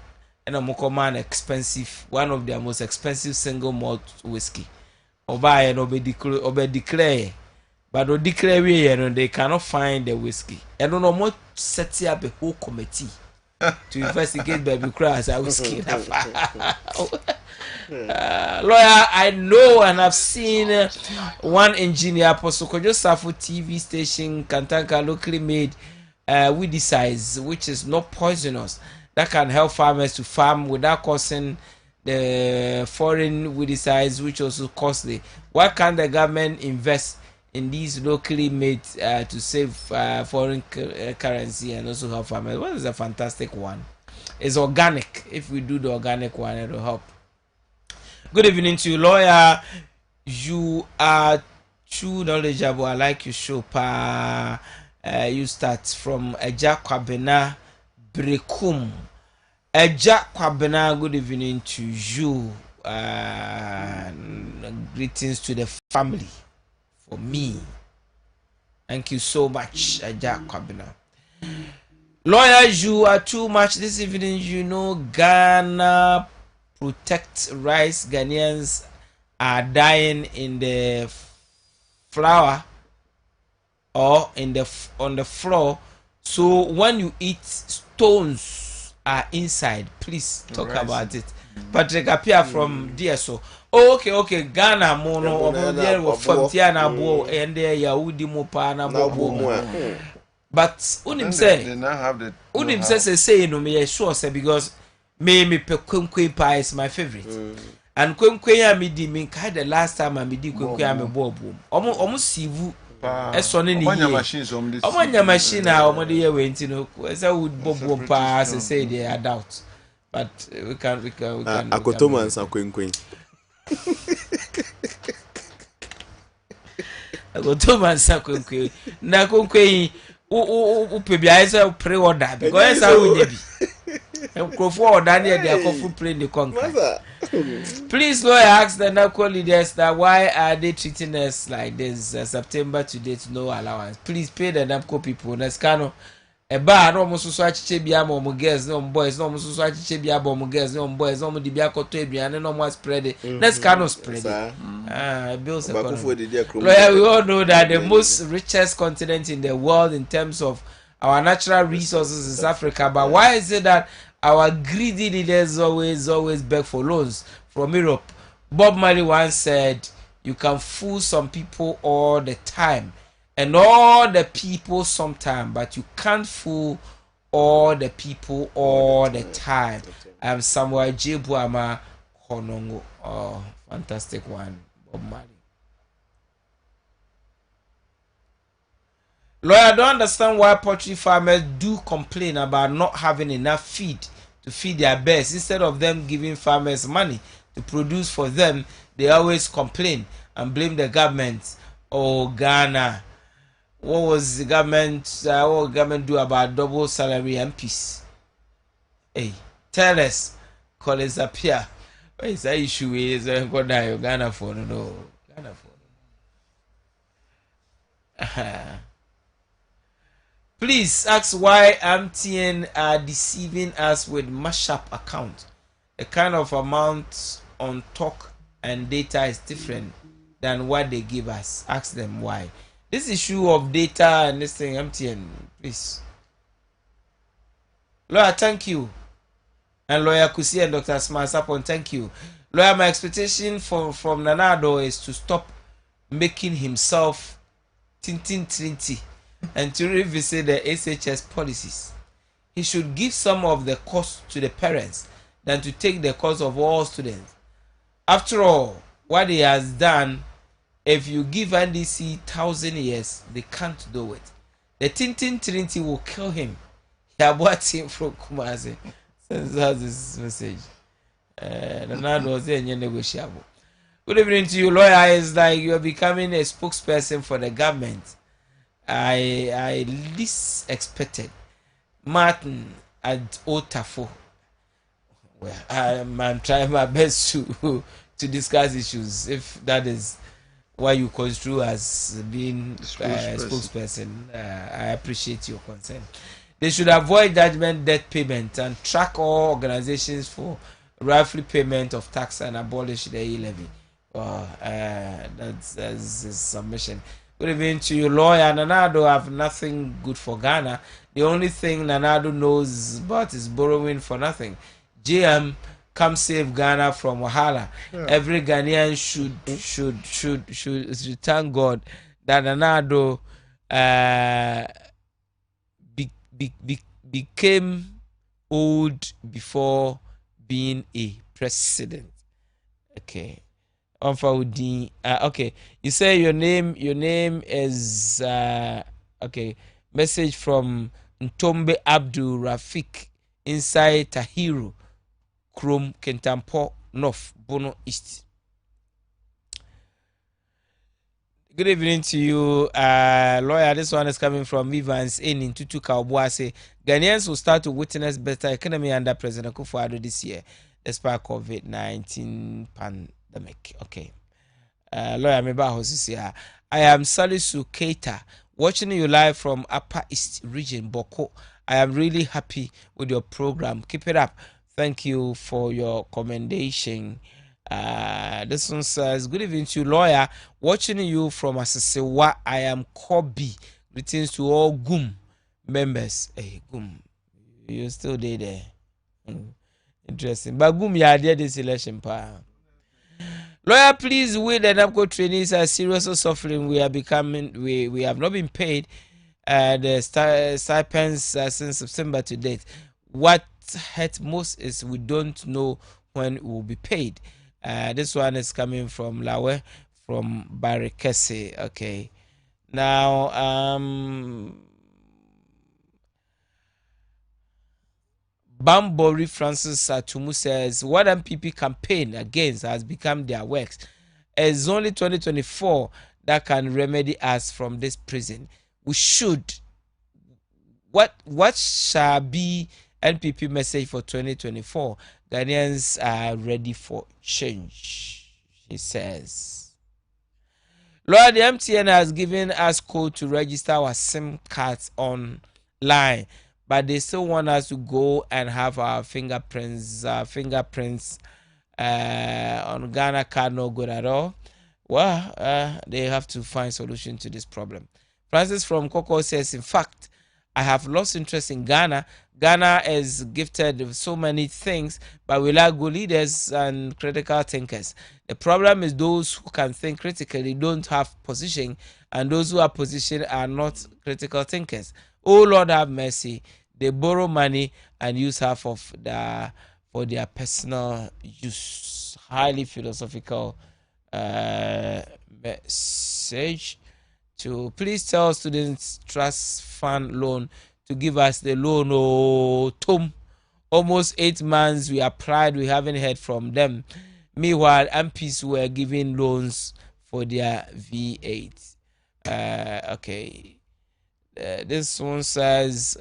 and a more command expensive, one of their most expensive single malt whiskey. Or buy and obey declare, but or declare, and they cannot find the whiskey. And no more set up a whole committee to investigate baby cries. I was scared. Lawyer, I know and I've seen one engineer, Apostle Kojo Safo TV station, Kantanka, locally made weedicides, which is not poisonous, that can help farmers to farm without causing the foreign weedicides, which also costly. Why can't the government invest in these locally made to save foreign currency and also help farmers? Well, it's a fantastic one. It's organic. If we do the organic one, it will help. Good evening to you, lawyer. You are too knowledgeable. I like your show, pa. You start from Eja Kwabena Brekum. Eja Kwabena, good evening to you. Greetings to the family. For me, thank you so much, Eja Kwabena. Lawyer, you are too much this evening. You know, Ghana protect rice. Ghanaians are dying in the flour or on the floor. So when you eat, stones are inside. Please talk about it. Patrick Apia from DSO. Oh, okay. Ghana mono from Tiana Bo and there Yahudi Mopa na Bo. But unim say no me sure say because me pe pie is my favorite. And kwenkwen me di me kai the last time I me di kwenkwen me bo bom. Omo sivu eso ne ni ye. Omo nya machine a omo de ye we ntino. Say would bobo pa say they are doubt. But we can Akotomo and kwenkwen. Akotomo and kwenkwen. Na kwenkwen upebia is pre-order because I will be. For Daniel, they are complain the conquer. Please, lawyer, ask the NACO leaders that why are they treating us like this? September to date, no allowance. Please pay the NACO people. Let's kind a bar no almost so chebia mo girls, no boys, no almost so chebia mo girls, no boys, no dibia koto and no more spread it. Let's kind of spread it. Bills lawyer, we all know that the most richest continent in the world in terms of our natural resources is Africa. But why is it that our greedy leaders always beg for loans from Europe? Bob Marley once said, you can fool some people all the time and all the people sometime, but you can't fool all the people all the time. I'm Samuel J. Buama Honongo. Oh, fantastic one, Bob Marley. Lawyer, I don't understand why poultry farmers do complain about not having enough feed to feed their birds. Instead of them giving farmers money to produce for them, they always complain and blame the government. Oh, Ghana. What was the government? What government do about double salary and peace? Hey, tell us. Collins appear. What is that issue? Is Ghana for no? Ghana for. Please ask why MTN are deceiving us with mashup account. The kind of amount on talk and data is different than what they give us. Ask them why. This issue of data and this thing, MTN, please. Lawyer, thank you. And Lawyer Kusi and Dr. Smart Sapon, thank you. Lawyer, my expectation from Nanado is to stop making himself tintin and to revisit the SHS policies. He should give some of the cost to the parents than to take the cost of all students. After all, what he has done, if you give NDC 1,000 years, they can't do it. The Tintin Trinity will kill him. He bought him from Kumasi. Sends us this message. Nanado was there negotiable. Good evening to you, lawyer. It's like you are becoming a spokesperson for the government. I least expected Martin at Otafo. Well, I'm trying my best to discuss issues. If that is why you construe as being a spokesperson, I appreciate your concern. They should avoid judgment debt payment and track all organizations for roughly payment of tax and abolish the e-levy. That's a submission. Good evening to you, lawyer. Nanado have nothing good for Ghana. The only thing Nanado knows about is borrowing for nothing. GM, come save Ghana from Wahala. Yeah. Every Ghanaian should thank God that Nanado became old before being a president. Okay. Okay. You say your name is okay. Message from Ntombe Abdul Rafik inside Tahiru, Krom, Kentampo North, Bono East. Good evening to you, lawyer. This one is coming from Vivans in Tutu Kaubuase. Ghanaians will start to witness better economy under President Akufo-Addo this year, despite COVID-19 pandemic. Okay. Lawyer Meba Hosisia. I am Salisu Keita, watching you live from Upper East Region, Boko. I am really happy with your program. Keep it up. Thank you for your commendation. This one says, good evening to you, lawyer. Watching you from Asasewa. I am Kobe. Greetings to all GUM members. Hey, GUM, you still there? Interesting. But GUM, you are there this election, pa. Lawyer, please, we the NAPCO trainees are seriously suffering. We are becoming, we have not been paid the stipends since September to date. What hurts most is we don't know when it will be paid. This one is coming from Lawe, from Barikese. Okay. Now, Bambori Francis Atumu says, what MPP campaign against has become their works. It's only 2024 that can remedy us from this prison. We should. What shall be NPP message for 2024? Ghanaians are ready for change, he says. Lord, the MTN has given us code to register our SIM cards online, but they still want us to go and have our fingerprints on Ghana card. No good at all. Well, they have to find solution to this problem. Francis from Coco says, in fact, I have lost interest in Ghana. Ghana is gifted with so many things, but we lack good leaders and critical thinkers. The problem is those who can think critically don't have position, and those who are positioned are not critical thinkers. Oh Lord, have mercy. They borrow money and use half of for their personal use. Highly philosophical message. To please tell students trust fund loan to give us the loan. Oh, Tom, almost 8 months we applied, we haven't heard from them. Meanwhile, MPs were giving loans for their V8. Okay. This one says,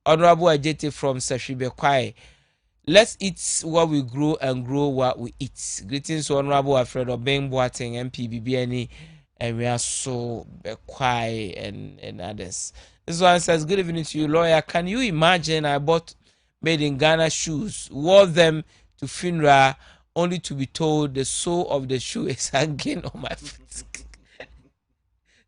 Honorable Ajete from Sashibe Kwai, let's eat what we grow and grow what we eat. Greetings to Honorable Alfred Obeng Boateng, MP BBNE, and we are so quiet and others. This one says, good evening to you, lawyer. Can you imagine I bought made in Ghana shoes, wore them to funeral, only to be told the sole of the shoe is hanging on my foot?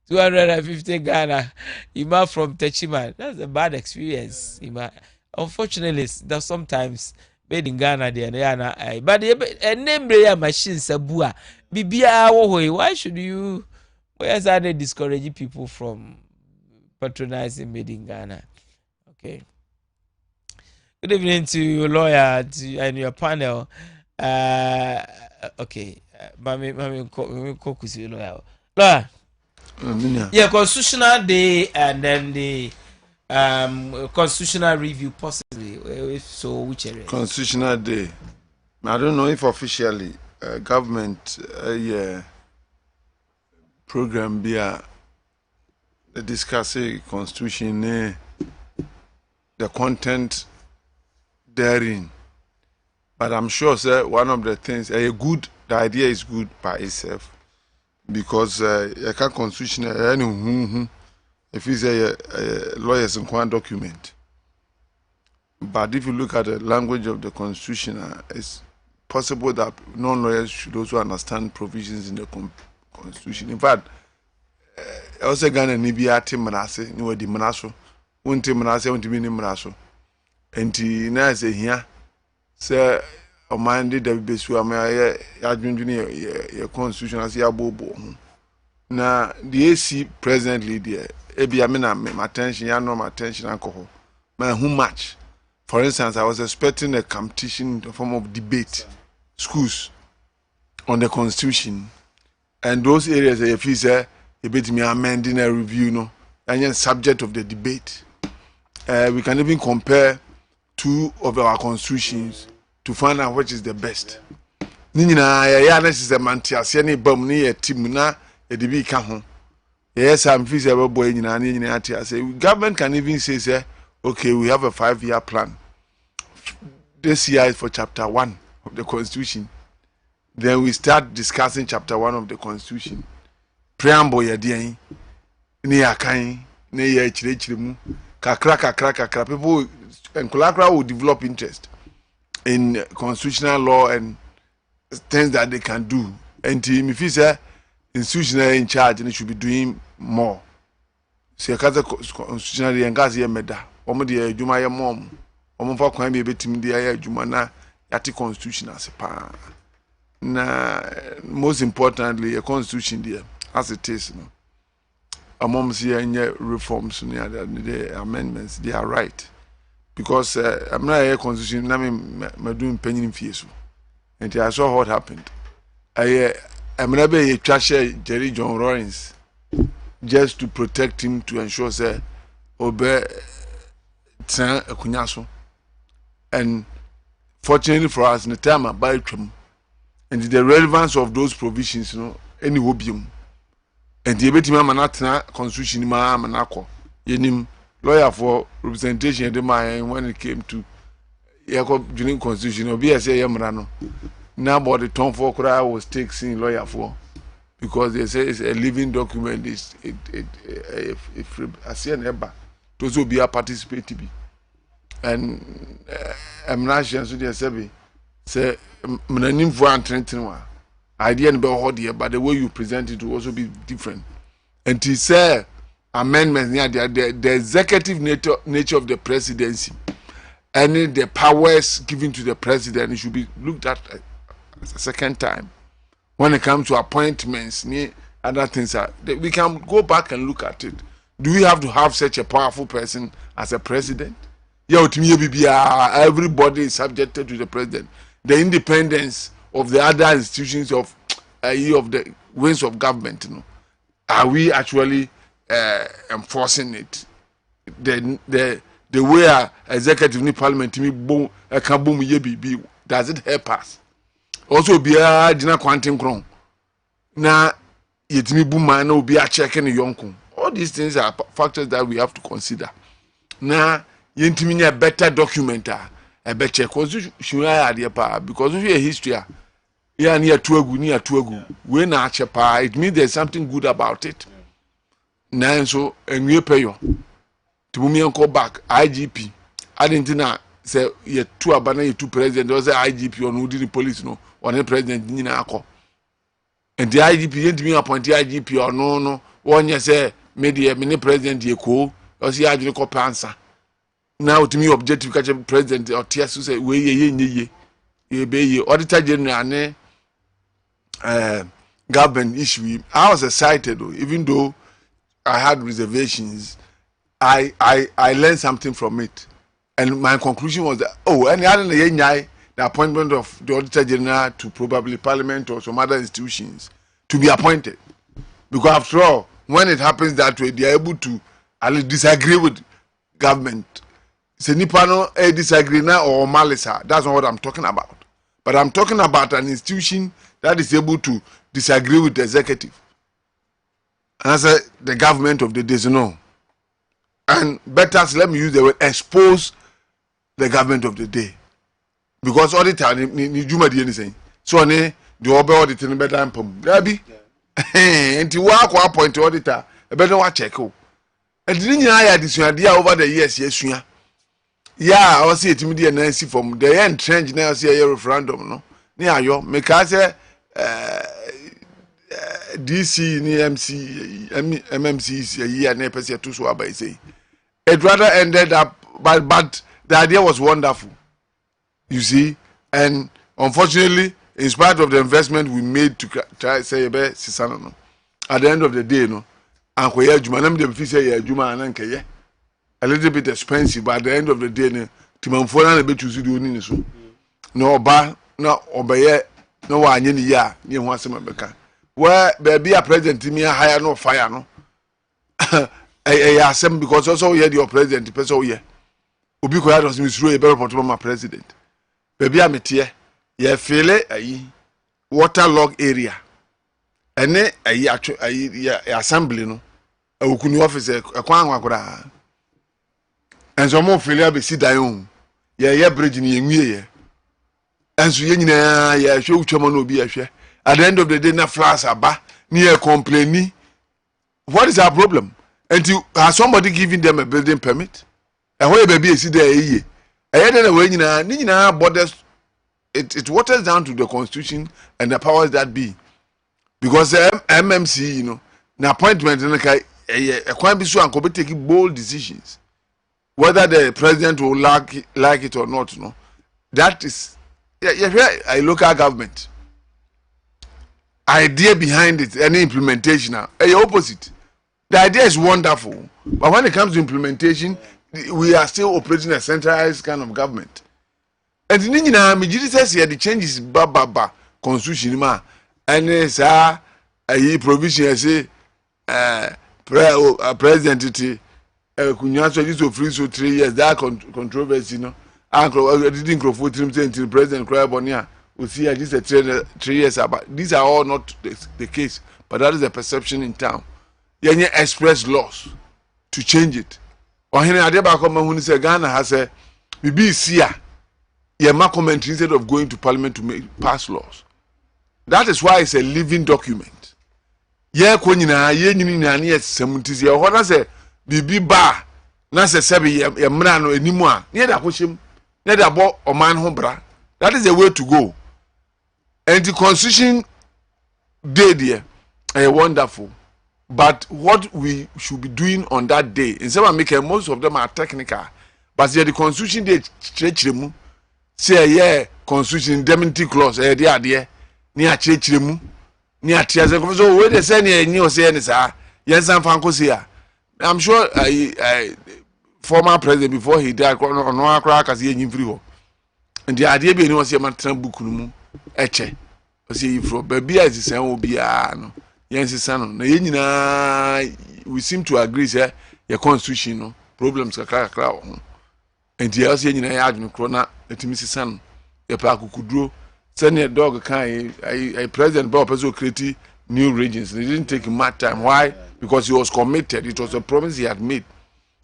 250 Ghana. Ima from Techiman. That's a bad experience. Ima. Unfortunately, there's sometimes made in Ghana there. But a name machine sabua. Bibia, why should you? Why are they discouraging people from patronizing made in Ghana? Okay. Good evening to you, lawyer, and your panel. Okay. Mami, lawyer. Lawyer. Yeah, constitutional day and then the constitutional review possibly. If so, which area? Constitutional day. I don't know if officially government program be discussing constitution, the content therein. But I'm sure, sir, one of the things, the idea is good by itself. Because you can't constitution if it's a lawyer's in one document. But if you look at the language of the constitution, it's possible that non-lawyers should also understand provisions in the constitution. In fact, I also Ghana Nibiati Manase, you were the Manaso, won't Manase, won't be Manaso. And now say here, sir. Omande da besu ama ya constitution as ya bobo na the AC presently there ebi amena my attention ya no my attention alcohol my who much. For instance, I was expecting a competition in the form of debate schools on the constitution, and those areas if you say a bit me amending a review, no, and then subject of the debate. We can even compare two of our constitutions to find out which is the best. Nina ya na se mantiase ne bam ne ya tim na e de bi ka ho. Yes, I'm feasible boy nyina ne nyina atiase. Government can even say okay, we have a 5-year plan. This year is for chapter 1 of the constitution. Then we start discussing chapter 1 of the constitution. Preamble ya dia ne ya kan ne ya chire mu kakra people and Kulakra will develop interest in constitutional law and things that they can do. And if you say institutional in charge, and they should be doing more. So, constitutional and gas here meda. Omo Juma ya mom. Omo for kwan be betim dia Juma na yati constitution as pa. Na most importantly, a constitution there as it is. No. Among the reforms, the amendments, they are right. Because I'm not a constitution, I'm doing penny fees. And I saw what happened. I'm not a trasher Jerry John Lawrence just to protect him to ensure that obey Kunyaso. And fortunately for us, in the time I buy them, and the relevance of those provisions, any hobium. And the ebeti ma manatna constitution ma manako yenim lawyer for representation de my when it came to during constitution obi say yemra no now about the term for cry was taking lawyer for because they say it's a living document is if as an eba those will be a participate to be and I'm not sure so they say mnanim for antrentenwa idea and be but the way you present it will also be different. And to say amendments near the executive nature of the presidency and the powers given to the president, it should be looked at a second time. When it comes to appointments, other things we can go back and look at it. Do we have to have such a powerful person as a president? Yeah, everybody is subjected to the president. The independence of the other institutions of the wings of government, are we actually enforcing it? The way our executive ni parliament does it help us? Also, be a dinner quantum crown. Now, yet me boom man will be a checking a young. All these things are factors that we have to consider. Now, you need a better documenter, a better constitution because of your history. Yeah, near Tuagu. When it means there's something good about it. Now, so, and we pay you. To me, go back, IGP. I didn't know, say, you two abandon you two president, or the IGP or no, the police, no, or the president, and the IGP didn't mean appoint the IGP or no, one year say, maybe a mini president, you call, or see, I didn't call answer. Now, to me, objective catch a president or TSU say, ye, Auditor General, government issue. I was excited, even though I had reservations. I learned something from it, and my conclusion was that the appointment of the Auditor General to probably Parliament or some other institutions to be appointed, because after all, when it happens that way, they are able to at least disagree with government. Say Nipano disagree now or malisa. That's not what I'm talking about. But I'm talking about an institution that is able to disagree with the executive. And I said, the government of the day, no. And better, let me use the word, expose the government of the day. Because all the time, you do anything. So, the over auditing better than Pum. Rabbi, and to work or appoint auditor, a better one check. And didn't you hire this idea over the years? Yes, yeah, I was see it immediately Nancy from the end trench now see a referendum, no. Near you, make us DC, MMC, a year, Nepal, two so by say. It rather ended up, but the idea was wonderful, you see, and unfortunately, in spite of the investment we made to try say at the end of the day, no, and we had Juma, them say Juma and Anke, a little bit expensive, but at the end of the day, Timamfona a bit to do so. No, ba na obeye na wa anye ni ya ni ho asem beka where baby a president me hire no fire no asem because also hear the president person oh yeah obi ko ya do misro e be report my president baby a metie ye feel ayi waterlog area ene ayi assembly no awukunu office ekwan anwakora enso mo feel ya be si dan o ye bridge ni enwie ye enso ye nyina ye hwe utwama no obi ya hwe at the end of the day na flowers aba ni e complaining what is our problem until has somebody giving them a building permit and where baby is there ye na we nyina ni nyina borders it waters down to the constitution and the powers that be because MMC you know na appointment na kai e kwan bi so anko be take bold decisions whether the president will like it or not no that is a local government idea behind it any implementation opposite the idea is wonderful but when it comes to implementation we are still operating a centralized kind of government and ni nyina me gidi says here the changes ba constitution ma and say provision say president kunya so this free so 3 years that controversy no uncle didn't grow for 3 until president cry bonia we see just a 3 years about these are all not the case but that is the perception in town yenye express laws to change it Ohene Adeba come hu ni say Ghana has a BBC ye ma commentary instead of going to parliament to pass laws that is why it's a living document ye ko nyina ye nyina na ye 70s ye ho na say bibi ba na say sebe ye mra no animu a ne da kohyem ne da bo oman ho bra that is the way to go and the constitution day there wonderful but what we should be doing on that day instead of making most of them are technical but the constitution day chirechiremu say constitution indemnity clause dey ade ni a chirechiremu ni atiaze so we dey say ni enyi o say ni sa yensan fanko say I'm sure former president before he died no akra ka say enyi free ho and the idea be ni o say man tran book no mu eche o say ifro baby as say obi a no yensisa no na ye nyina we seem to agree say your constitution no problems kakra ho and the else ye nyina ya adwene kro na etimi sisa no ye pa akukuduro send a dog kan a president ba person create new regions they didn't take much time why because he was committed it was a promise he had made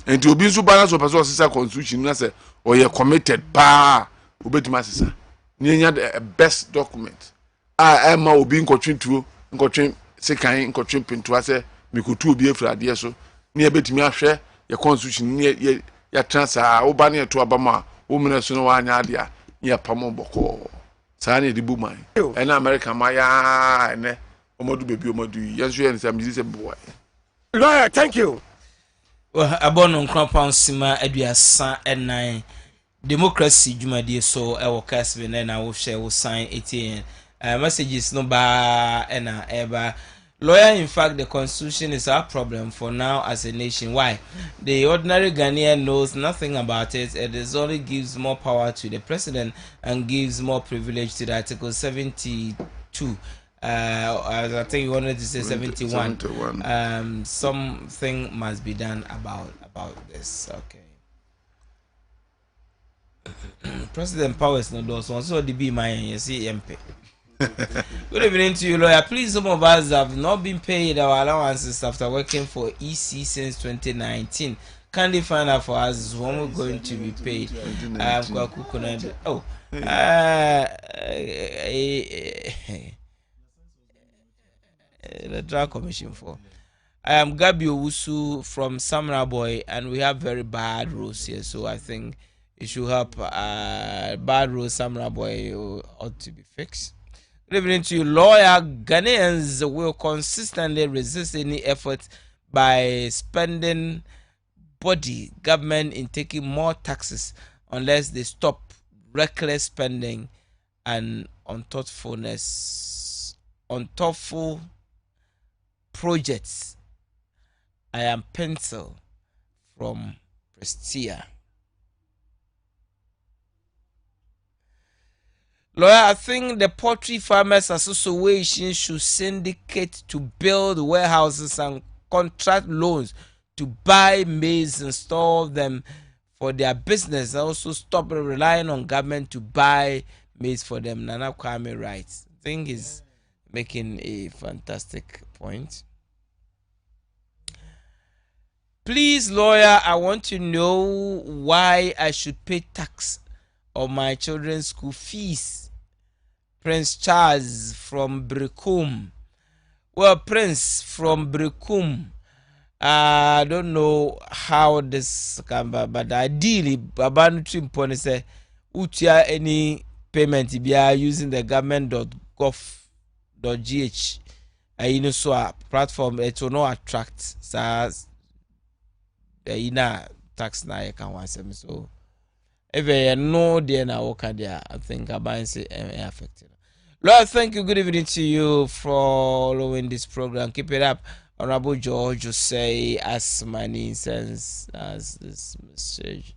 and to be so balance of person sisa constitution na say or you committed pa obetima sisa nyanya the best document ma obi nkotwen sekan nkotwen pinto ase mekutu obi afrade so na ebetimi ahwe your constitution ne ya transfer oba na to abama o mena so no anya ade a ya pamo boko sa na edibu man and America ma ya ene omodu bebi omodu yeso ye nsam ji se boy lawyer thank you well abono nkran sima aduasa enan democracy dwumadie so e wo Kessben na wo hwe wo sign 18 messages no ba na eba lawyer in fact the constitution is our problem for now as a nation why the ordinary Ghanaian knows nothing about it it only gives more power to the president and gives more privilege to the article 72 I think you wanted to say 71 something must be done about this okay president powers no does one so the be my you see MP. Good evening to you, lawyer. Please, some of us have not been paid our allowances after working for EC since 2019. Can they find out for us when we're going to be paid? Oh, the drug commission for. I am Gabi Owusu from Samra Boy, and we have very bad roads here, so I think it should help. Bad roads, Samra Boy ought to be fixed. Good evening to you, lawyer. Ghanaians will consistently resist any effort by spending body government in taking more taxes unless they stop reckless spending and unthoughtful projects. I am Pencil from Prestia. Lawyer, I think the Poultry Farmers Association should syndicate to build warehouses and contract loans to buy maize and store them for their business. Also, stop relying on government to buy maize for them. Nana Kwame writes. I think he's making a fantastic point. Please, lawyer, I want to know why I should pay tax on my children's school fees. Prince Charles from Brekum. Well, Prince from Brekum. I don't know how this can be, but ideally, Babanu Trimpone say, Utia any payment be using the government.gov.gh. You know, so a platform it will not attract SARS. Tax na can want some so. If you know there now, I think about say affected. Lord, thank you. Good evening to you for following this program. Keep it up. Honorable George will say as money sense as this message.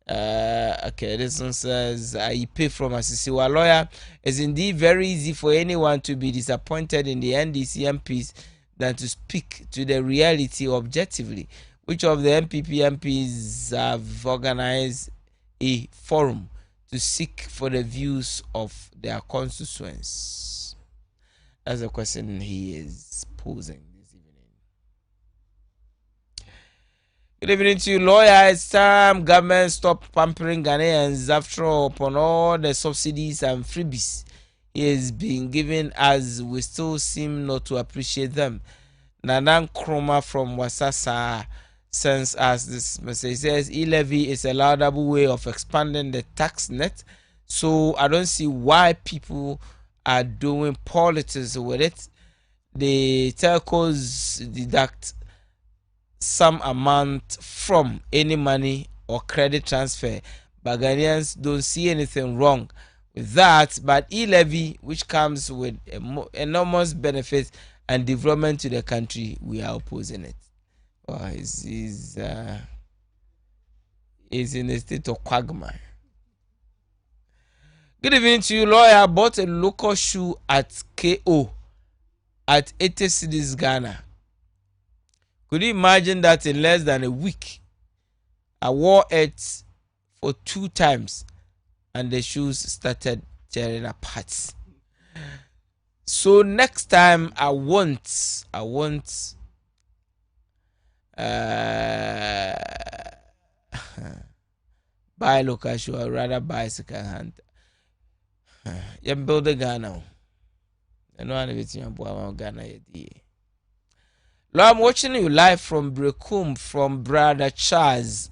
Okay, this one says I pay from Asisiwa lawyer. It's indeed very easy for anyone to be disappointed in the NDC MPs than to speak to the reality objectively. Which of the MPP MPs have organized a forum to seek for the views of their constituents? That's the question he is posing this evening. Good evening to you, lawyer. It's time government stop pampering Ghanaians. After all, upon all the subsidies and freebies he has been giving us, we still seem not to appreciate them. Nanan Kroma from Wasasa sends us this message. It says e-levy is a laudable way of expanding the tax net, so I don't see why people are doing politics with it. The telcos deduct some amount from any money or credit transfer, but Ghanaians don't see anything wrong with that. But e-levy, which comes with enormous benefits and development to the country, we are opposing it. Is in a state of quagmire. Good evening to you, lawyer. I bought a local shoe at KO at 80 cedis Ghana. Could you imagine that in less than a week I wore it for 2 times and the shoes started tearing apart? So next time I won't buy local shoe, I'd rather buy second hand. You build a Ghana. I know anything about Ghana. Lord, I'm watching you live from Brekum from Brother Charles.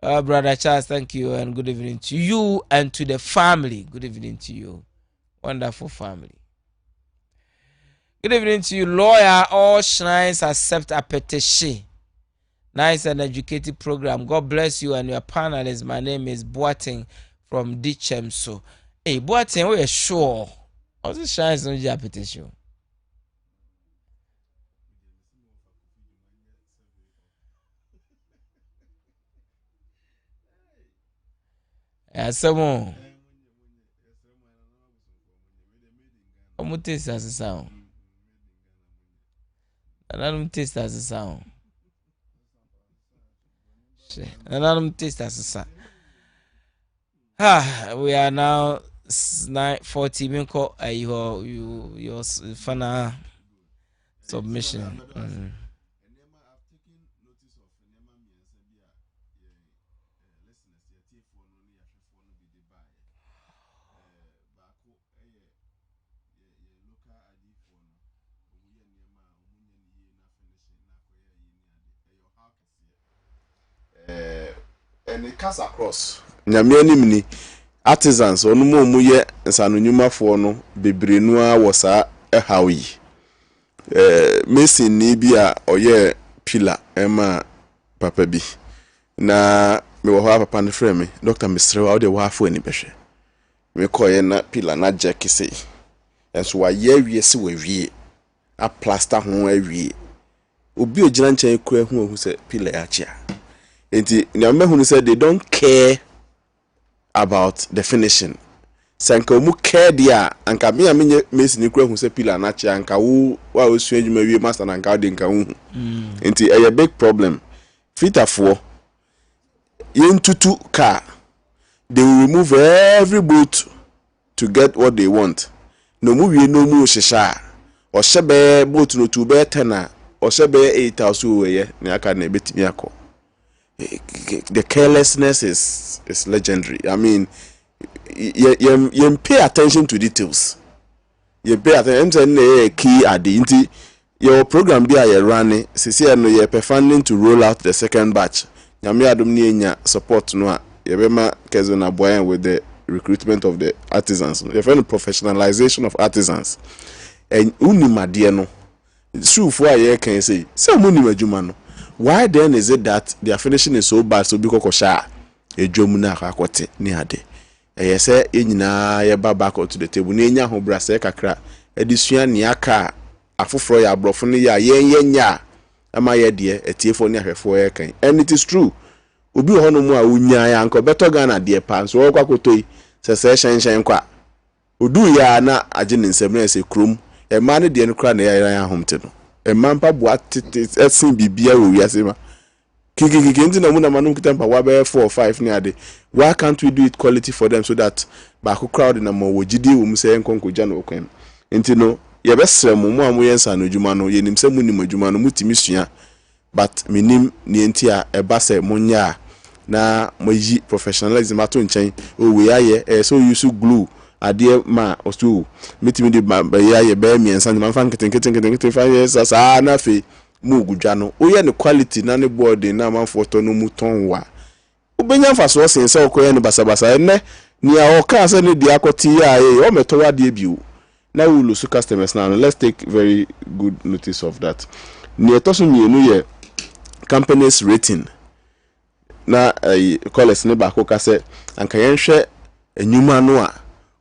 Brother Charles, thank you and good evening to you and to the family. Good evening to you. Wonderful family. Good evening to you, lawyer. All shrines accept a petition. Nice and educated program. God bless you and your panelists. My name is Boateng from Dichemso. Hey, Boateng, we are sure. All the shrines on your petition. Someone. I'm taste as a sound. And I don't taste as a sound. And I don't taste as a sound. We are now 9:40 minutes. Your final submission. And it cuts across. Nyamiani artisans or no more ye and Sanunuma for no bebre noa was a howie. Missing Nibia or ye pillar Emma Papa B. Na me will have a pan frame, Dr. Mr. Out the waff any beshe. Me call ye na pillar na Jackie say. And so I ye see we a plaster home we. Ubi a giant queer who said pillar achia. And the who said they don't care about the finishing. sanka mu care dia anka me amenye mesi ni kura hu se pillar na chia anka wo wa osu adwuma wie master na anka de nka hu enti a big problem fitafo yentutu car they will remove every boot to get what they want no mu wie no mu shisha o shebe boot no to be 10 o shebe 8000 we ne aka na betimi akọ the carelessness is legendary. I mean, you pay attention to details. You pay attention to key at the inti. Your program be a running. Sisi no you funding to roll out the second batch. Nyame adom ni enya support no. You be ma Kessben aboyan with the recruitment of the artisans. You find professionalization of artisans. And unimade no. True for a can say. Say munimajuma no. Why then is it that their finishing is so bad so because kosha e dwom na akote ni ade e say enyina ye ba back to the table na enya ho brase kakra edisua ni aka afoforo ya abrofo ne ya yenya ama ye de etiefo ne ahwefo ye kan and it is true obi ho no mu a unya ya anko beto Ghana de pa so kwakotoi se shen kwa odu ya na age ne nsem na se krom e ma ne de no kra na ya ahomte no a man pa boat esin bibia wo wiase ma kiki nti na mu na manum kitampa wa be 4 or 5 ni ade. Why can't we do it quality for them so that ba ko crowd na mo wogidi wo mu se enkonko gya no kwen nti no ye besre mu amu yensa no djuma no ye nim se mu nim adjuma no mutimi sua but minim ni enti a eba se munya na moyi professionalism ato nchen o we aye so use glue ade ma osu mitimi de ba ye be miensa man fan keten 5 years asa na fe mu gudwa no o ye ne quality na ne board na man foto no mu ton wa obenya fa so sense okoye ne basabasa enne ni a oka se ne dia akoti ya o meto wa de biu na we lose customers now. Let's take very good notice of that. Ni etoso mienu ye companies rating na college ne ba ko ka se anka yenhwe enyuma no a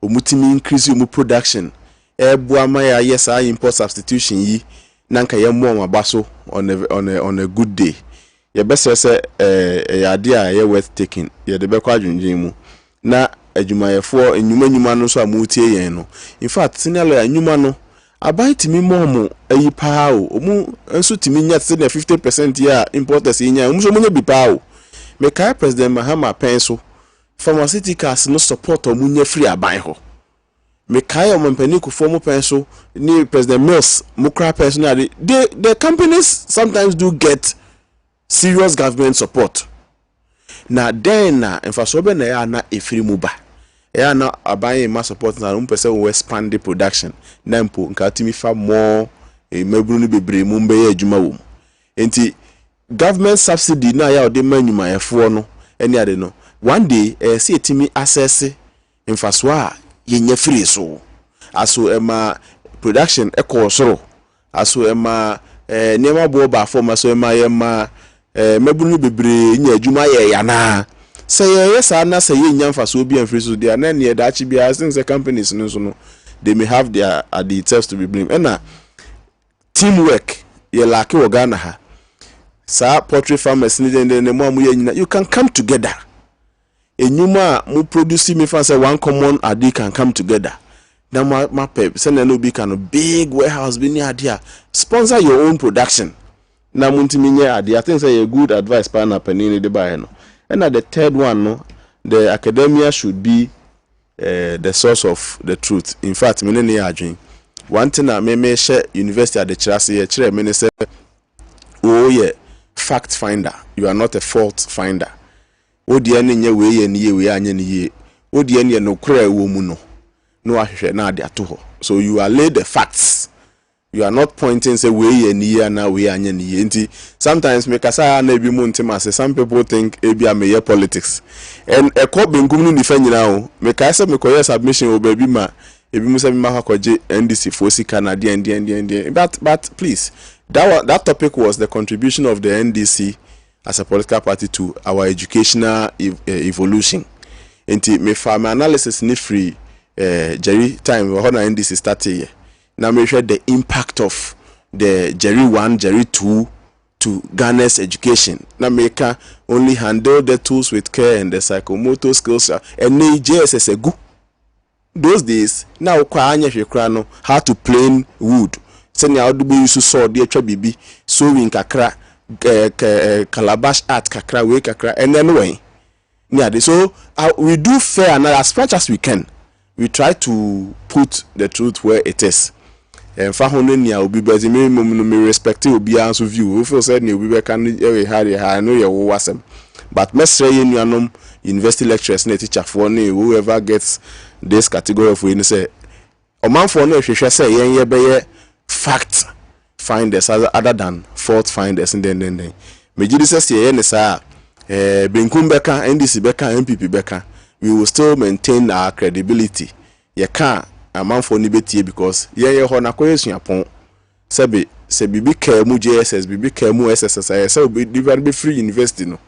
omutimi increase mu production eboa ma ya yes import substitution yi nanka ye mo mabaso on a good day ye best say ya dia ye worth taking ye de be kwa dwunjin mu na adwumayefo enyuma no so amutie yen no in fact senior lawyer enyuma no abai timi mo ayi paa o omu enso timi nya se 50% ya importers nya omu so mo nya bi paa o me kai president Mahama penso pharmaceuticals no support omu nya free aban ho me kai o mpani ku form penso ni president Mills mukra personally the companies sometimes do get serious government support na then na enfasobe na ya na efiri mu ba ya na aban ma support na mpese we expand the production na mpo nka timi fa more mebru ni bebre mu mbe ya adwuma wo enti government subsidy na ya ode manyuma yefo no eni ade no one day see timi access enfaso a yenya free so aso ema production ekosoro aso ema nema bo ba form aso ema yema mebunu bebre nya adwuma ye ya na say yes na say yenya mfaso obi amfiri so dia na ne da chi bia since the companies no so no they may have their the test to be blamed and teamwork ye lack wo Ghana ha sa poultry farmers ni de mo amu ye nyina you can come together enyuma mu produce me fan say one common adi can come together na ma pep say na no be can big warehouse be ni adi sponsor your own production na muntimi nye adi. I think say a good advice partner penini de buy no. And the third one no, the academia should be the source of the truth. In fact, me ne adwin one thing na me share university at the church here chire me say oh yeah fact finder, you are not a fault finder. Odi ene nye we ye ni ye we anye ni ye odi ene no kra wo mu no no ahwehwe na ade ato ho. So you are laid the facts. You are not pointing say we ye ni ye na we anye ni ye nti sometimes me kasa na ebi mu ntima say some people think ebi am politics and e ko benkum no nifa nyina o me kai say me koye submission o baby ma ebi mu say me ma kwaje NDC for sika na de but please that topic was the contribution of the NDC as a political party to our educational evolution. Enti me farm analysis ni free Jerry time we na NDC started now measure the impact of the Jerry 1, Jerry 2 to Ghana's education. Now make only handle the tools with care and the psychomotor skills and JSS a good. those days now kwa anya hwekra no how to plane wood send ya do be use saw de atwa bibi sewing kakra calabash art kakra we kakra and then when yeah so we do fair and as much as we can we try to put the truth where it is. And for hono nia obi bezi me respect obi anso view we feel said ni obi be kan e ha no ye wo wasem but mesre ye nuanom university lecturers na teacher for ni whoever gets this category of we say omanfo na hwehwe say yen ye be ye fact finders other than fault finders and then me gidi say ye ne sa benkum beka NDC beka MPP beka we will still maintain our credibility ye can amanfo ni betie because ye ho na koyesu apon se bibi ka mu JSS bibi ka mu SSS se be free university no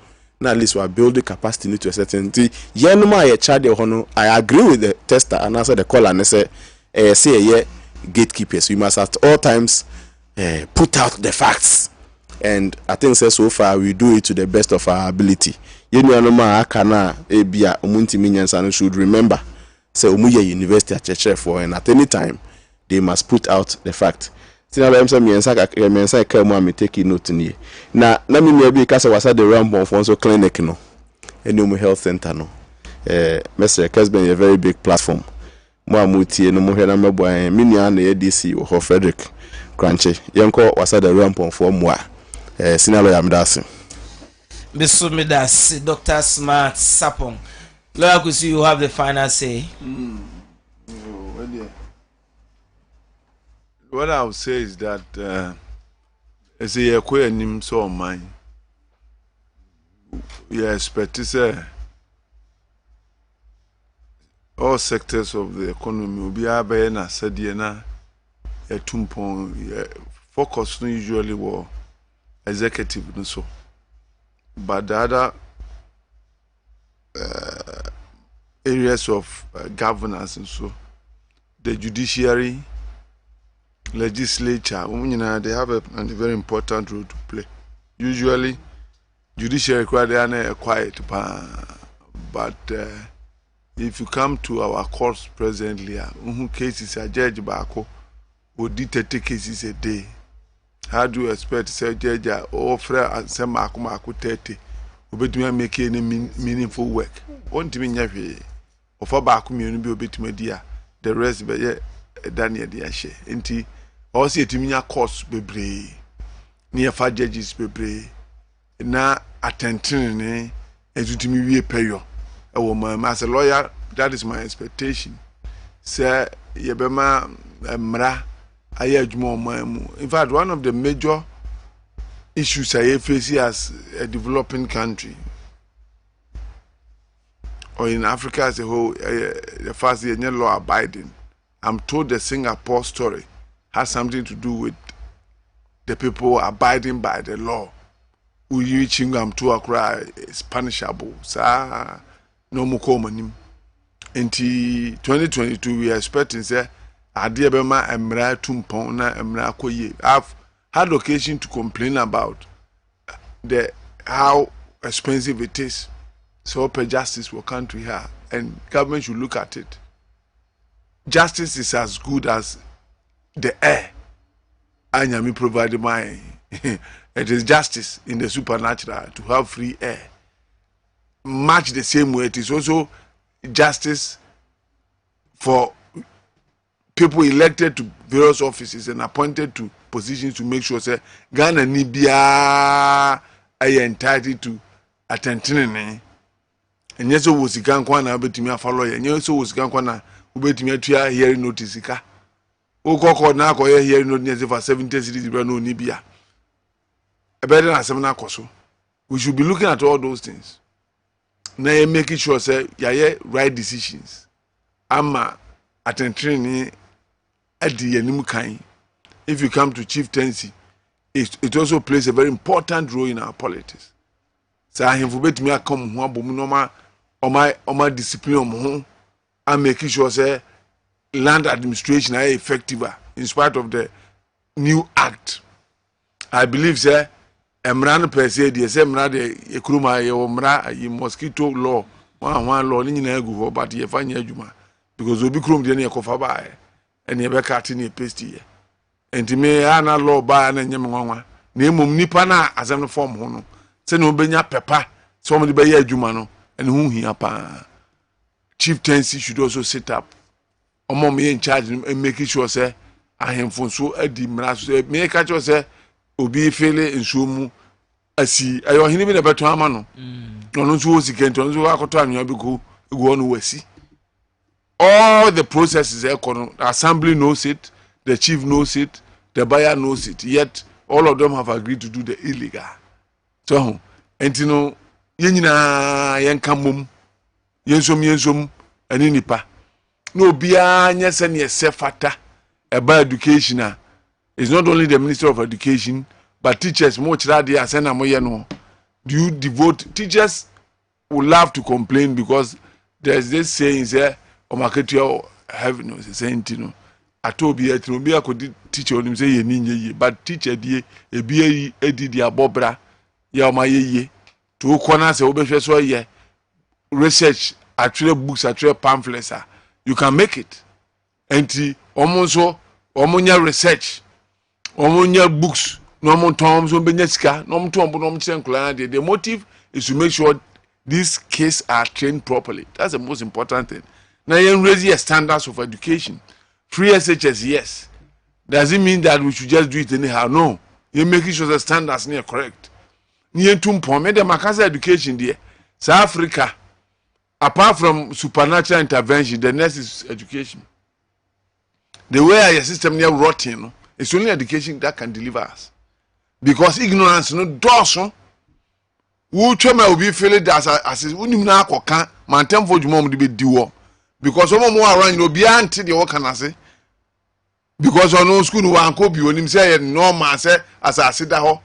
na at least we are building capacity to a certain thing ye no ma ye charge ho no I agree with the tester and answer the caller and say ye gatekeepers we must at all times put out the facts and I think so far we do it to the best of our ability ye no ma aka na e bia omuntimi nyansa no should remember say umuye university at for and at any time they must put out the fact. Tina ba emsa mensa ka mu am take note ni. Na me me bi ka say wasa the Rambon for so clinic no. Any health center no. Mr. Kessben a very big platform. Mo amutie no mo hwe na mebo an me nua na ADC ho Frederick Kranche. Yenko wasa the Rambon for mo a. Sinalo ya mdase. Bisu midasi Dr. Smart Sapong. Lawyer Kusi, you have the final say. What I would say is that as a queer name so mine, we expect to say all sectors of the economy will be abena said yena a tumpon focus no usually were executive no so, but the other areas of governance and so the judiciary, legislature, they have a very important role to play. Usually judiciary require quiet, but if you come to our courts presently, cases are judge bako or 30 cases a day. How do you expect say judge offer and some maku 30 obetumi make any meaningful work? Won't mean yawe ofa ba community bi obetumi dia the rest be Daniel dia she enti also etumi nya course bebre near fa judges bebre na attention ne ezutumi wie peyo e wo ma as a lawyer that is my expectation say yebema mra aye adwuma omamu. In fact, one of the major issues I face as a developing country or in Africa as a whole, the first year law abiding. I'm told the Singapore story has something to do with the people abiding by the law. Who you chingam to acquire is punishable. Sa no more common. Until 2022, we are expecting say Adia Bema Emra Tumpona Emra Koye. I've had occasion to complain about the how expensive it is. So pay justice for country here, and government should look at it. Justice is as good as the air. Anyami provided my it is justice in the supernatural to have free air. Much the same way it is also justice for people elected to various offices and appointed to positions to make sure say Ghana Nibia are entitled to attention. And yes, was Gan Kwana between follow, and yes, was Gan Kwana who between hearing notice. O Coco now hearing notice for 70 cities, no Nibia. A better than 7 Koso. We should be looking at all those things. Now making sure say right decisions. Ama attention at the Yenimukai. If you come to chieftaincy, it also plays a very important role in our politics. So I have forbid me come home on my discipline and making sure say land administration are effective in spite of the new act. I believe say Emran per se the same the Ekruma mosquito law one law ni na egu but ye fanya adwuma because obi krom de na ekofa ba ene e be cut na paste ye enti me ana law ba na nyem nwanwa na emom nipa na asem no form ho no se no benya pepa so mo de be ya adwuma no ene hu hia pa chieftaincy should also set up omom ye in charge and make sure say ahemfo so adi mra so me ka cho say obi fele nsuo mu asi ayo hini bi na beto ama no no nso o sikento nso akoto anwa bi go egu no wasi all the processes the assembly knows it, the chief knows it, the buyer knows it, yet all of them have agreed to do the illegal. So and you know yenina yenkamum yensom ani nipa no bia nya se ne sefata about education. It's not only the Minister of Education but teachers mo chira dey asena mo ye no. Do you devote teachers will love to complain because there's this saying there omaketua heaven no saying no atobi etino bi akodi teacher onim say ye ninye but teacher die ebi edi dia bobra ya omaye to kona say obehwe so ye research actually books actually pamphlets you can make it enti omonso omonya research omonya books no montom so benya sika no montom no mchenkula the motive is to make sure these kids are trained properly. That's the most important thing. Now you raise standards of education. Free SHS, yes. Does it mean that we should just do it anyhow? No. You making sure the standards are correct. Near to me the Makasa education there. South Africa, apart from supernatural intervention, the next is education. The way your system near rotten, it's only education that can deliver us. Because ignorance no does. Who chama will be feeling that as unim na akoka mantem for dwuma de be diwo because some more around no bia ante de wo kana se because on school no wan ko bi onim say normal say asase da ho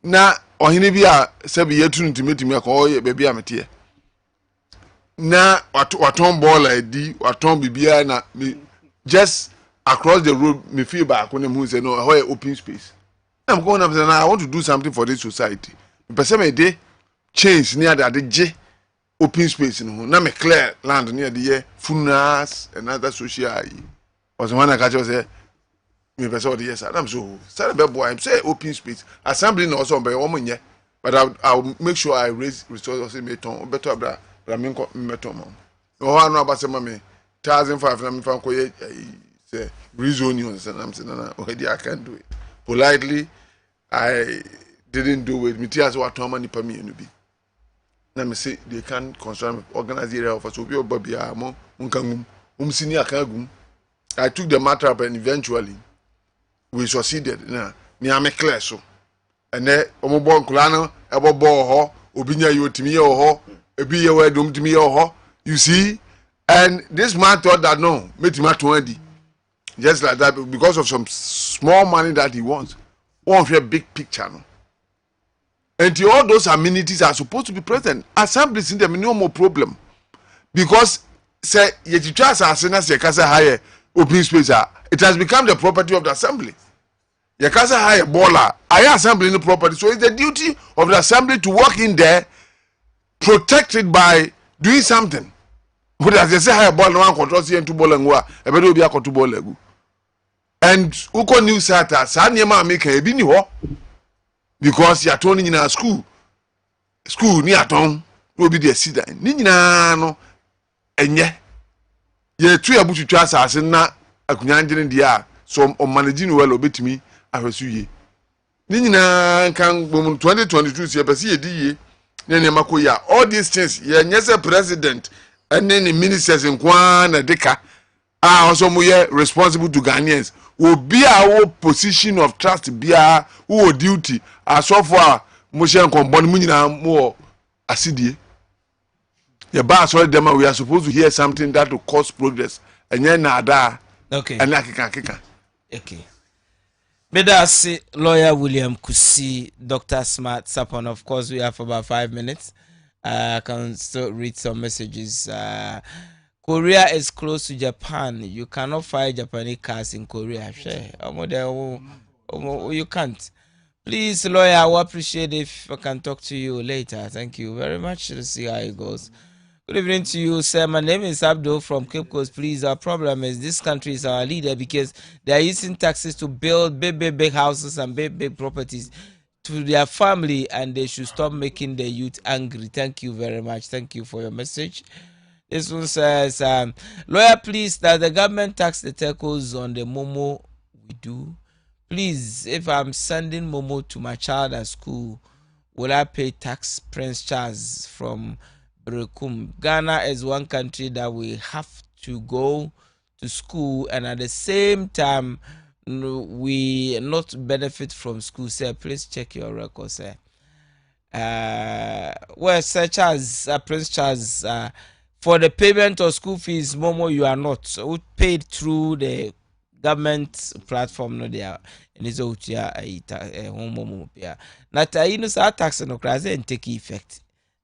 na ohene bi a se be yetunu timetimi akoye be bia mete na waton ball edi waton bibia na just across the road me feel back when him say no how open space I'm going up and I want to do something for this society person me dey change near the open space no na me clear land near the funas and other social was one I catch say me person the yes I'm so say be boy I'm say open space assembly no also be omonye but I'll make sure I raise resources me ton better bra me ko meton mo no no about say me 1,500 na me fan ko say reason say I'm saying na already I can do it politely I didn't do it me tears what money per me no be na me say they can construct organize area of so be obabia mo nkangum senior kangum I took the matter up and eventually we succeeded na me am clear so and then omobo nkula no ebobo ho obinya yotimi ye ho ebi ye wedum timi ye ho you see and this man thought that no metima 20 just like that because of some small money that he wants one for a big picture no. And all those amenities are supposed to be present. Assemblies in them no more problem. Because say you just as soon as you can say higher open space, it has become the property of the assembly. You can say higher baller, I assembly in the property. So it's the duty of the assembly to walk in there, protected by doing something. But as they say higher ball, no one controls here and two ball and wa, a better be a two ball legu. And Uko New Sata, Sanyama make a bini because you are turning in a school near town will be the cedar nina no enye ye tu abutu twa asase na akunyanjene dia so on managing well obetimi ahwesu ye nina kan bom 2022 se pese ye di ye ne makoya all these things ye nyese president and then the ministers in kwana deka also mo ye responsible to Ghanaians will be our position of trust bia who duty as so far mo shen kon bon mu nyina mo asidie ye ba so dem we are supposed to hear something that will cause progress enye na ada okay and akika okay Medasi lawyer William Kusi, Dr. Smart Sapon. Of course we have about 5 minutes. I can still read some messages. Korea is close to Japan. You cannot find Japanese cars in Korea. You can't. Please, lawyer, I will appreciate if I can talk to you later. Thank you very much. Let's see how it goes. Good evening to you, sir. My name is Abdul from Cape Coast. Please, our problem is this country is our leader because they are using taxes to build big houses and big properties to their family, and they should stop making the youth angry. Thank you very much. Thank you for your message. This one says, lawyer, please, that the government tax the telcos on the Momo we do. Please, if I'm sending Momo to my child at school, will I pay tax? Prince Charles from Brekum. Ghana is one country that we have to go to school, and at the same time, we not benefit from school. Sir, please check your record, sir. Well, such as Prince Charles, for the payment of school fees, Momo, you are not so paid through the government platform. No, they are and it's out here. Home Momo, yeah. Not you know, tax no class and take effect.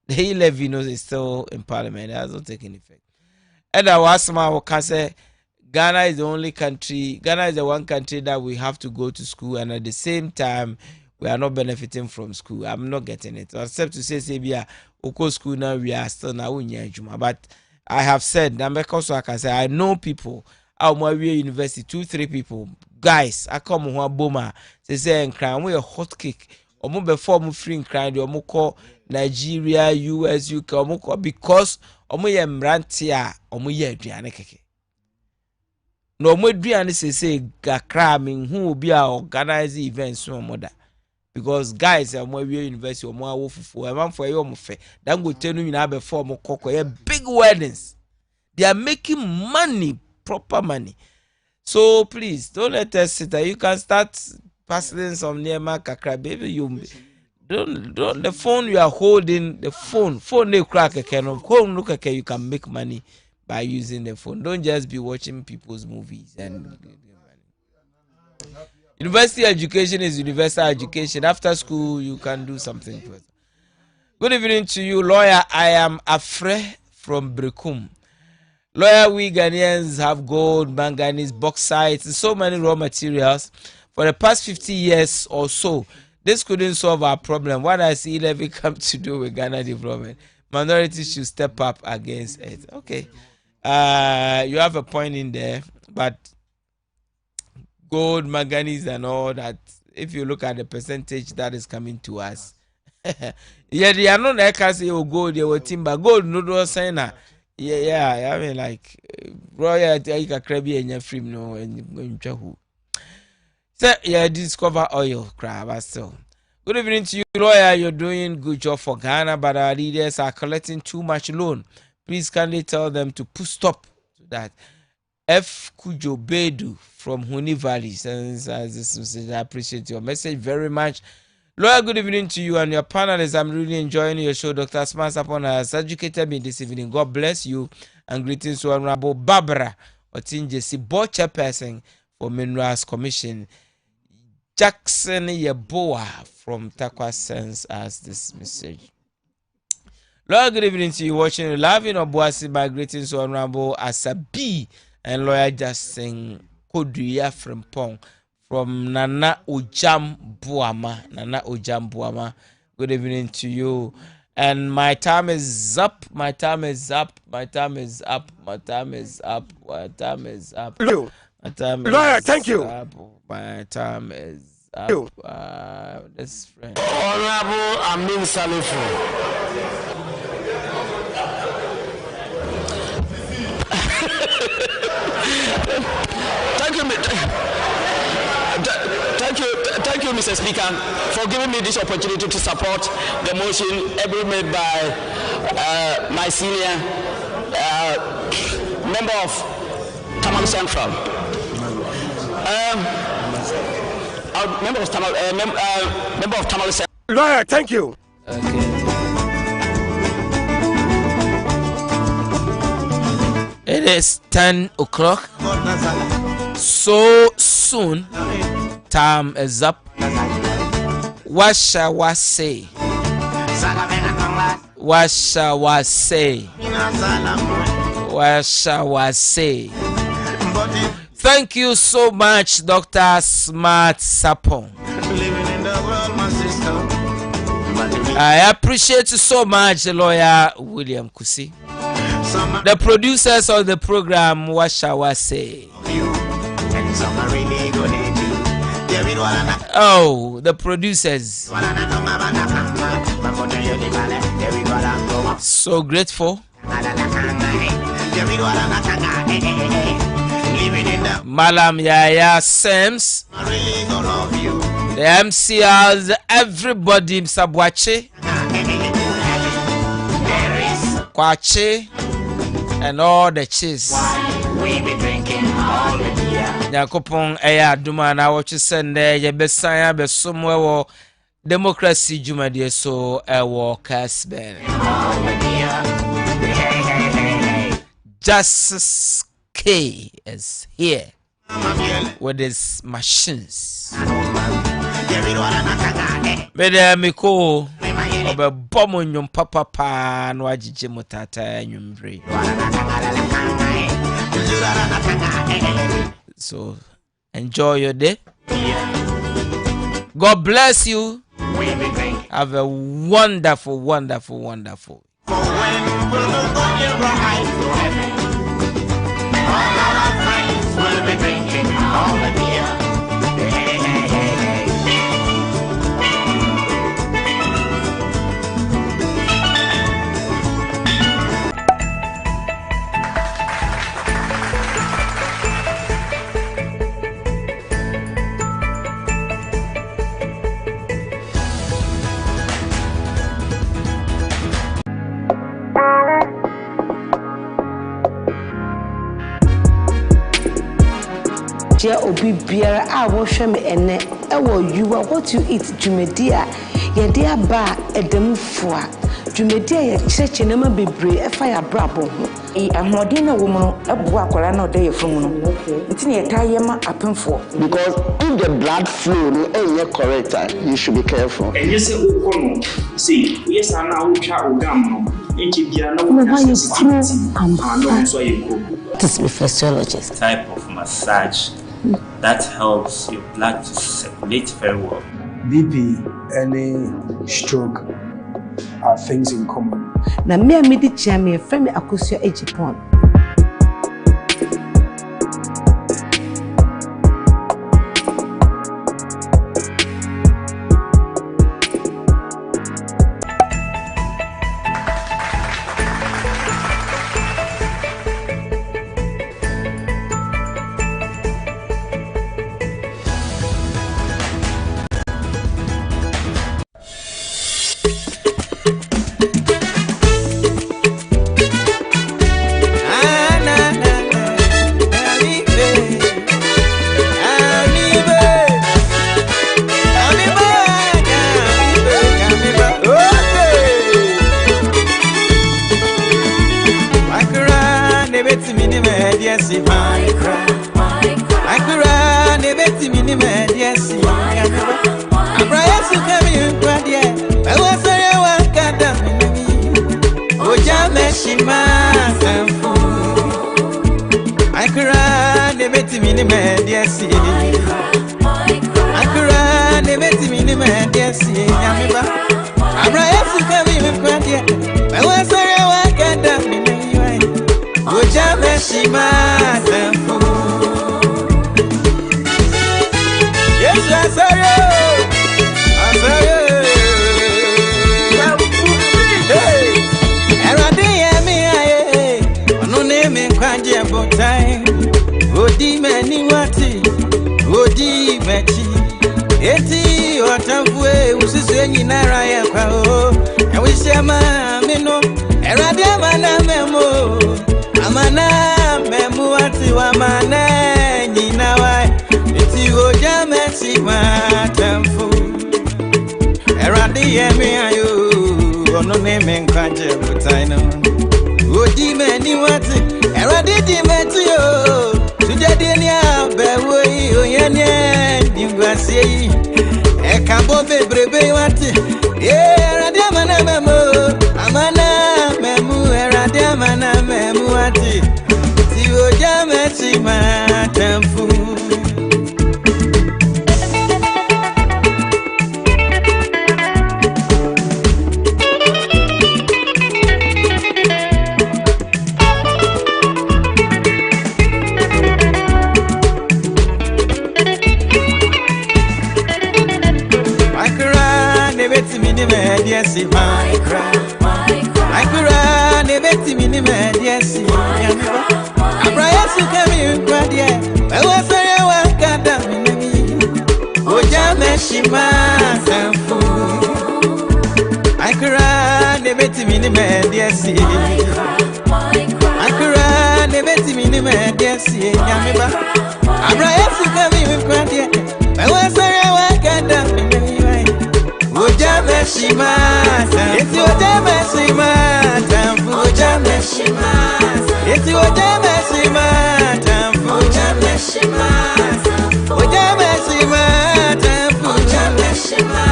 The levy is still in parliament. It hasn't taken effect. And I was somehow can say Ghana is the only country. Ghana is the one country that we have to go to school, and at the same time, we are not benefiting from school. I'm not getting it. Except to say, yeah, Oko school now we are still now in Juma. But I have said, I can say I know people. Out my university, 2-3 people, guys. I come home, boma. They say and cry. We a hot cake. Omo before mo free crying. Omo call Nigeria, US, UK. Omo call because omo ye mrantia. Omo ye aduane keke. No omo aduane say gakra me who be a organize events so omo because guys omo we university omo awo fufu e man for ye omo fe dan go tenu nyina before omo kokko ye big weddings. They are making money, proper money. So please don't let us sit there. You can start passing some near kakra, baby. You don't the phone you are holding, the phone they crack a can of home look okay, you can make money by using the phone. Don't just be watching people's movies and university education is universal education. After school you can do something further. Good evening to you, lawyer. I am Afre from Brekum. Lawyer, we Ghanaians have gold, manganese, bauxite, so many raw materials. For the past 50 years or so, this couldn't solve our problem. What does E-Levy come to do with Ghana development? Minorities should step up against it. Okay. You have a point in there, but gold, manganese, and all that, if you look at the percentage that is coming to us, yeah, they are not like us, oh, gold, they were timber, gold, no, do saying that. Yeah, I mean, like, Royal, I can crab in your frame, no, and who. So, yeah, discover oil, crab, still. Good evening to you, lawyer. You're doing good job for Ghana, but our leaders are collecting too much loan. Please kindly tell them to put stop to that. F. Kujo Bedu from Huni Valley sends us this message. I appreciate your message very much. Lawyer, good evening to you and your panelists. I'm really enjoying your show. Dr. Smart Sapon has educated me this evening. God bless you and greetings to Honorable Barbara Otinjesi, board chairperson for Minerals Commission. Jackson Yeboah from Takwa sends us this message. Lawyer, good evening to you watching live in Obuasi. My greetings to Honorable Asabi and Lawyer Justin Koduya from Pong. From Nana Ojam Buama. Good evening to you. And my time is up. My time is up. My time is up. My time is up. My time is up. My time is Lawyer, thank you. Up. My time is up. This friend. Honorable Amin Salifu. Thank you, Mr. Speaker, for giving me this opportunity to support the motion ever made by my senior member of Tamale Central. Member of Tamale Central. Lawyer, thank you. Okay. It is 10 o'clock. So soon, time is up. What shall I say? What shall I say? What shall I say? Thank you so much, Dr. Smart Sapon. I appreciate you so much, Lawyer William Kusi. The producers of the program, what shall I say? Oh, the producers. So grateful. Malam Yaya Sims, the MCRs, everybody, Sabwache, Kwache, and all the cheese. Yakopon Eya Duma na what you send there, ye besaya be somewhere democracy Juma dear so a Kessben. Justice K is here with his machines. Mede miko obe bomo nyom papa pa no ajije motata nyumbre. So enjoy your day. God bless you. Have a wonderful, wonderful, wonderful. Obi biara a wo hwe me ene ewo you what you eat dwumedia ye dia ba edemfo a dwumedia ye cheche na ma bebre efa ya brabo ho ahodi na wo mu ebo akwara na oda ye fun no nti ne taye ma apemfo because if the blood flow no enye correct you should be careful enye se ukono see yes na wo twa ogam no enche bia na wo na so this is physiologist type of massage that helps your blood to circulate very well. BP, any stroke are things in common. Na me amidi chame friend me akosua ejipon. beti mini me yes yamiba abraya su kami nkwadie ewe sere wa kada mini oja meshima sanfu akra ne beti mini me yes akra ne beti mini me yes yamiba abraya su kami nkwadie ewe sere wa kada mini Ojameshima, eti ojameshima, tamfu ojameshima, eti ojameshima, tamfu ojameshima, ojameshima, tamfu ojameshima,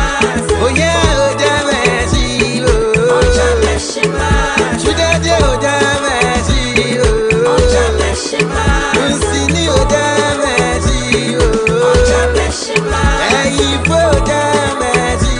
oya ojameshi, ojameshima, chujaje ojameshi, ojameshima, unsini ojameshi, ojameshima, eifo ojameshi.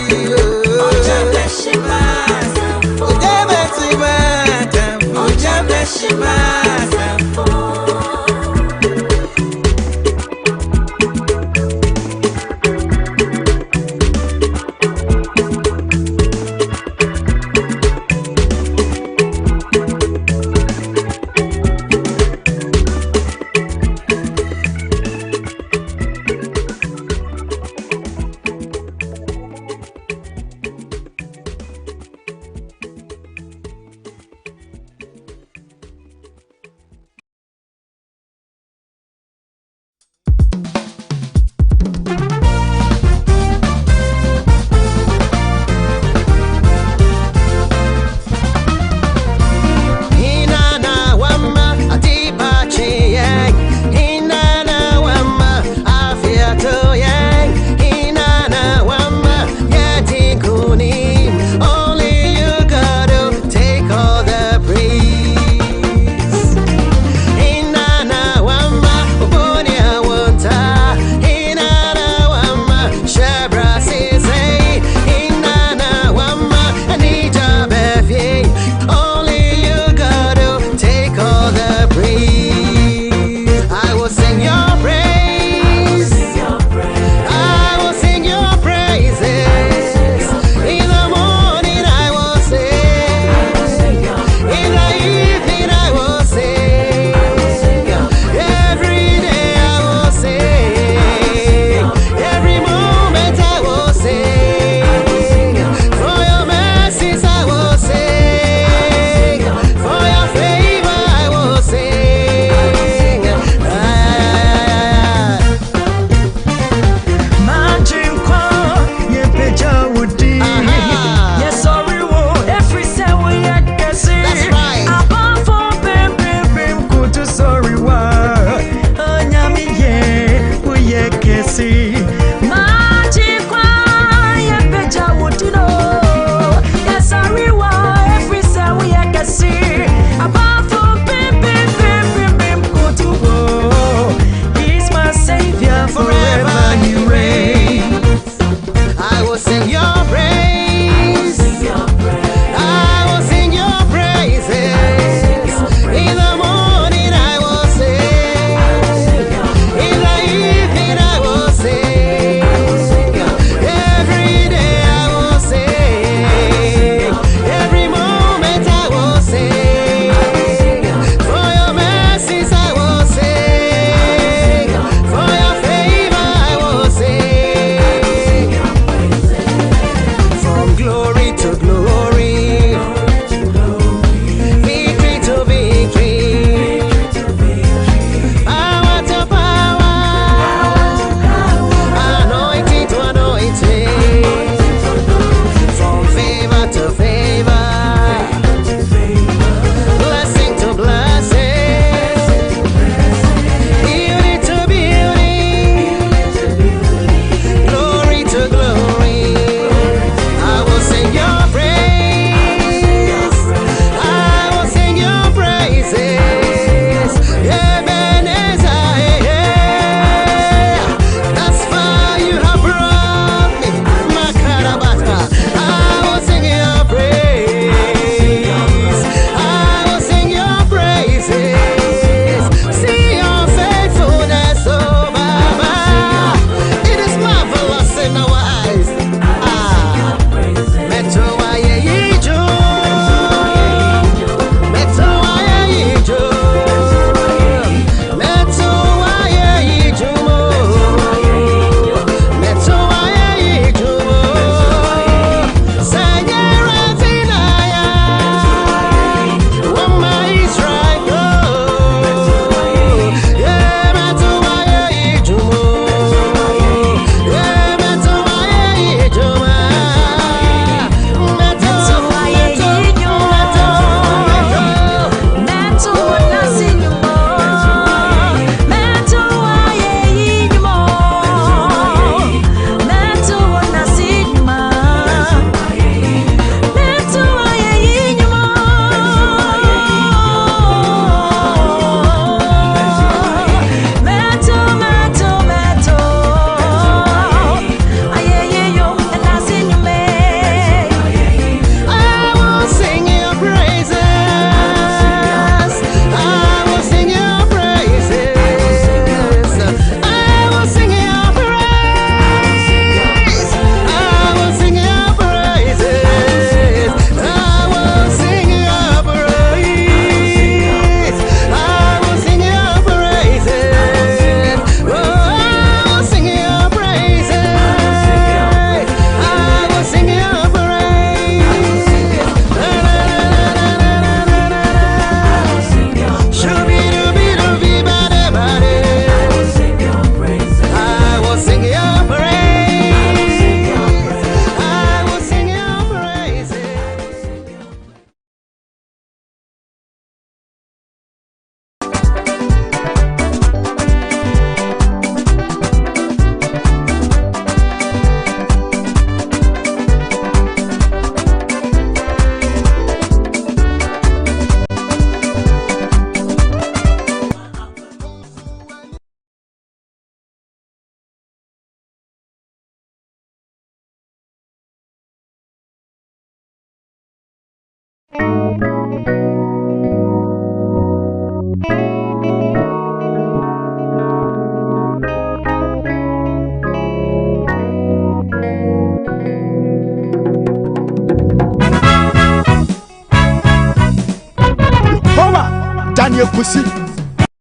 Daniel Pussy,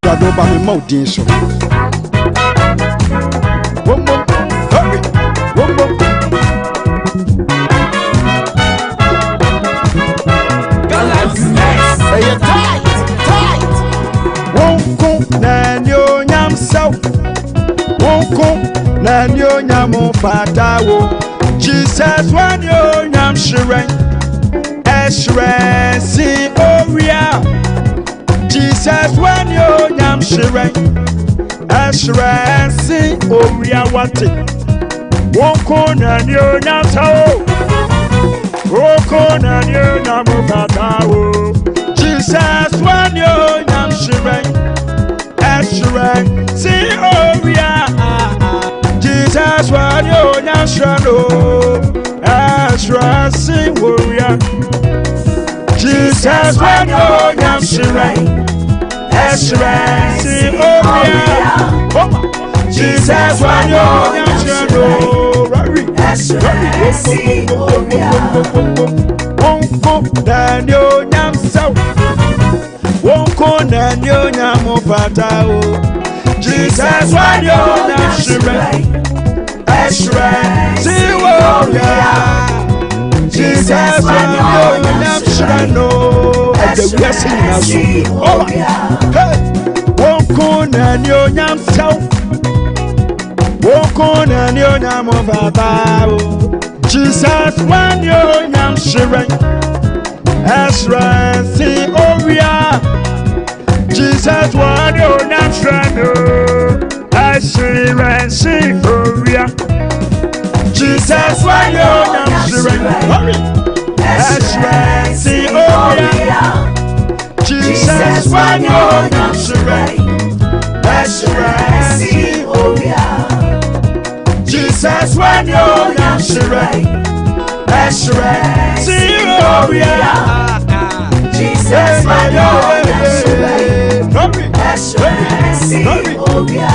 Brado by me mountain so. One more, hurry, one more. Say it tight, tight. Won't go, Nanyo Yam South. Won't go, Nanyo Yamo Fatawo. Jesus, one yo Yam Shiren. Ashren, see, oh, yeah. Jesus, one yo Yam Shiren. Ashren, see, oh, yeah, what it. Won't go, Nanyo Yam South. Okona nyo na mubatawo Jesus wanyo nyam shiren Ashren si oria Jesus wanyo nyam shano Ashren si oria Jesus wanyo nyam shiren Ashren si oria Jesus wanyo nyam shano Ashren si oria Wonko Daniel Nyam South. Wonko Daniel Nyam Fatao. Jesus Wanyo Nyam Shiren. Ashren si oria. Jesus Wanyo Nyam Shiren no. Ashren si oria. Wonko Daniel Nyam South. Wonko Daniel Nyam Fatao. Jesus Wanyo Nyam Shiren. Ashren si oria. Jesus Wanyo Nyam Shiren. Ashren si oria. Jesus Wanyo Nyam Shiren. Ashren si oria. Jesus Wanyo Nyam Shiren. Ashren si oria. Jesus Wanyo Nyam Shiren. Ashren si oria. Jesus Wanyo Nyam Shiren. Ashren si oria.